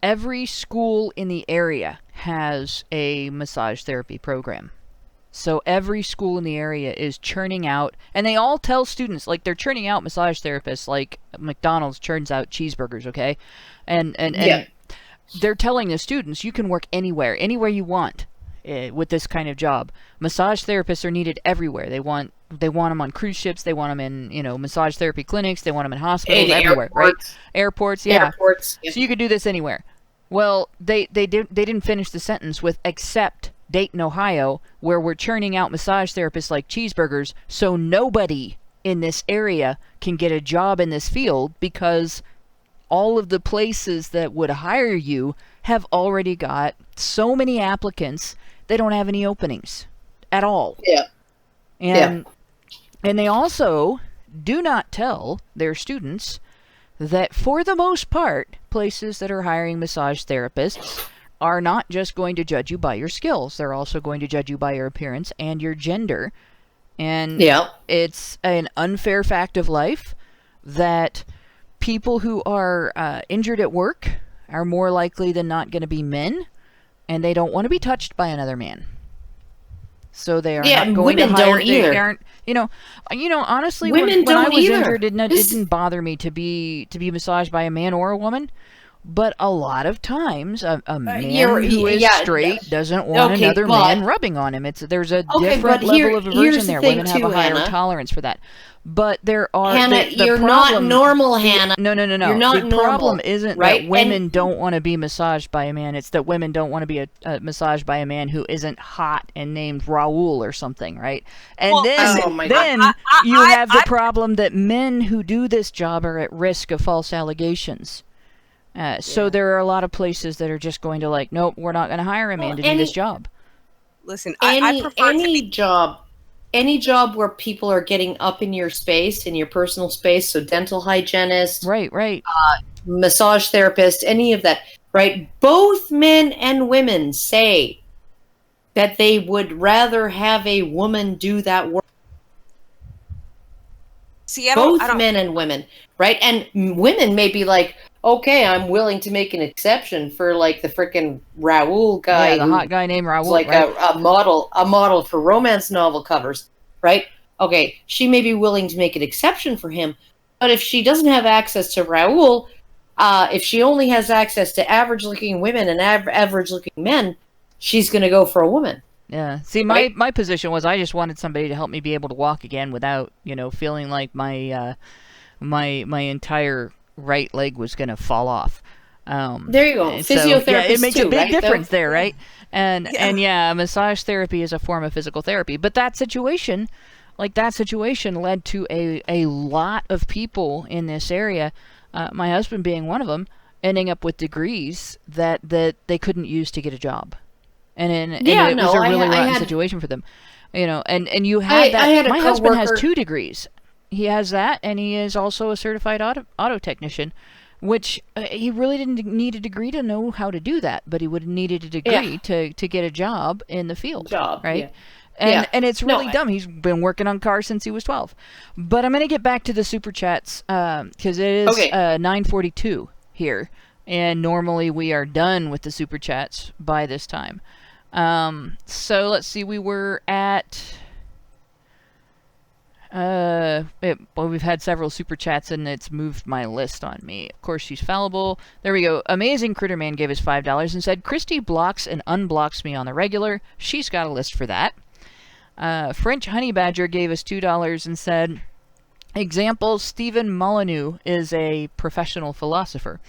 Every school in the area has a massage therapy program. So every school in the area is churning out, and they all tell students, like, they're churning out massage therapists like McDonald's churns out cheeseburgers, okay? And they're telling the students, you can work anywhere you want with this kind of job. Massage therapists are needed everywhere. They want them on cruise ships. They want them in, massage therapy clinics. They want them in hospitals, everywhere, right? Airports, yeah. Airports, yeah. So you could do this anywhere. Well, they didn't finish the sentence with except Dayton, Ohio, where we're churning out massage therapists like cheeseburgers, so nobody in this area can get a job in this field because all of the places that would hire you have already got so many applicants, they don't have any openings at all. Yeah. And they also do not tell their students that for the most part, places that are hiring massage therapists are not just going to judge you by your skills. They're also going to judge you by your appearance and your gender. And it's an unfair fact of life that people who are injured at work are more likely than not going to be men, and they don't want to be touched by another man. So they are not going to hire. They aren't, honestly, when I was injured, it didn't bother me to be massaged by a man or a woman. But a lot of times, a man who is straight doesn't want another man rubbing on him. There's a different level of aversion there. Women have a higher tolerance for that. But there are... Hannah, you're not normal, Hannah. No. You're not normal. The problem isn't that women don't want to be massaged by a man. It's that women don't want to be massaged by a man who isn't hot and named Raul or something, right? And then you have the problem that men who do this job are at risk of false allegations. So there are a lot of places that are just going to like, nope, we're not going to hire a man to do this job. Listen, any job any job where people are getting up in your space, in your personal space, so dental hygienist, Right. Massage therapist, any of that, right? Both men and women say that they would rather have a woman do that work. See, Both men and women, right? And women may be like, okay, I'm willing to make an exception for like the frickin' Raoul guy. Yeah, the hot guy named Raoul. Like right? a model for romance novel covers, right? Okay, she may be willing to make an exception for him, but if she doesn't have access to Raoul, if she only has access to average-looking women and average-looking men, she's going to go for a woman. Yeah. See, right? my position was I just wanted somebody to help me be able to walk again without, feeling like my my entire right leg was going to fall off. There you go. Physiotherapist so, yeah, it makes too, a big right? difference there, right? And massage therapy is a form of physical therapy. But that situation led to a lot of people in this area, my husband being one of them, ending up with degrees that they couldn't use to get a job. And it was a really rotten situation for them. And you had that. My husband has 2 degrees. He has that, and he is also a certified auto technician, which he really didn't need a degree to know how to do that, but he would have needed a degree to get a job in the field. Right? Yeah. And it's really dumb. He's been working on cars since he was 12. But I'm going to get back to the super chats because it is 9:42 here, and normally we are done with the super chats by this time. So let's see, we were at we've had several super chats and it's moved my list on me. Of course, she's fallible. There we go. Amazing Critterman gave us $5 and said, Christy blocks and unblocks me on the regular. She's got a list for that. French Honey Badger gave us $2 and said, example, Stephen Molyneux is a professional philosopher.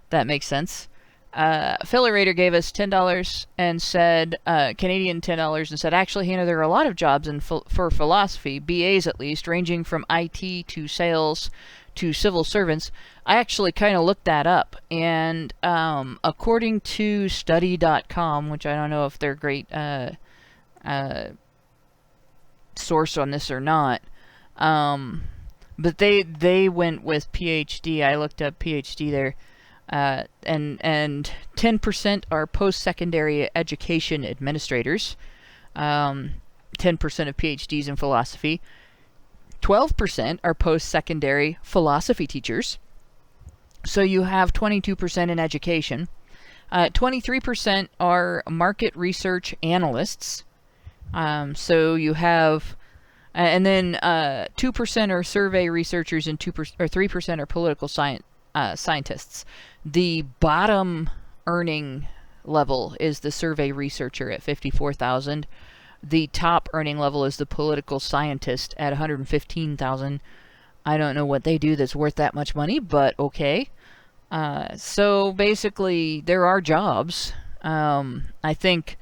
That makes sense. Fillerator gave us $10 and said, Canadian $10 and said, actually, Hannah, there are a lot of jobs for philosophy, BAs at least, ranging from IT to sales to civil servants. I actually kind of looked that up, and according to study.com, which I don't know if they're a great source on this or not, but they went with PhD. I looked up PhD there. And 10% are post-secondary education administrators, 10% of PhDs in philosophy, 12% are post-secondary philosophy teachers, so you have 22% in education, 23% are market research analysts, so you have, and then 2% are survey researchers and 3% are political scientists. The bottom earning level is the survey researcher at $54,000. The top earning level is the political scientist at $115,000. I don't know what they do that's worth that much money, but okay. So basically, there are jobs. I think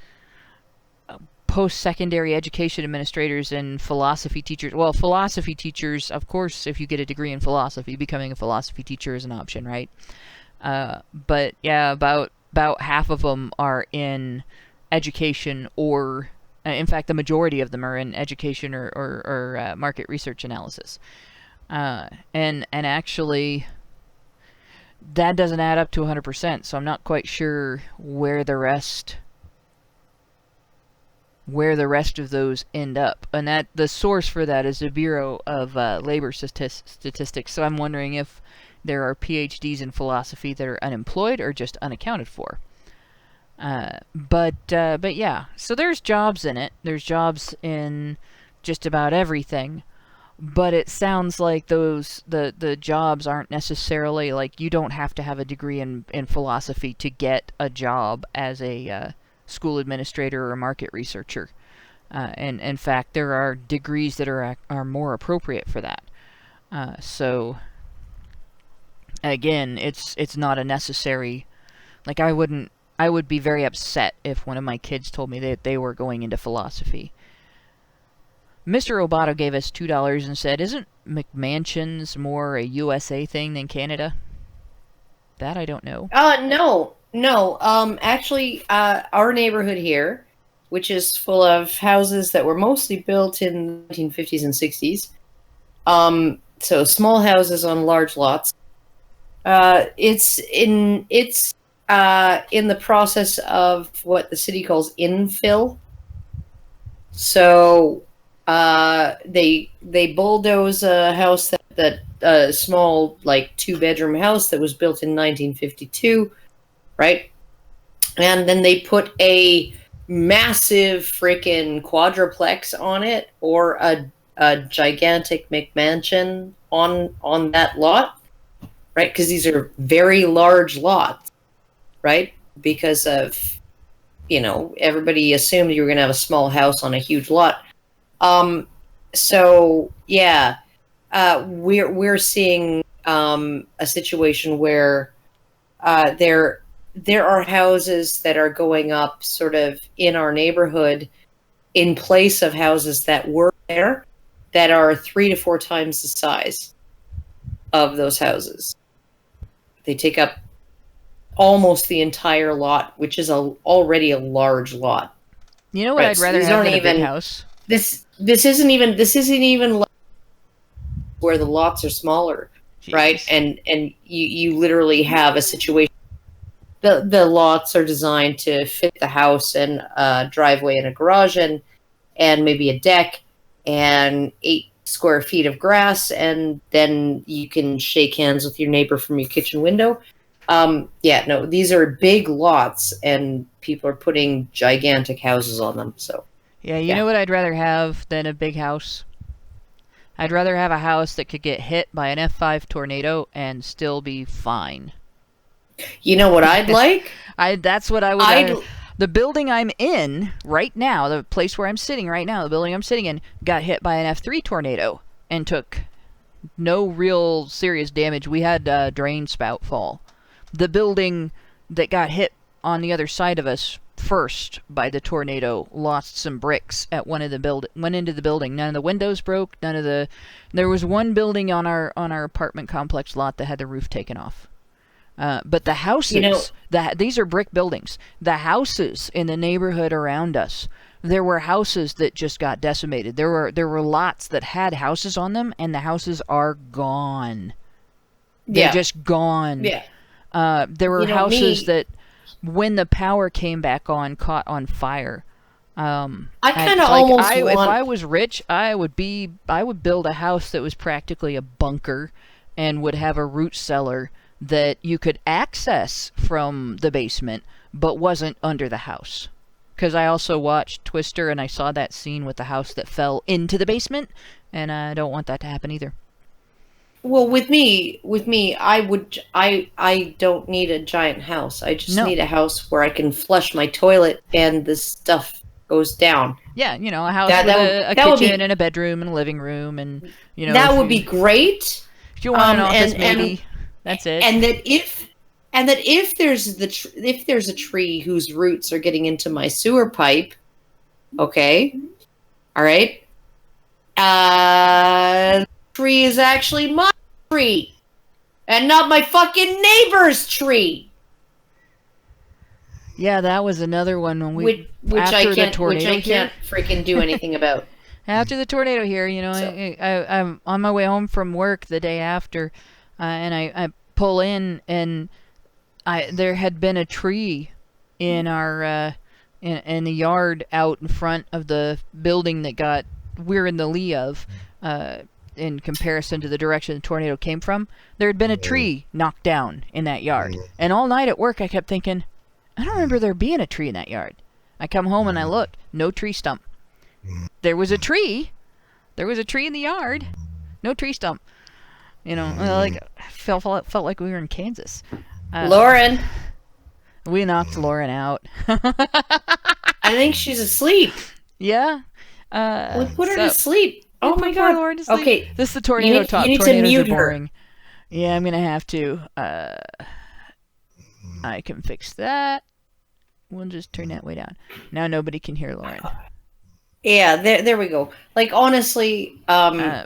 post-secondary education administrators and philosophy teachers. Well, philosophy teachers, of course, if you get a degree in philosophy, becoming a philosophy teacher is an option, right? But yeah, about half of them are in education, or in fact, the majority of them are in education or market research analysis. And actually, that doesn't add up to 100%. So I'm not quite sure where the rest of those end up, and that the source for that is the Bureau of Labor Statistics. So I'm wondering if there are PhDs in philosophy that are unemployed or just unaccounted for. But yeah, so there's jobs in it. There's jobs in just about everything. But it sounds like the jobs aren't necessarily like you don't have to have a degree in philosophy to get a job as a school administrator or market researcher. And in fact, there are degrees that are more appropriate for that. So again, it's not a necessary. Like I would be very upset if one of my kids told me that they were going into philosophy. Mr. Obato gave us $2 and said, isn't McMansions more a USA thing than Canada? That I don't know. No. Actually, our neighborhood here which is full of houses that were mostly built in the 1950s and 60s. So small houses on large lots. It's in the process of what the city calls infill. So they bulldoze a house that a small, like, 2-bedroom house that was built in 1952, right? And then they put a massive freaking quadruplex on it, or a gigantic McMansion on that lot, right? Because these are very large lots, right? Because of, everybody assumed you were going to have a small house on a huge lot. So yeah, we're seeing a situation where there are houses that are going up sort of in our neighborhood in place of houses that were there that are 3 to 4 times the size of those houses. They take up almost the entire lot, which is already a large lot. You know what I'd rather have than a big house? This isn't even like where the lots are smaller, Jesus. Right? And you literally have a situation. The lots are designed to fit the house and a driveway and a garage and maybe a deck and 8 square feet of grass, and then you can shake hands with your neighbor from your kitchen window. These are big lots, and people are putting gigantic houses on them. So, you know what I'd rather have than a big house? I'd rather have a house that could get hit by an F5 tornado and still be fine. You know what I'd like? That's what I would. The building I'm in right now, the place where I'm sitting right now, the building I'm sitting in, got hit by an F3 tornado and took no real serious damage. We had a drain spout fall. The building that got hit on the other side of us first by the tornado lost some bricks at went into the building. None of the windows broke. There was one building on our apartment complex lot that had the roof taken off. But the houses, these are brick buildings. The houses in the neighborhood around us, there were houses that just got decimated. There were lots that had houses on them, and the houses are gone. They're just gone. Yeah. There were houses that, when the power came back on, caught on fire. If I was rich, I would build a house that was practically a bunker, and would have a root cellar that you could access from the basement, but wasn't under the house. Because I also watched Twister, and I saw that scene with the house that fell into the basement, and I don't want that to happen either. Well, with me, I don't need a giant house. I just need a house where I can flush my toilet and the stuff goes down. Yeah, a house with a kitchen and a bedroom and a living room, and that would be great. If you want an office, maybe. That's it. And that if there's a tree whose roots are getting into my sewer pipe, okay, all right, the tree is actually my tree and not my fucking neighbor's tree. Yeah, that was another one when which I can't freaking do anything about. After the tornado here, I'm on my way home from work the day after. And I pull in, and there had been a tree in our in the yard out in front of the building that we're in the lee of, in comparison to the direction the tornado came from. There had been a tree knocked down in that yard, and all night at work I kept thinking, I don't remember there being a tree in that yard. I come home and I look, no tree stump. There was a tree in the yard, no tree stump. Felt like we were in Kansas. Lauren. We knocked Lauren out. I think she's asleep. Yeah. We put her to sleep. Oh my God. Lauren to sleep. Okay. This is the tornado talk. You need Tornadoes to mute are boring. her. Yeah, I'm going to have to. I can fix that. We'll just turn that way down. Now nobody can hear Lauren. Yeah, there we go. Like, honestly, I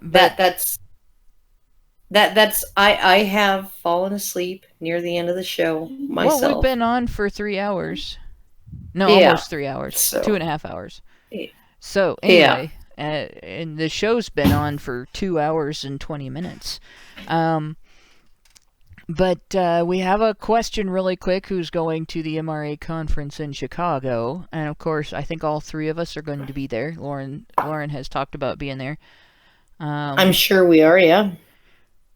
have fallen asleep near the end of the show myself. Well, we've been on for 3 hours. No, Yeah. almost 3 hours. So- 2.5 hours. Yeah. So, anyway, and the show's been on for 2 hours and 20 minutes. But we have a question really quick. Who's going to the MRA conference in Chicago? And of course, I think all three of us are going to be there. Lauren has talked about being there. I'm sure we are, yeah.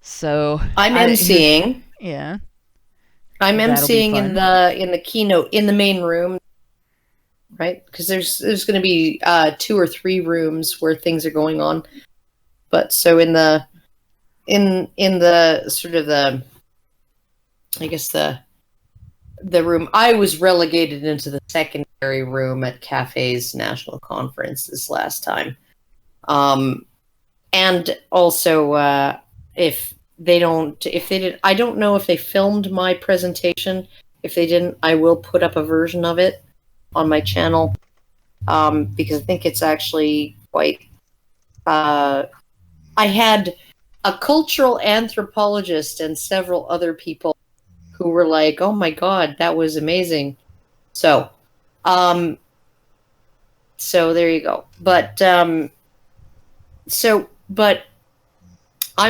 So I'm emceeing. Yeah. I'm That'll be emceeing fun. in the keynote in the main room, right? Because there's going to be 2 or 3 rooms where things are going on. But so in the sort of the, I guess the room, I was relegated into the secondary room at Cafe's national conference this last time. And also, if they did, I don't know if they filmed my presentation. If they didn't, I will put up a version of it on my channel, because I think it's actually quite, I had a cultural anthropologist and several other people who were like, "Oh my God, that was amazing." So there you go. But I'm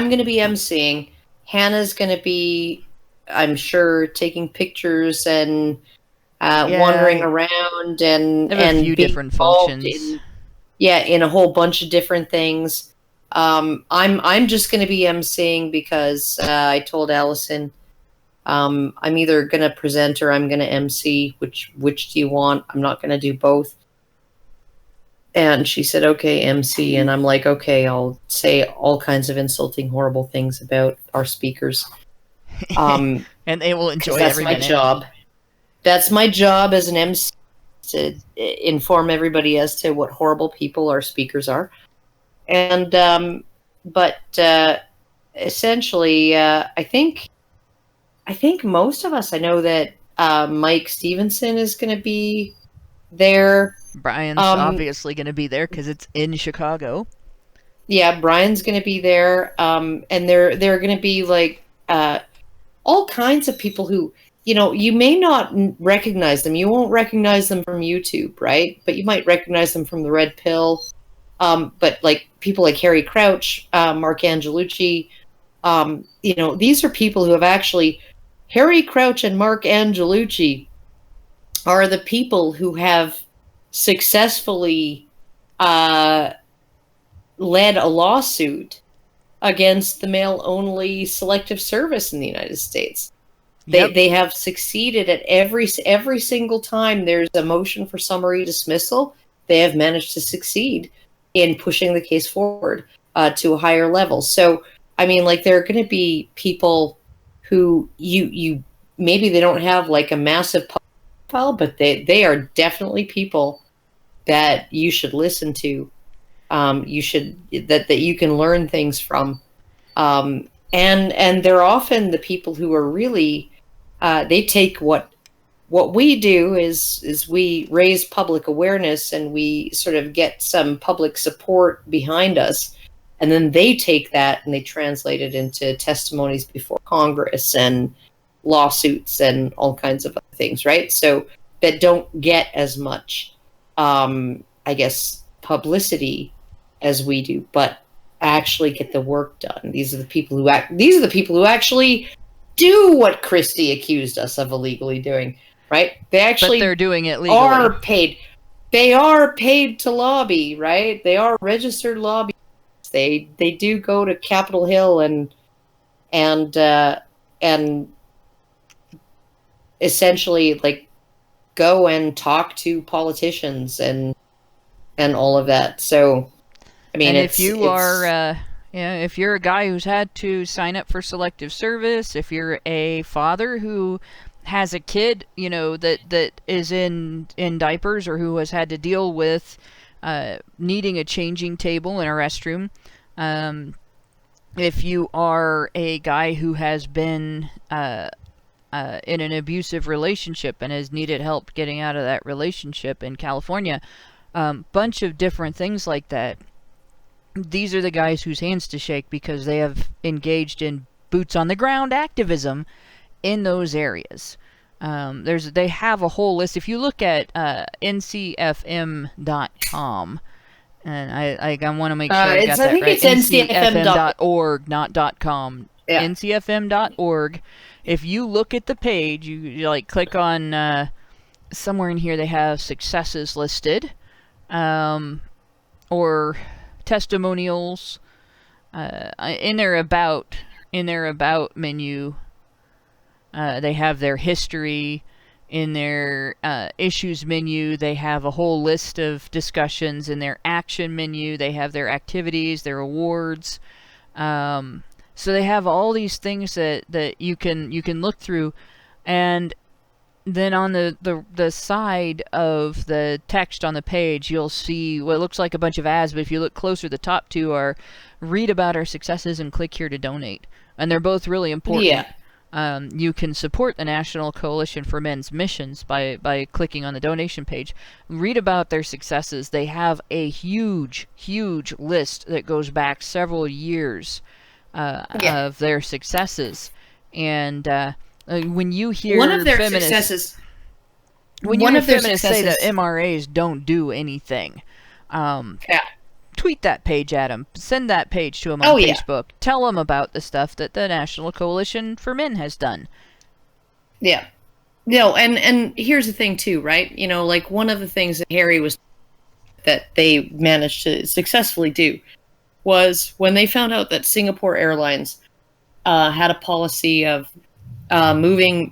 going to be emceeing. Hannah's going to be, I'm sure, taking pictures and wandering around and a few being different involved functions. in a whole bunch of different things. I'm just going to be emceeing because I told Alison, I'm either going to present or I'm going to MC. Which do you want? I'm not going to do both. And she said, "Okay, MC." And I'm like, "Okay, I'll say all kinds of insulting, horrible things about our speakers." And they will enjoy every minute. That's my job. That's my job as an MC, to inform everybody as to what horrible people our speakers are. And but essentially, I think most of us. I know that Mike Stevenson is going to be there. Brian's obviously going to be there because it's in Chicago. Yeah, Brian's going to be there, and there are going to be like all kinds of people who, you may not recognize them. You won't recognize them from YouTube, right? But you might recognize them from the Red Pill. But like people like Harry Crouch, Mark Angelucci, these are people who have actually, Harry Crouch and Mark Angelucci are the people who have successfully led a lawsuit against the male-only selective service in the United States. Yep. They have succeeded at every single time there's a motion for summary dismissal. They have managed to succeed in pushing the case forward to a higher level. So, I mean, like, there are going to be people who you maybe they don't have like a massive profile, but they are definitely people that you should listen to. You should that you can learn things from, and they're often the people who are really they take what we do is we raise public awareness and we sort of get some public support behind us, and then they take that and they translate it into testimonies before Congress and lawsuits and all kinds of other things, right? So that don't get as much, I guess, publicity as we do, but actually get the work done. These are the people who actually do what Christie accused us of illegally doing, right? They actually, but they're doing it legally. Are paid. They are paid to lobby, right? They are registered lobbyists. They do go to Capitol Hill and essentially like go and talk to politicians and all of that. So, I mean, and if you're a guy who's had to sign up for selective service, if you're a father who has a kid, that is in diapers, or who has had to deal with needing a changing table in a restroom, if you are a guy who has been in an abusive relationship and has needed help getting out of that relationship in California, bunch of different things like that. These are the guys whose hands to shake because they have engaged in boots on the ground activism in those areas. They have a whole list. If you look at ncfm.com, and I want to make sure I got that right. It's ncfm.org, not .com. Yeah. ncfm.org. If you look at the page, you like click on somewhere in here. They have successes listed, or testimonials. In their about menu, they have their history. In their issues menu, they have a whole list of discussions. In their action menu, they have their activities, their awards. So they have all these things that you can look through, and then on the side of the text on the page, you'll see what looks like a bunch of ads, but if you look closer, the top two are read about our successes and click here to donate. And they're both really important. Yeah. You can support the National Coalition for Men's Missions by clicking on the donation page. Read about their successes. They have a huge list that goes back several years of their successes. And when you hear one of their feminists, successes, when you hear feminists say that MRAs don't do anything, tweet that page at them. Send that page to them on Facebook. Tell them about the stuff that the National Coalition for Men has done. Yeah. No, and here's the thing too, right? You know, like one of the things that Harry was that they managed to successfully do was when they found out that Singapore Airlines had a policy of moving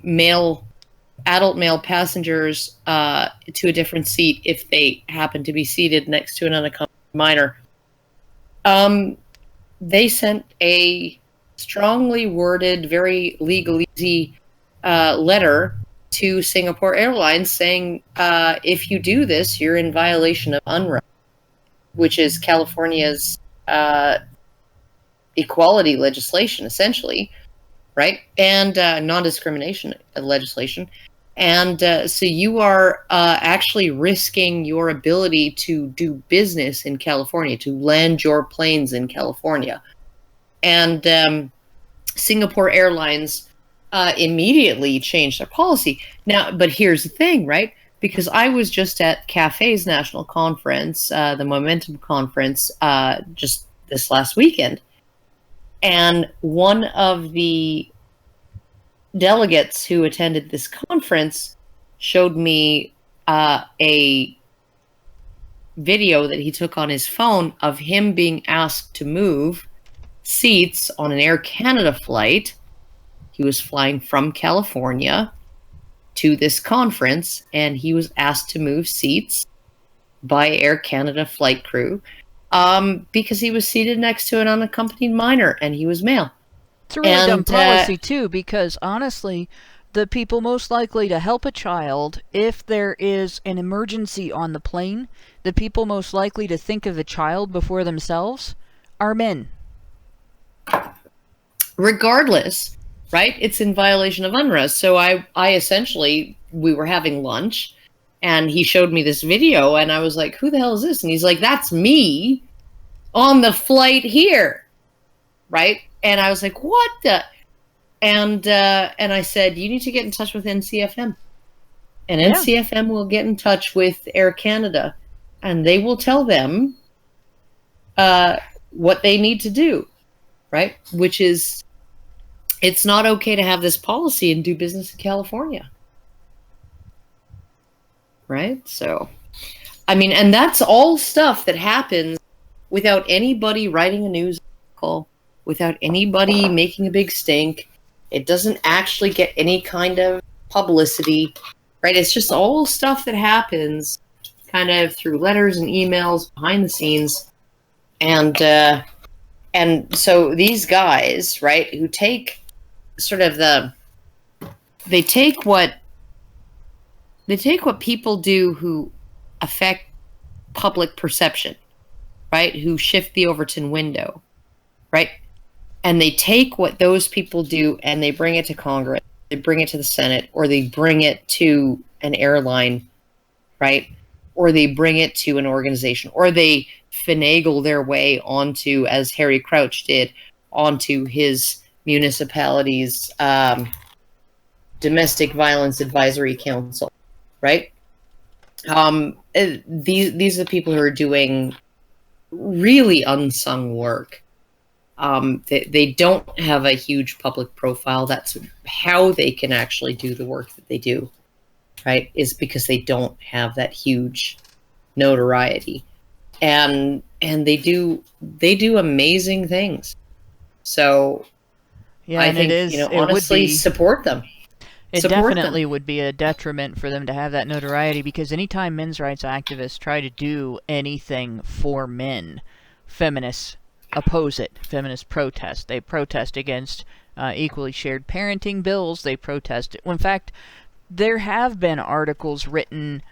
adult male passengers to a different seat if they happen to be seated next to an unaccompanied minor. They sent a strongly worded, very legalese letter to Singapore Airlines saying, if you do this, you're in violation of UNRRA, which is California's equality legislation, essentially, right? And non-discrimination legislation. And so you are actually risking your ability to do business in California, to land your planes in California. And Singapore Airlines immediately changed their policy. Now, but here's the thing, right? Because I was just at CAFE's national conference, the Momentum Conference, just this last weekend. And one of the delegates who attended this conference showed me a video that he took on his phone of him being asked to move seats on an Air Canada flight. He was flying from California to this conference, and he was asked to move seats by Air Canada flight crew because he was seated next to an unaccompanied minor, and he was male. It's a really dumb policy, too, because, honestly, the people most likely to help a child, if there is an emergency on the plane, the people most likely to think of the child before themselves are men. Regardless, right? It's in violation of UNRRA. So I essentially, we were having lunch, and he showed me this video, and I was like, who the hell is this? And he's like, that's me on the flight here, right? And I was like, what the? And I said, you need to get in touch with NCFM. And NCFM will get in touch with Air Canada. And they will tell them what they need to do, right? Which is, it's not okay to have this policy and do business in California. Right? So, I mean, and that's all stuff that happens without anybody writing a news article, without anybody making a big stink. It doesn't actually get any kind of publicity, right? It's just all stuff that happens kind of through letters and emails behind the scenes. And so these guys, right, who take sort of they take what people do who affect public perception, right? Who shift the Overton window, right? And they take what those people do and they bring it to Congress, they bring it to the Senate, or they bring it to an airline, right? Or they bring it to an organization, or they finagle their way onto, as Harry Crouch did, onto his municipality's Domestic Violence Advisory Council, right? These are the people who are doing really unsung work. They don't have a huge public profile. That's how they can actually do the work that they do, right? Is because they don't have that huge notoriety, and they do amazing things. So Yeah, I and think, it is. It honestly, would be, support them. It Support definitely them. would be a detriment for them to have that notoriety, because anytime men's rights activists try to do anything for men, feminists oppose it. Feminists protest. They protest against equally shared parenting bills. They protest it. Well, in fact, there have been articles written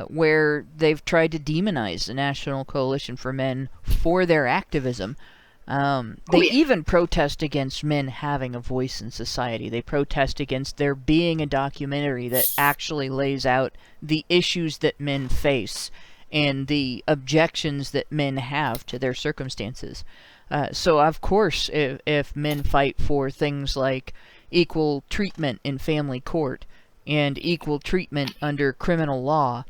where they've tried to demonize the National Coalition for Men for their activism. They even protest against men having a voice in society. They protest against there being a documentary that actually lays out the issues that men face and the objections that men have to their circumstances. So, of course, if men fight for things like equal treatment in family court and equal treatment under criminal law,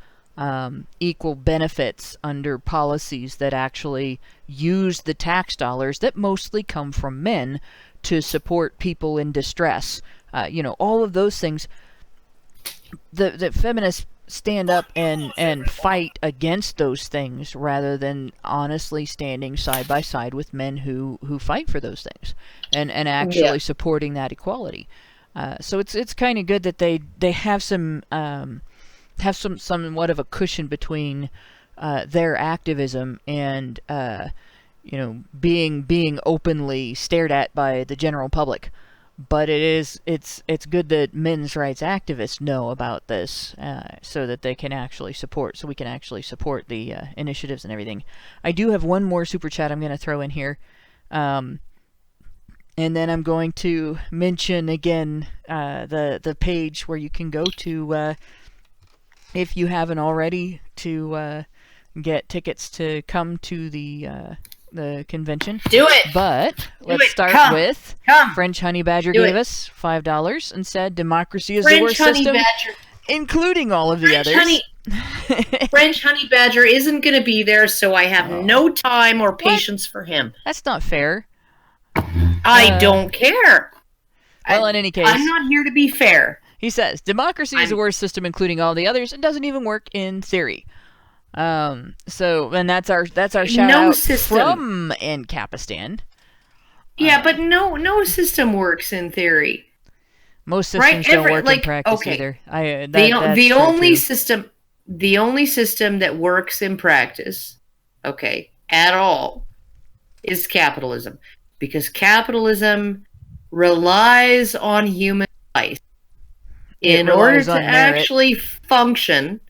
equal benefits under policies that actually use the tax dollars that mostly come from men to support people in distress, all of those things, the feminists stand up and fight against those things rather than honestly standing side by side with men who fight for those things and actually supporting that equality. So it's kind of good that they have somewhat of a cushion between their activism and being openly stared at by the general public. But it's good that men's rights activists know about this, so that they can actually support, so we can actually support the initiatives and everything. I do have one more super chat I'm going to throw in here, and then I'm going to mention again the page where you can go to, if you haven't already, to get tickets to come to the convention. Do it! But let's start with French Honey Badger gave us $5 and said democracy is the worst system, including all of the others. French Honey Badger isn't going to be there, so I have no time or patience for him. That's not fair. I don't care. Well, in any case, I'm not here to be fair. He says democracy is the worst system, including all the others. It doesn't even work in theory. So, and that's our shout out from Ancapistan. Yeah, but no system works in theory. Most systems don't work in practice either. The only system that works in practice, at all, is capitalism, because capitalism relies on human life in order to actually function.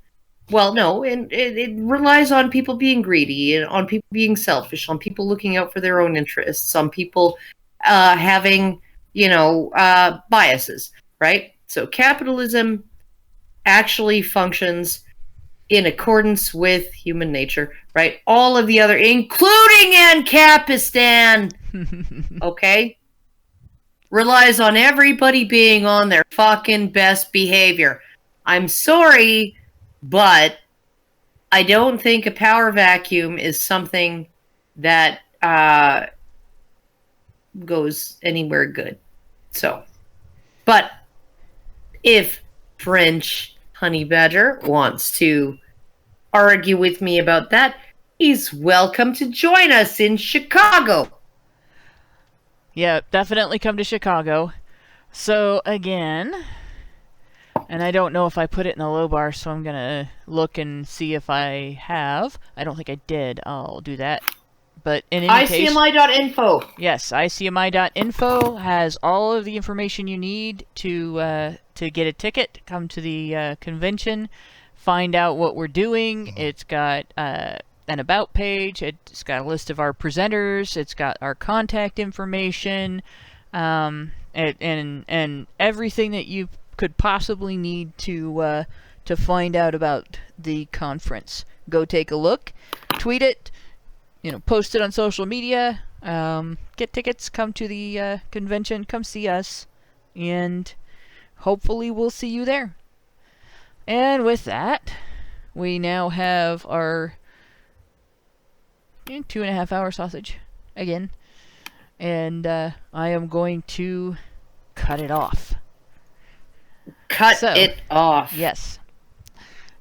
Well, no, it relies on people being greedy, on people being selfish, on people looking out for their own interests, on people having, biases, right? So capitalism actually functions in accordance with human nature, right? All of the other, including Ancapistan, relies on everybody being on their fucking best behavior. I'm sorry, but I don't think a power vacuum is something that goes anywhere good. So, but if French Honey Badger wants to argue with me about that, he's welcome to join us in Chicago. Yeah, definitely come to Chicago. So, again, and I don't know if I put it in the low bar, so I'm going to look and see if I have. I don't think I did. I'll do that. But in any case, ICMI.info. Yes, ICMI.info has all of the information you need to get a ticket, come to the convention, find out what we're doing. It's got an about page. It's got a list of our presenters. It's got our contact information, and everything that you could possibly need to find out about the conference. Go take a look, tweet it, post it on social media, get tickets, come to the convention, come see us, and hopefully we'll see you there. And with that, we now have our 2.5 hour sausage again. And I am going to cut it off. Cut it off. Yes.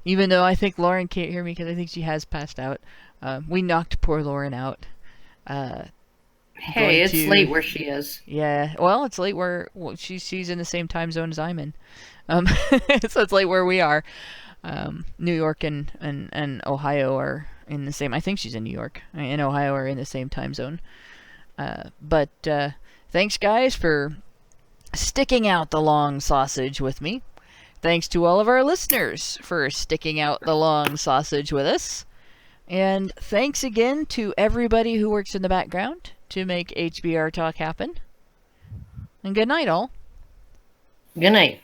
Even though I think Lauren can't hear me because I think she has passed out. We knocked poor Lauren out. Hey, it's late where she is. Yeah, well, it's late where she's in the same time zone as I'm in. So it's late where we are. New York and Ohio are in the same. I think she's in New York and Ohio are in the same time zone. But thanks, guys, for sticking out the long sausage with me. Thanks to all of our listeners for sticking out the long sausage with us. And thanks again to everybody who works in the background to make HBR Talk happen. And good night, all. Good night.